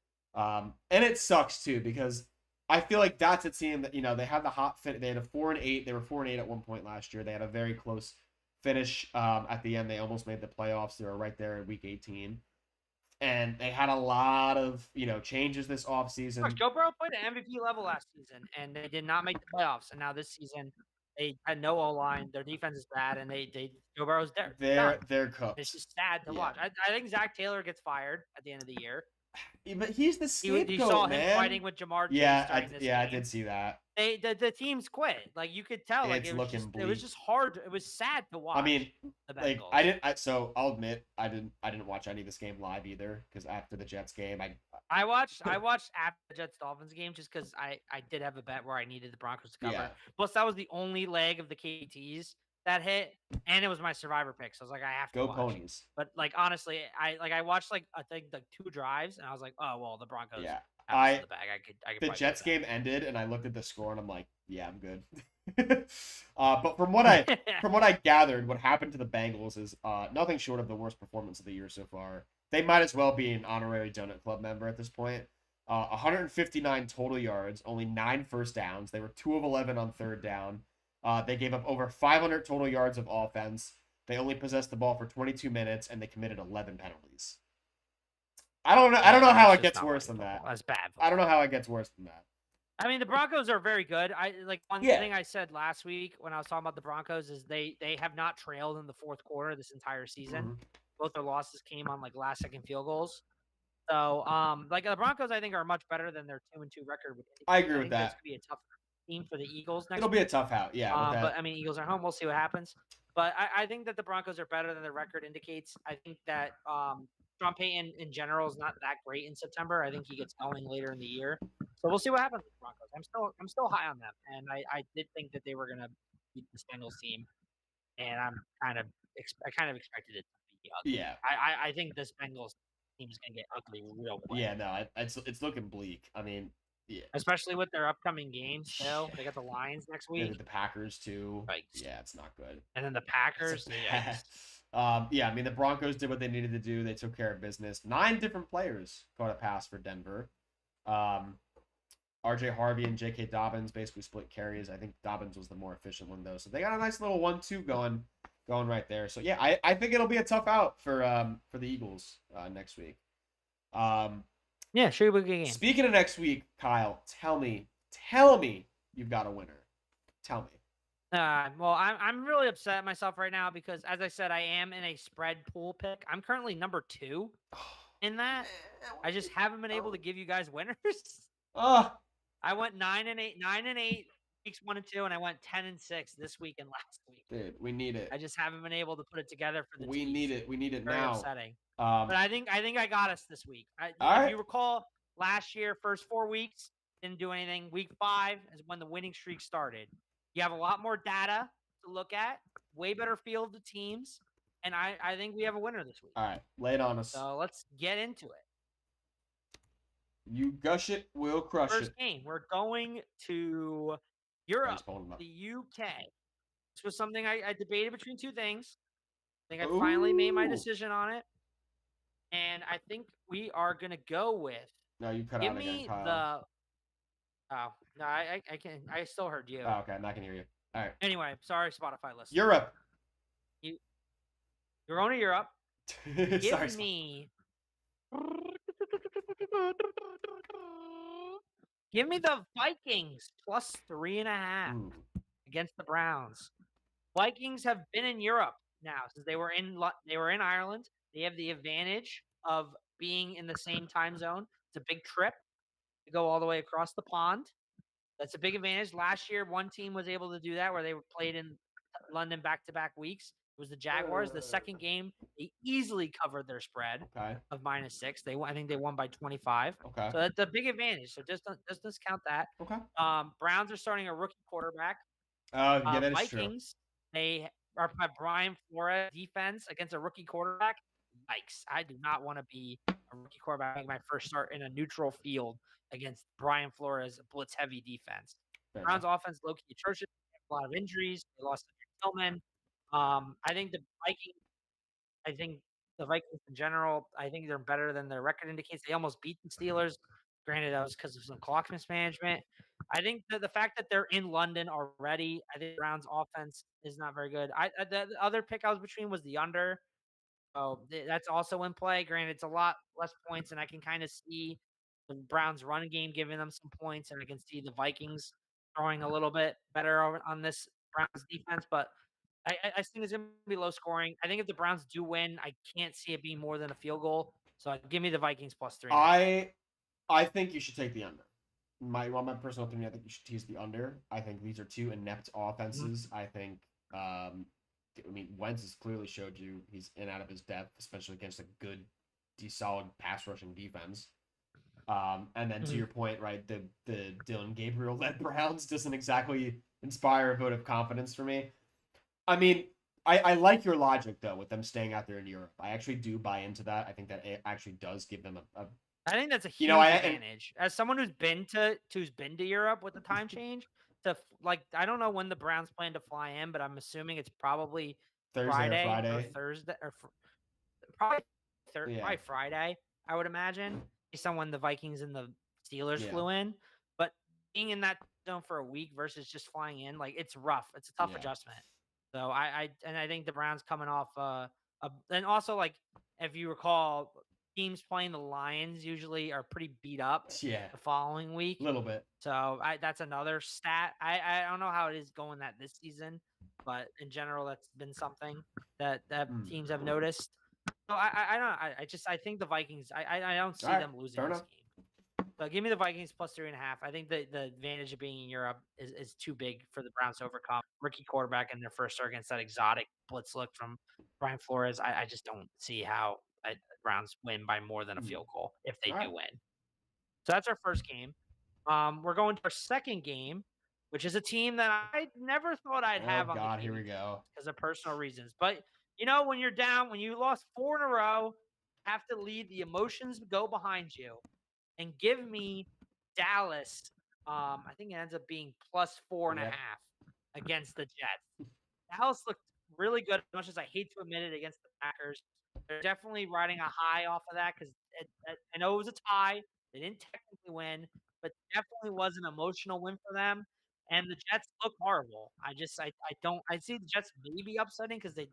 And it sucks too because I feel like that's a team that they had the hot fit. They had a 4-8. They were 4-8 at one point last year. They had a very close finish at the end. They almost made the playoffs. They were right there in week 18. And they had a lot of changes this offseason. Joe Burrow played at MVP level last season, and they did not make the playoffs. And now this season, they had no O-line. Their defense is bad, and Joe Burrow's there. They're cooked. It's just sad to watch. I think Zach Taylor gets fired at the end of the year. But he's the scapegoat, You saw him man. fighting with Jamar Chase during this game. I did see that. The teams quit. Like you could tell. Like it was just hard. It was sad to watch. I mean, the Bengals. So I'll admit I didn't watch any of this game live either because after the Jets game I watched after the Jets Dolphins game just because I did have a bet where I needed the Broncos to cover. Yeah. Plus that was the only leg of the KTs that hit, and it was my survivor pick. So I was like, I have to go watch. Ponies. But like honestly, I watched I think 2 drives, and I was like, oh well, the Broncos. Yeah. Have the bag. I could the Jets game ended, and I looked at the score, and I'm like, yeah, I'm good. But from what I gathered, what happened to the Bengals is nothing short of the worst performance of the year so far. They might as well be an honorary Donut Club member at this point. 159 total yards, only 9 first downs. They were 2 of 11 on third down. They gave up over 500 total yards of offense. They only possessed the ball for 22 minutes, and they committed 11 penalties. I don't know how it gets worse than that. That's bad. I don't know how it gets worse than that. I mean, the Broncos are very good. One thing I said last week when I was talking about the Broncos is they have not trailed in the fourth quarter this entire season. Mm-hmm. Both their losses came on last second field goals. So, the Broncos I think are much better than their 2-2 record. I agree with that. It's gonna be a tough team for the Eagles next. It'll be a tough out, yeah. But I mean, Eagles are home. We'll see what happens. But I think that the Broncos are better than their record indicates. I think that Sean Payton in general is not that great in September. I think he gets going later in the year. So we'll see what happens with the Broncos. I'm still high on them, and I did think that they were gonna beat the Bengals team, and I kind of expected it to be ugly. Yeah. I think this Bengals team is gonna get ugly real quick. Yeah, no, it's looking bleak. I mean, yeah. Especially with their upcoming games. Still, they got the Lions next week. The Packers too. Yikes. Yeah, it's not good. And then the Packers. Yeah, I mean the Broncos did what they needed to do. They took care of business. 9 different players caught a pass for Denver. RJ Harvey and J.K. Dobbins basically split carries. I think Dobbins was the more efficient one though. So they got a nice little 1-2 going right there. So yeah, I think it'll be a tough out for the Eagles next week. Yeah, sure, we'll get game. Speaking of next week, Kyle, tell me you've got a winner. Tell me. Well, I'm really upset at myself right now because, as I said, I am in a spread pool pick. I'm currently number 2 in that. I just haven't been able to give you guys winners. I went 9-8 weeks 1 and 2, and I went 10-6 this week and last week. Dude, we need it. I just haven't been able to put it together for the We teams. need it. We need it Very now. upsetting. But I think I got us this week. All right. If you recall, last year, first 4 weeks, didn't do anything. Week 5 is when the winning streak started. You have a lot more data to look at, way better field of teams, and I think we have a winner this week. All right, lay it on us. So let's get into it. You gush it, we'll crush First it. game, we're going to Europe, the UK. This was something I debated between two things. I think I finally made my decision on it. And I think we are going to go with. No, you cut give out again, me Kyle. Oh, no, I can. I still heard you. Oh, okay, I'm not going to hear you. All right. Anyway, sorry, Spotify listeners. Europe. You're going to Europe. Sorry, Give me. Give me the Vikings plus 3.5 against the Browns. Vikings have been in Europe now since they were in Ireland. They have the advantage of being in the same time zone. It's a big trip to go all the way across the pond. That's a big advantage. Last year, one team was able to do that where they played in London back-to-back weeks. It was the Jaguars. The second game, they easily covered their spread of -6. I think they won by 25. Okay. So that's a big advantage. So just discount that. Okay. Browns are starting a rookie quarterback. Oh, yeah, that is Vikings, true. they are by Brian Flores defense against a rookie quarterback. Yikes. I do not want to be a rookie quarterback making my first start in a neutral field against Brian Flores' blitz-heavy defense. Browns offense low-key atrocious. A lot of injuries. They lost Tillman. I think the Vikings in general, I think they're better than their record indicates. They almost beat the Steelers. Granted, that was because of some clock mismanagement. I think that the fact that they're in London already, I think the Browns' offense is not very good. The other pick I was between was the under. Oh, that's also in play. Granted, it's a lot less points, and I can kind of see the Browns' run game giving them some points, and I can see the Vikings throwing a little bit better on this Browns defense. But I think it's going to be low scoring. I think if the Browns do win, I can't see it being more than a field goal. So give me the Vikings plus 3. I think you should take the under. My personal opinion, I think you should tease the under. I think these are two inept offenses. I think, Wentz has clearly showed you he's in and out of his depth, especially against a good, solid pass rushing defense. And then to your point, right, the Dylan Gabriel led Browns doesn't exactly inspire a vote of confidence for me. I mean, I like your logic though with them staying out there in Europe. I actually do buy into that. I think that it actually does give them a I think that's a huge advantage. As someone who's been to Europe with the time change, I don't know when the Browns plan to fly in, but I'm assuming it's probably Friday or Thursday or probably Friday. I would imagine based on when the Vikings and the Steelers flew in. But being in that zone for a week versus just flying in, it's rough. It's a tough adjustment. So I think the Browns coming off and also if you recall, teams playing the Lions usually are pretty beat up the following week. A little bit. So that's another stat. I don't know how it is going this season, but in general, that's been something that teams have noticed. So I don't. I think the Vikings. I don't see them losing this game. So give me the Vikings plus 3.5. I think the advantage of being in Europe is too big for the Browns to overcome. Rookie quarterback in their first start against that exotic blitz look from Brian Flores. I just don't see how the Browns win by more than a field goal if they do win. So that's our first game. We're going to our second game, which is a team that I never thought I'd have on the game. Here we go. Because of personal reasons. But when you're down, when you lost 4 in a row, you have to leave the emotions go behind you. And give me Dallas. I think it ends up being plus 4.5 against the Jets. Dallas looked really good, as much as I hate to admit it, against the Packers. They're definitely riding a high off of that because I know it was a tie. They didn't technically win, but definitely was an emotional win for them. And the Jets look horrible. I see the Jets maybe upsetting because as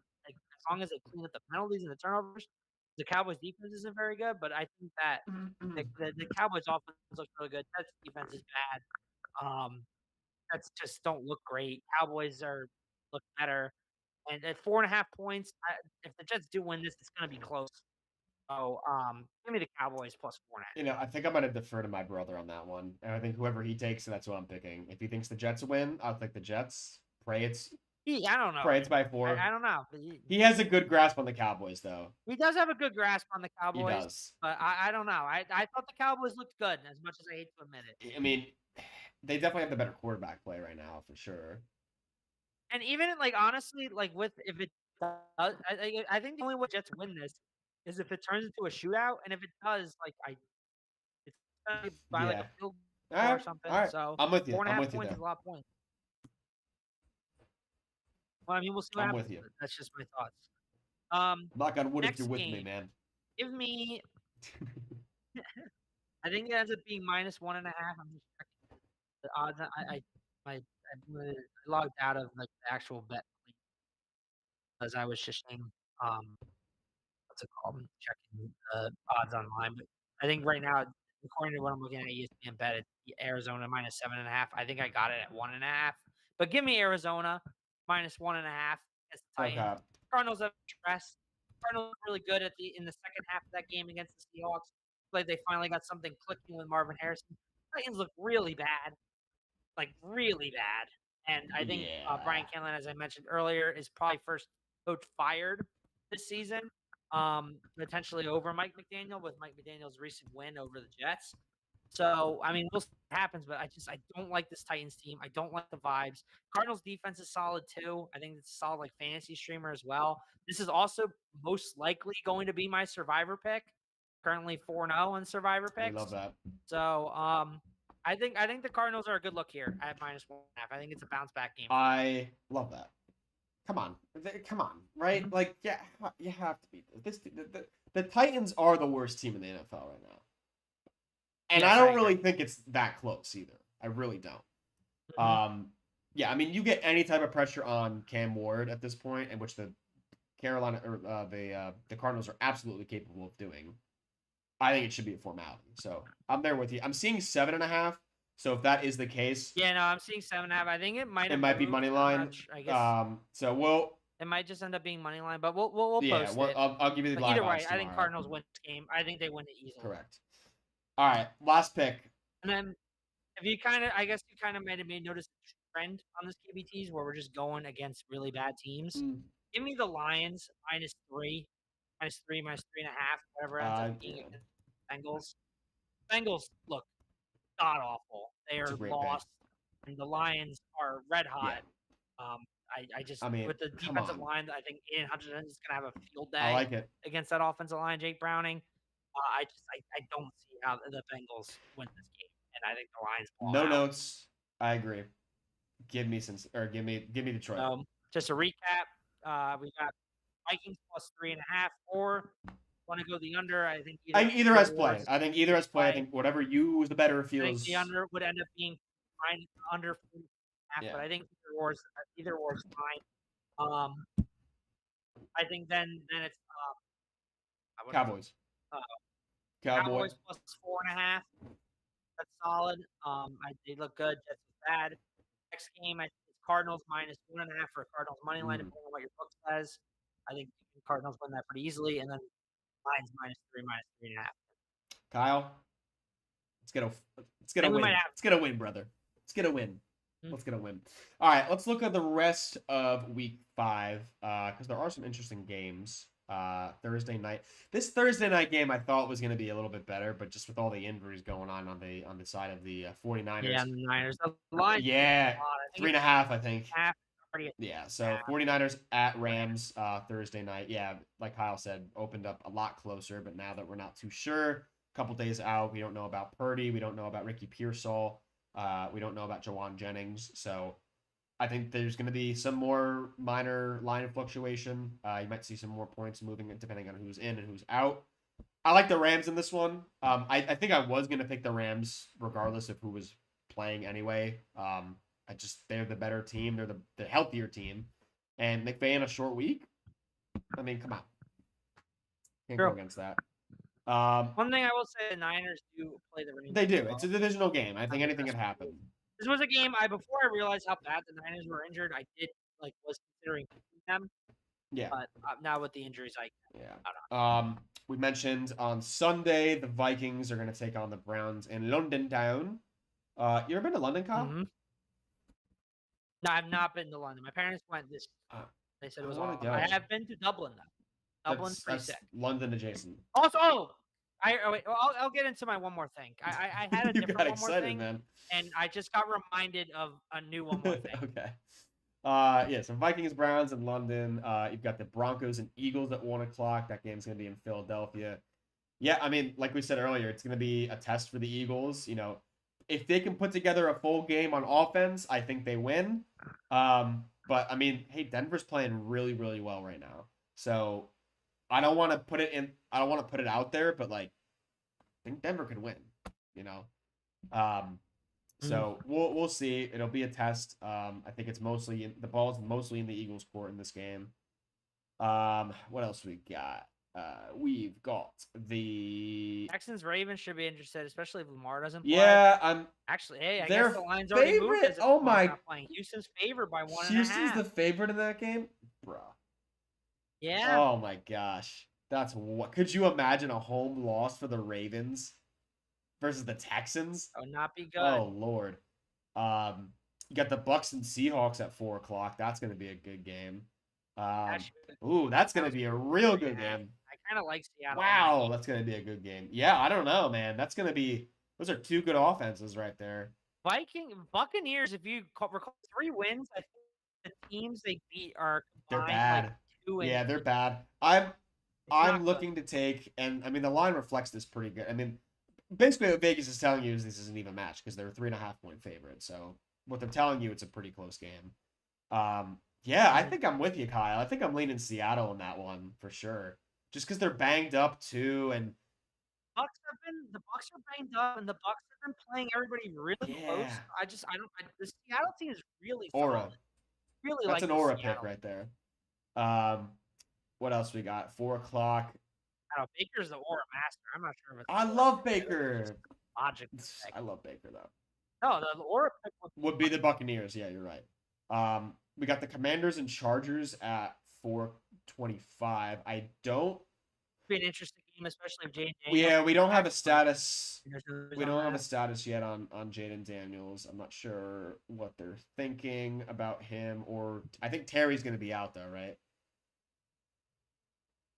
long as they clean up the penalties and the turnovers, the Cowboys defense isn't very good, but I think that the Cowboys offense looks really good. Jets defense is bad. Jets just don't look great. Cowboys look better. And at 4.5 points, if the Jets do win this, it's going to be close. So give me the Cowboys plus 4.5. I think I'm going to defer to my brother on that one. And I think whoever he takes, that's what I'm picking. If he thinks the Jets win, I'll pick the Jets. Pray it's I don't know. Right, it's by 4. I don't know. But He has a good grasp on the Cowboys, though. he does have a good grasp on the He Cowboys, does. but I don't know. I thought the Cowboys looked good, as much as I hate to admit it. I mean, they definitely have the better quarterback play right now, for sure. And even like honestly, like with if it does, I think the only way Jets win this is if it turns into a shootout, and if it does, like it's gonna be by like a Yeah. field All goal or right. something. All right. So I'm with you. 4.5 I'm with you points there. is a lot of points. Well, I mean, we'll see what I'm happens. with you. That's just my thoughts. Knock on wood if Next you're with me, game, man. give me. I think it ends up being -1.5. I'm just checking the odds. I logged out of like the actual bet because I was just what's it called? Checking the odds online. But I think right now, according to what I'm looking at ESPN bet, it's Arizona -7.5. I think I got it at 1.5. But give me Arizona -1.5 against the Titans. Okay. Cardinals have stress. Cardinals are really good in the second half of that game against the Seahawks. Like they finally got something clicking with Marvin Harrison. Titans look really bad, like really bad. And I think Brian Yeah. Callahan, as I mentioned earlier, is probably first coach fired this season, potentially over Mike McDaniel with Mike McDaniel's recent win over the Jets. So I mean, we'll see what happens, but I don't like this Titans team. I don't like the vibes. Cardinals defense is solid too. I think it's a solid like fantasy streamer as well. This is also most likely going to be my survivor pick. Currently 4-0 in survivor We picks. love that. So I think the Cardinals are a good look here at -1.5. I think it's a bounce back game. I love that. Come on. Come on. Right? Mhm. Like, yeah, you have to beat this. The Titans are the worst team in the NFL right now. And Yes, I I don't agree. really think it's that close either. I really don't. Mhm. Yeah, I mean, you get any type of pressure on Cam Ward at this point, in which the Carolina or the Cardinals are absolutely capable of doing. I think it should be a formality. So I'm there with you. I'm seeing 7.5. So if that is the case, Yeah, no, I'm seeing 7.5. I think it might it have might be moved. money I'm line. not sure. I guess So we'll it might just end up being money line, but we'll yeah, post it. I'll give you the But live either way, odds I think tomorrow. Cardinals win this game. I think they win it easily. Correct. All right, last pick. And then if you I guess you kind of made me notice a trend on this KBTs where we're just going against really bad teams. Give me the Lions -3, -3, -3.5, whatever it ends up being Yeah, against the Bengals. Bengals look god awful. They it's a are great pick. lost, and the Lions are red hot. Yeah, I just I mean, with the come defensive on. line, I think Aiden Hutchinson is gonna have a field I day like it. against that offensive line. Jake Browning. I don't see how the Bengals win this game, and I think the Lions ball No out. notes. I agree. Give me Detroit. Just a recap, we got Vikings +3.5, or want to go the under. I think Either has play. Wars I think either has play. I play. think whatever you is the better I think feels. the under would end up being under 4.5, Yeah. but I think either Wars is fine. I think then it's Cowboys. uh, Cowboy. Cowboys +4.5. That's solid. They look good. Jets is bad. Next game, I think it's Cardinals -1.5 for Cardinals money line, depending on what your book says. I think Cardinals win that pretty easily, and then Lions -3, -3.5. Kyle. Let's get a I think we win. might have. Let's get a win, brother. Let's get a win. Let's get a win. All right, let's look at the rest of week 5 because there are some interesting games. Thursday night. This Thursday night game I thought was going to be a little bit better, but just with all the injuries going on the side of the 49ers. Yeah, the Niners. The Lions. Yeah, 3.5, I think. Half. Yeah, so 49ers at Rams Thursday night. Yeah, like Kyle said, opened up a lot closer, but now that we're not too sure, a couple days out, we don't know about Purdy, we don't know about Ricky Pearsall, we don't know about Jawan Jennings, so I think there's going to be some more minor line fluctuation. You might see some more points moving depending on who's in and who's out. I like the Rams in this one. I think I was going to pick the Rams regardless of who was playing anyway. They're the better team. They're the healthier team. And McVay a short week. I mean, come on. Can't go against that. One thing I will say, the Niners do play the Rams. They do. It's a divisional game. I think anything could happen. This was a game before I realized how bad the Niners were injured, I did was considering them. Yeah. But now with the injuries, we mentioned on Sunday the Vikings are going to take on the Browns in London Town. You ever been to London, Kyle? Mm-hmm. No, I've not been to London. My parents went this. Uh, They said I it was want to awesome. I go. have been to Dublin though. Dublin's pretty That's sick. London adjacent. Also, wait, I'll get into my one more thing. I had a You different got one more excited, thing, man. and I just got reminded of a new one more thing. Okay. Yeah, so Vikings, Browns in London. You've got the Broncos and Eagles at 1 o'clock. That game's gonna be in Philadelphia. Yeah, I mean, like we said earlier, it's gonna be a test for the Eagles. You know, if they can put together a full game on offense, I think they win. But I mean, hey, Denver's playing really, really well right now. So I don't want to put it in. I don't want to put it out there, but like, I think Denver could win. You know. So we'll see. It'll be a test. I think it's mostly the ball's mostly in the Eagles' court in this game. What else we got? We've got the Texans Ravens should be interested, especially if Lamar doesn't play. yeah. I'm actually. Hey, I their guess the line's already moved. favorite. As Oh Lamar's my! not playing. Houston's favored by 1.5. Houston's the favorite in that game, bruh. Yeah. Oh my gosh, that's what. Could you imagine a home loss for the Ravens versus the Texans? That would not be good. Oh Lord. You got the Bucks and Seahawks at 4 o'clock. That's going to be a good game. That's going to be a real good game. I kind of like Seattle. Wow, that's going to be a good game. Yeah, I don't know, man. That's going to be. Those are two good offenses right there. Buccaneers. If you recall 3 wins, I think the teams they beat are they're bad. Like 2 yeah, they're bad. I'm looking to take, and I mean the line reflects this pretty good. I mean, basically what Vegas is telling you is this isn't even a match because they're a 3.5-point favorite. So what they're telling you, it's a pretty close game. Yeah, I think I'm with you, Kyle. I think I'm leaning Seattle in that one for sure. Just because they're banged up too, and the Bucks are banged up, and the Bucks have been playing everybody really close. The Seattle team is really aura. solid. Really, that's like an aura pick right there. What else we got? 4 o'clock. I don't know. Baker's the aura master. I'm not sure if I love Baker. Logic. I love Baker though. No, the aura pick would be the Buccaneers. Yeah, you're right. We got the Commanders and Chargers at 4:25. I don't. Be an interesting game, especially if Jaden. Yeah, we don't have a status. We don't have a status yet on Jaden Daniels. I'm not sure what they're thinking about him. Or I think Terry's going to be out though, right?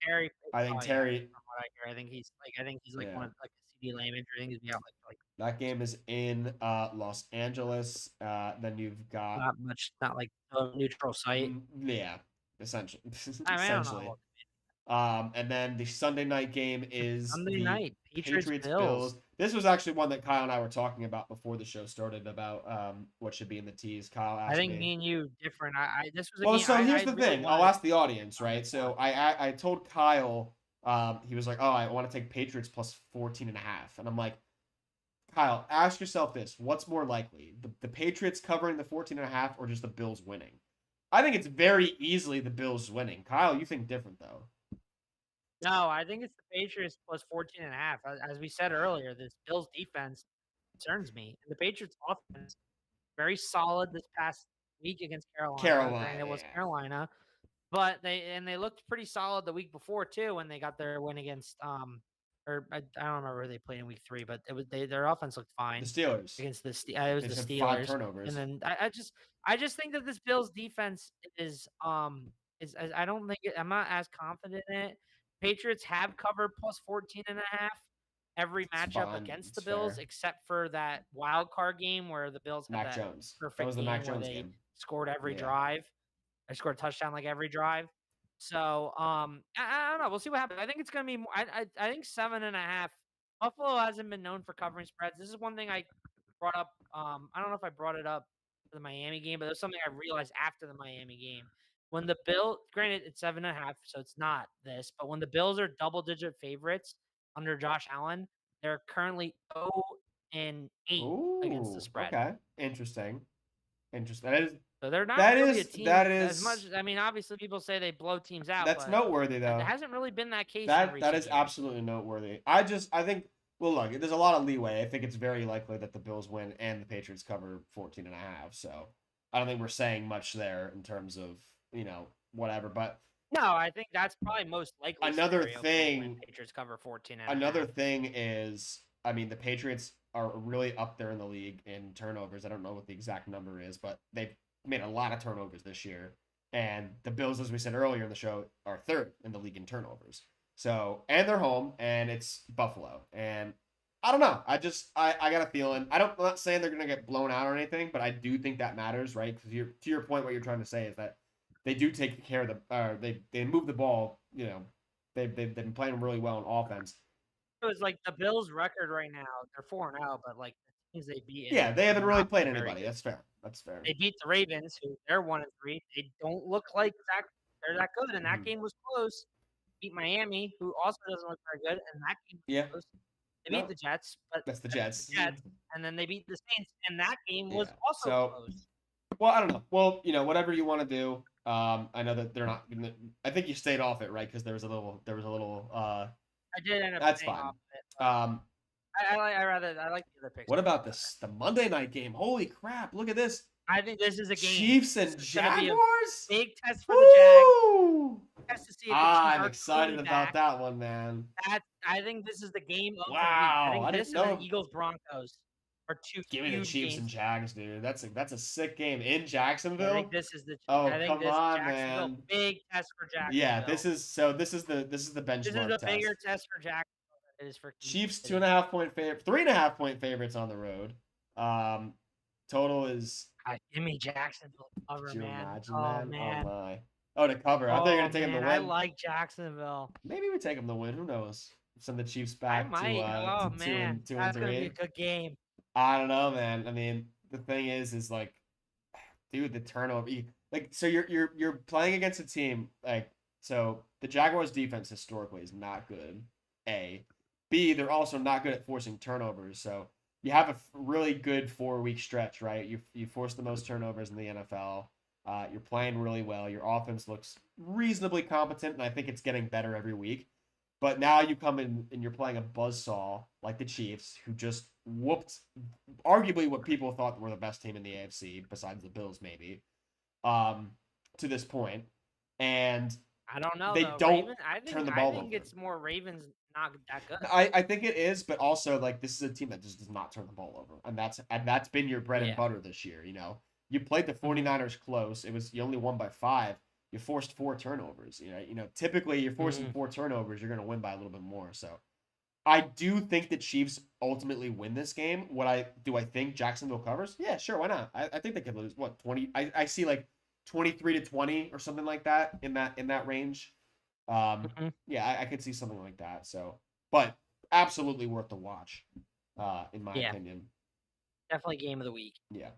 Terry. I think Terry. Yeah, from what I hear, I think he's like one of like a CD Lamb injury. I think he's out like. That game is in Los Angeles. Then you've got not like a neutral site. Yeah, essentially. I mean, I don't know. And then the Sunday night game is Sunday the night Patriots Bills. This was actually one that Kyle and I were talking about before the show started about what should be in the tease. Kyle asked me. I think me and you different. This was a well. game, So here's the thing. I'll ask the audience, right? So I told Kyle. He was like, "Oh, I want to take Patriots plus 14.5," and I'm like, Kyle, ask yourself this: what's more likely, the Patriots covering the 14.5 or just the Bills winning? I think it's very easily the Bills winning. Kyle, you think different though? No, I think it's the Patriots plus 14.5. As we said earlier, this Bills defense concerns me. And the Patriots offense, very solid this past week against Carolina. It was Carolina. But they looked pretty solid the week before too when they got their win against I don't remember who they played in week 3, but it was their offense looked fine. The Steelers against the Steelers. 5 turnovers. And then I just think that this Bills defense is I don't think I'm not as confident in it. Patriots have covered plus 14.5 every matchup against the Bills, except for that wild card game where the Bills had Mac that Jones. perfect That was the game Mac where Jones they game. scored every drive. I scored a touchdown like every drive. So I don't know. We'll see what happens. I think it's gonna be more. I think 7.5. Buffalo hasn't been known for covering spreads. This is one thing I brought up. I don't know if I brought it up for the Miami game, but it was something I realized after the Miami game. When the Bills, granted it's 7.5, so it's not this, but when the Bills are double-digit favorites under Josh Allen, they're currently 0-8 against the spread. Okay, interesting. That is. So they're not really a team as much. I mean, obviously people say they blow teams out. That's noteworthy though. It hasn't really been that case. That is absolutely noteworthy. I think. Well, look, there's a lot of leeway. I think it's very likely that the Bills win and the Patriots cover 14.5. So I don't think we're saying much there in terms of whatever. But no, I think that's probably most likely. Another thing, Patriots cover 14.5. Another thing is, I mean, the Patriots are really up there in the league in turnovers. I don't know what the exact number is, but they've made a lot of turnovers this year, and the Bills, as we said earlier in the show, are third in the league in turnovers. So, and they're home, and it's Buffalo, and I don't know. I got a feeling. I'm not saying they're gonna get blown out or anything, but I do think that matters, right? Because to your point, what you're trying to say is that they do take care of they move the ball. You know, they've been playing really well on offense. It was like the Bills' record right now. They're 4-0, but like the teams they beat, Yeah, they haven't really not played been very anybody. good. That's fair. That's fair. They beat the Ravens, who they're 1-3. They don't look like they're that good, and that Mhm. game was close. Beat Miami, who also doesn't look very good, and that game was Yeah. close. They No, beat the Jets, but that's the the Jets. Jets, and then they beat the Saints, and that game was Yeah. also So, close. well, I don't know. Well, whatever you want to do. I know that they're not. I think you stayed off it, right? Because there was a little. I did end up That's staying fine. off of it. But Um, I like the other picks. what about the Monday night game? Holy crap! Look at this. I think this is a game. Chiefs and This is gonna be a Jaguars. big test for the Jags. Woo! Test to see if the Chiefs I'm are excited truly about back. that one, man. I think this is the game of the week. Wow, I think I this didn't and know. the Eagles Broncos are two Give me the huge Chiefs and games. Jags, dude. That's a sick game in I Jacksonville. think this is the. Oh, I think come this on, Jacksonville man. big test for Jacksonville. Yeah, this is the This is benchmark a test. bigger test for Jacksonville than it is for Chiefs City. 2.5 point favorite, 3.5 point favorites on the road. Total is. Give me Jacksonville cover, Could you man. imagine, Oh man? man. Oh my. Oh, to cover. I thought you were gonna take them to win. I like Jacksonville. Maybe we take them to win. Who knows? Send the Chiefs I back might. to Oh man, two that's and gonna be a 3. good game. I don't know, man. I mean, the thing is like, dude, the turnover. Like, so you're playing against a team like, so the Jaguars' defense historically is not good. A, B, they're also not good at forcing turnovers. So you have a really good 4-week stretch, right? You force the most turnovers in the NFL. You're playing really well. Your offense looks reasonably competent, and I think it's getting better every week. But now you come in and you're playing a buzzsaw like the Chiefs, who just whooped arguably what people thought were the best team in the AFC, besides the Bills, maybe, to this point. And I don't know. they though. don't Turn the ball over. I think it's more Ravens not that good. I think it is, but also like this is a team that just does not turn the ball over, and that's been your bread and butter this year. You played the 49ers close. You only won by 5. You forced 4 turnovers. Typically you're forcing 4 turnovers, you're going to win by a little bit more. So I do think the Chiefs ultimately win this game. I think Jacksonville covers? Yeah, sure, why not? I think they could lose 20. I see like 23-20 or something like that in that range. Yeah, I could see something like that. So, but absolutely worth the watch, in my opinion. Definitely game of the week. Yeah.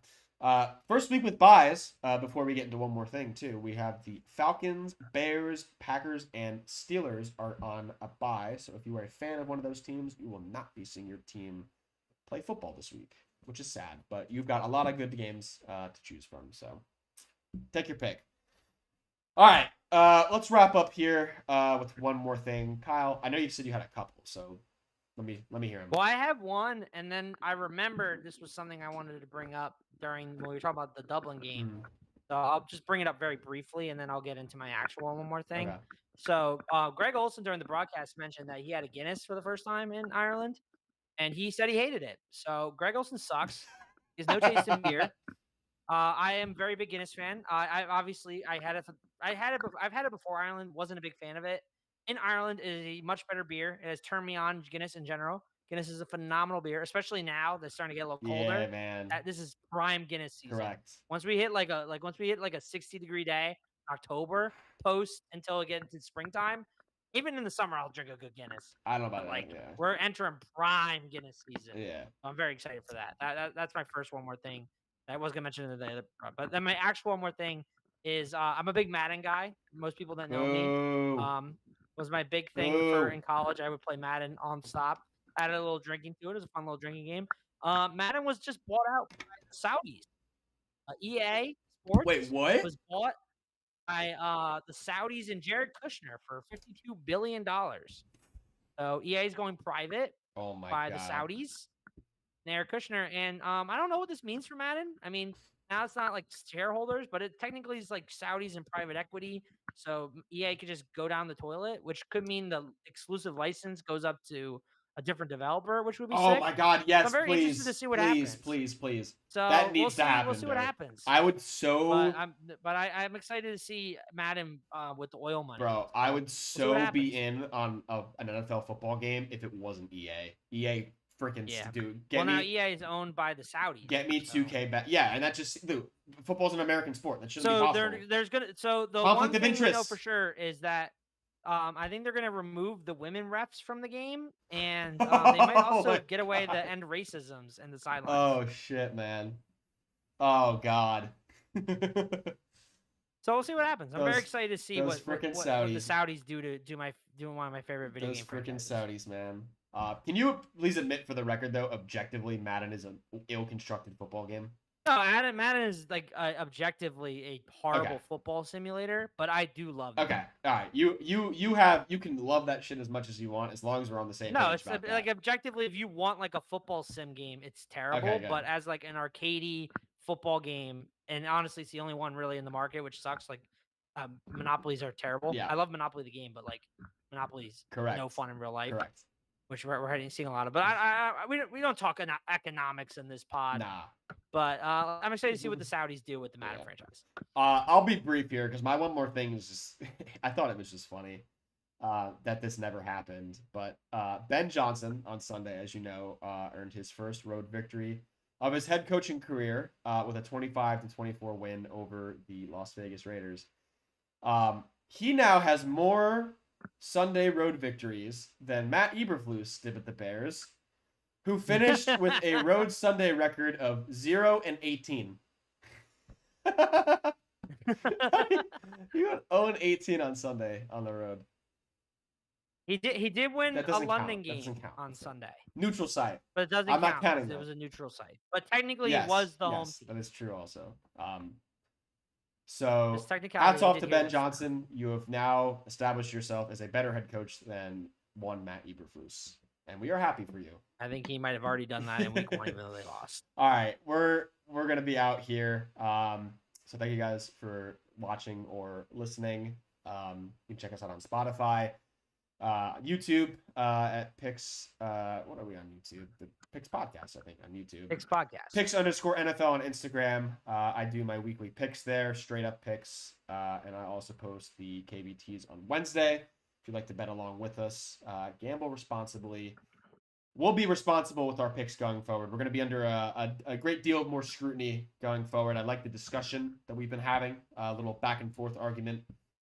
First week with buys, before we get into one more thing too, we have the Falcons, Bears, Packers, and Steelers are on a buy. So if you are a fan of one of those teams, you will not be seeing your team play football this week, which is sad. But you've got a lot of good games to choose from. So take your pick. All right. Let's wrap up here with one more thing. Kyle, I know you said you had a couple, so let me hear him. Well, I have one, and then I remembered this was something I wanted to bring up when we were talking about the Dublin game. So I'll just bring it up very briefly, and then I'll get into my actual one more thing. Okay. So Greg Olson during the broadcast mentioned that he had a Guinness for the first time in Ireland, and he said he hated it. So Greg Olson sucks. He has no taste in beer. I am a very big Guinness fan. I've had it before Ireland. Wasn't a big fan of it. In Ireland, it is a much better beer. It has turned me on Guinness in general. Guinness is a phenomenal beer, especially now that's starting to get a little colder. Yeah, man. This is prime Guinness season. Correct. Once we hit like a 60-degree day, October, post until it gets into springtime, even in the summer, I'll drink a good Guinness. I don't know about that. Yeah. We're entering prime Guinness season. Yeah. I'm very excited for that. That's my first one more thing. I was gonna mention it in the other, but then my actual one more thing is I'm a big Madden guy. Most people that know me was my big thing in college. I would play Madden on stop. Added a little drinking to it. It was a fun little drinking game. Madden was just bought out by the Saudis. EA Sports Wait, what? was bought by the Saudis and Jared Kushner for $52 billion. So EA is going private by the Saudis. Jared Kushner, and I don't know what this means for Madden. I mean, now it's not like shareholders, but it technically is like Saudis and private equity. So EA could just go down the toilet, which could mean the exclusive license goes up to a different developer, which would be Oh sick. my God, yes, I'm very please, interested to see what please, happens. please, please. So That we'll needs see. to happen. We'll see what bro. happens. I would so. But I'm excited to see Madden with the oil money. Bro, I would We'll see what so be happens. in on an NFL football game if it wasn't EA. EA freaking Yeah. dude. Now EA is owned by the Saudis. Get me 2K back. Yeah, and that just dude, football's an American sport. That shouldn't be So possible. there's gonna the Conflict one of thing we know interest. for sure is that I think they're gonna remove the women refs from the game, and they might also my get away God. to end racisms in the sidelines. Oh shit, man. Oh God. So we'll see what happens. I'm very Those- excited to see those what frickin' the Saudis. Saudis do to one of my favorite video Those game freaking franchises. Saudis, man. Can you please admit, for the record, though, objectively, Madden is an ill-constructed football game? No, Madden is like objectively a horrible football simulator, but I do love it. Okay, all right. You can love that shit as much as you want, as long as we're on the same No, page it's about that. like objectively, if you want like a football sim game, it's terrible. Okay, good. But as like an arcadey football game, and honestly, it's the only one really in the market, which sucks. Like, Monopolies are terrible. Yeah. I love Monopoly the game, but like Monopoly's Correct. no fun in real life. Correct. Which we're seeing a lot of. But we don't talk economics in this pod. Nah. But I'm excited to see what the Saudis do with the Madden franchise. I'll be brief here because my one more thing is just I thought it was just funny that this never happened. But Ben Johnson on Sunday, as you know, earned his first road victory of his head coaching career with a 25-24 win over the Las Vegas Raiders. He now has more Sunday road victories than Matt Eberflus did with the Bears, who finished with a road Sunday record of 0-18. You went 0-18 on Sunday on the road. He did win a London game on Sunday. Neutral site. But it doesn't I'm count. not counting It was a neutral site. But technically it was the home team. That is true also. So Just hats off to Ben this. Johnson. You have now established yourself as a better head coach than one Matt Eberflus. And we are happy for you. I think he might have already done that in week 1, even though they lost. All right, we're gonna be out here. So thank you guys for watching or listening. You can check us out on Spotify, YouTube at Picks. What are we on YouTube? The Picks Podcast, I think, on YouTube. Picks Podcast. Picks_NFL on Instagram. I do my weekly picks there, straight up picks, and I also post the KBTs on Wednesday. If you'd like to bet along with us, gamble responsibly. We'll be responsible with our picks going forward. We're going to be under a great deal of more scrutiny going forward. I like the discussion that we've been having, a little back and forth argument.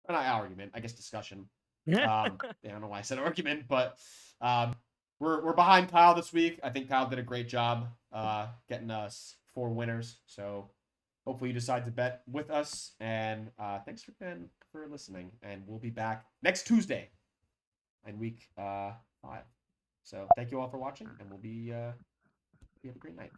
Not argument, I guess discussion. I don't know why I said argument, but we're behind Kyle this week. I think Kyle did a great job getting us 4 winners. So hopefully you decide to bet with us. And thanks for listening. And we'll be back next Tuesday in week 5. So thank you all for watching, and we'll be have a great night.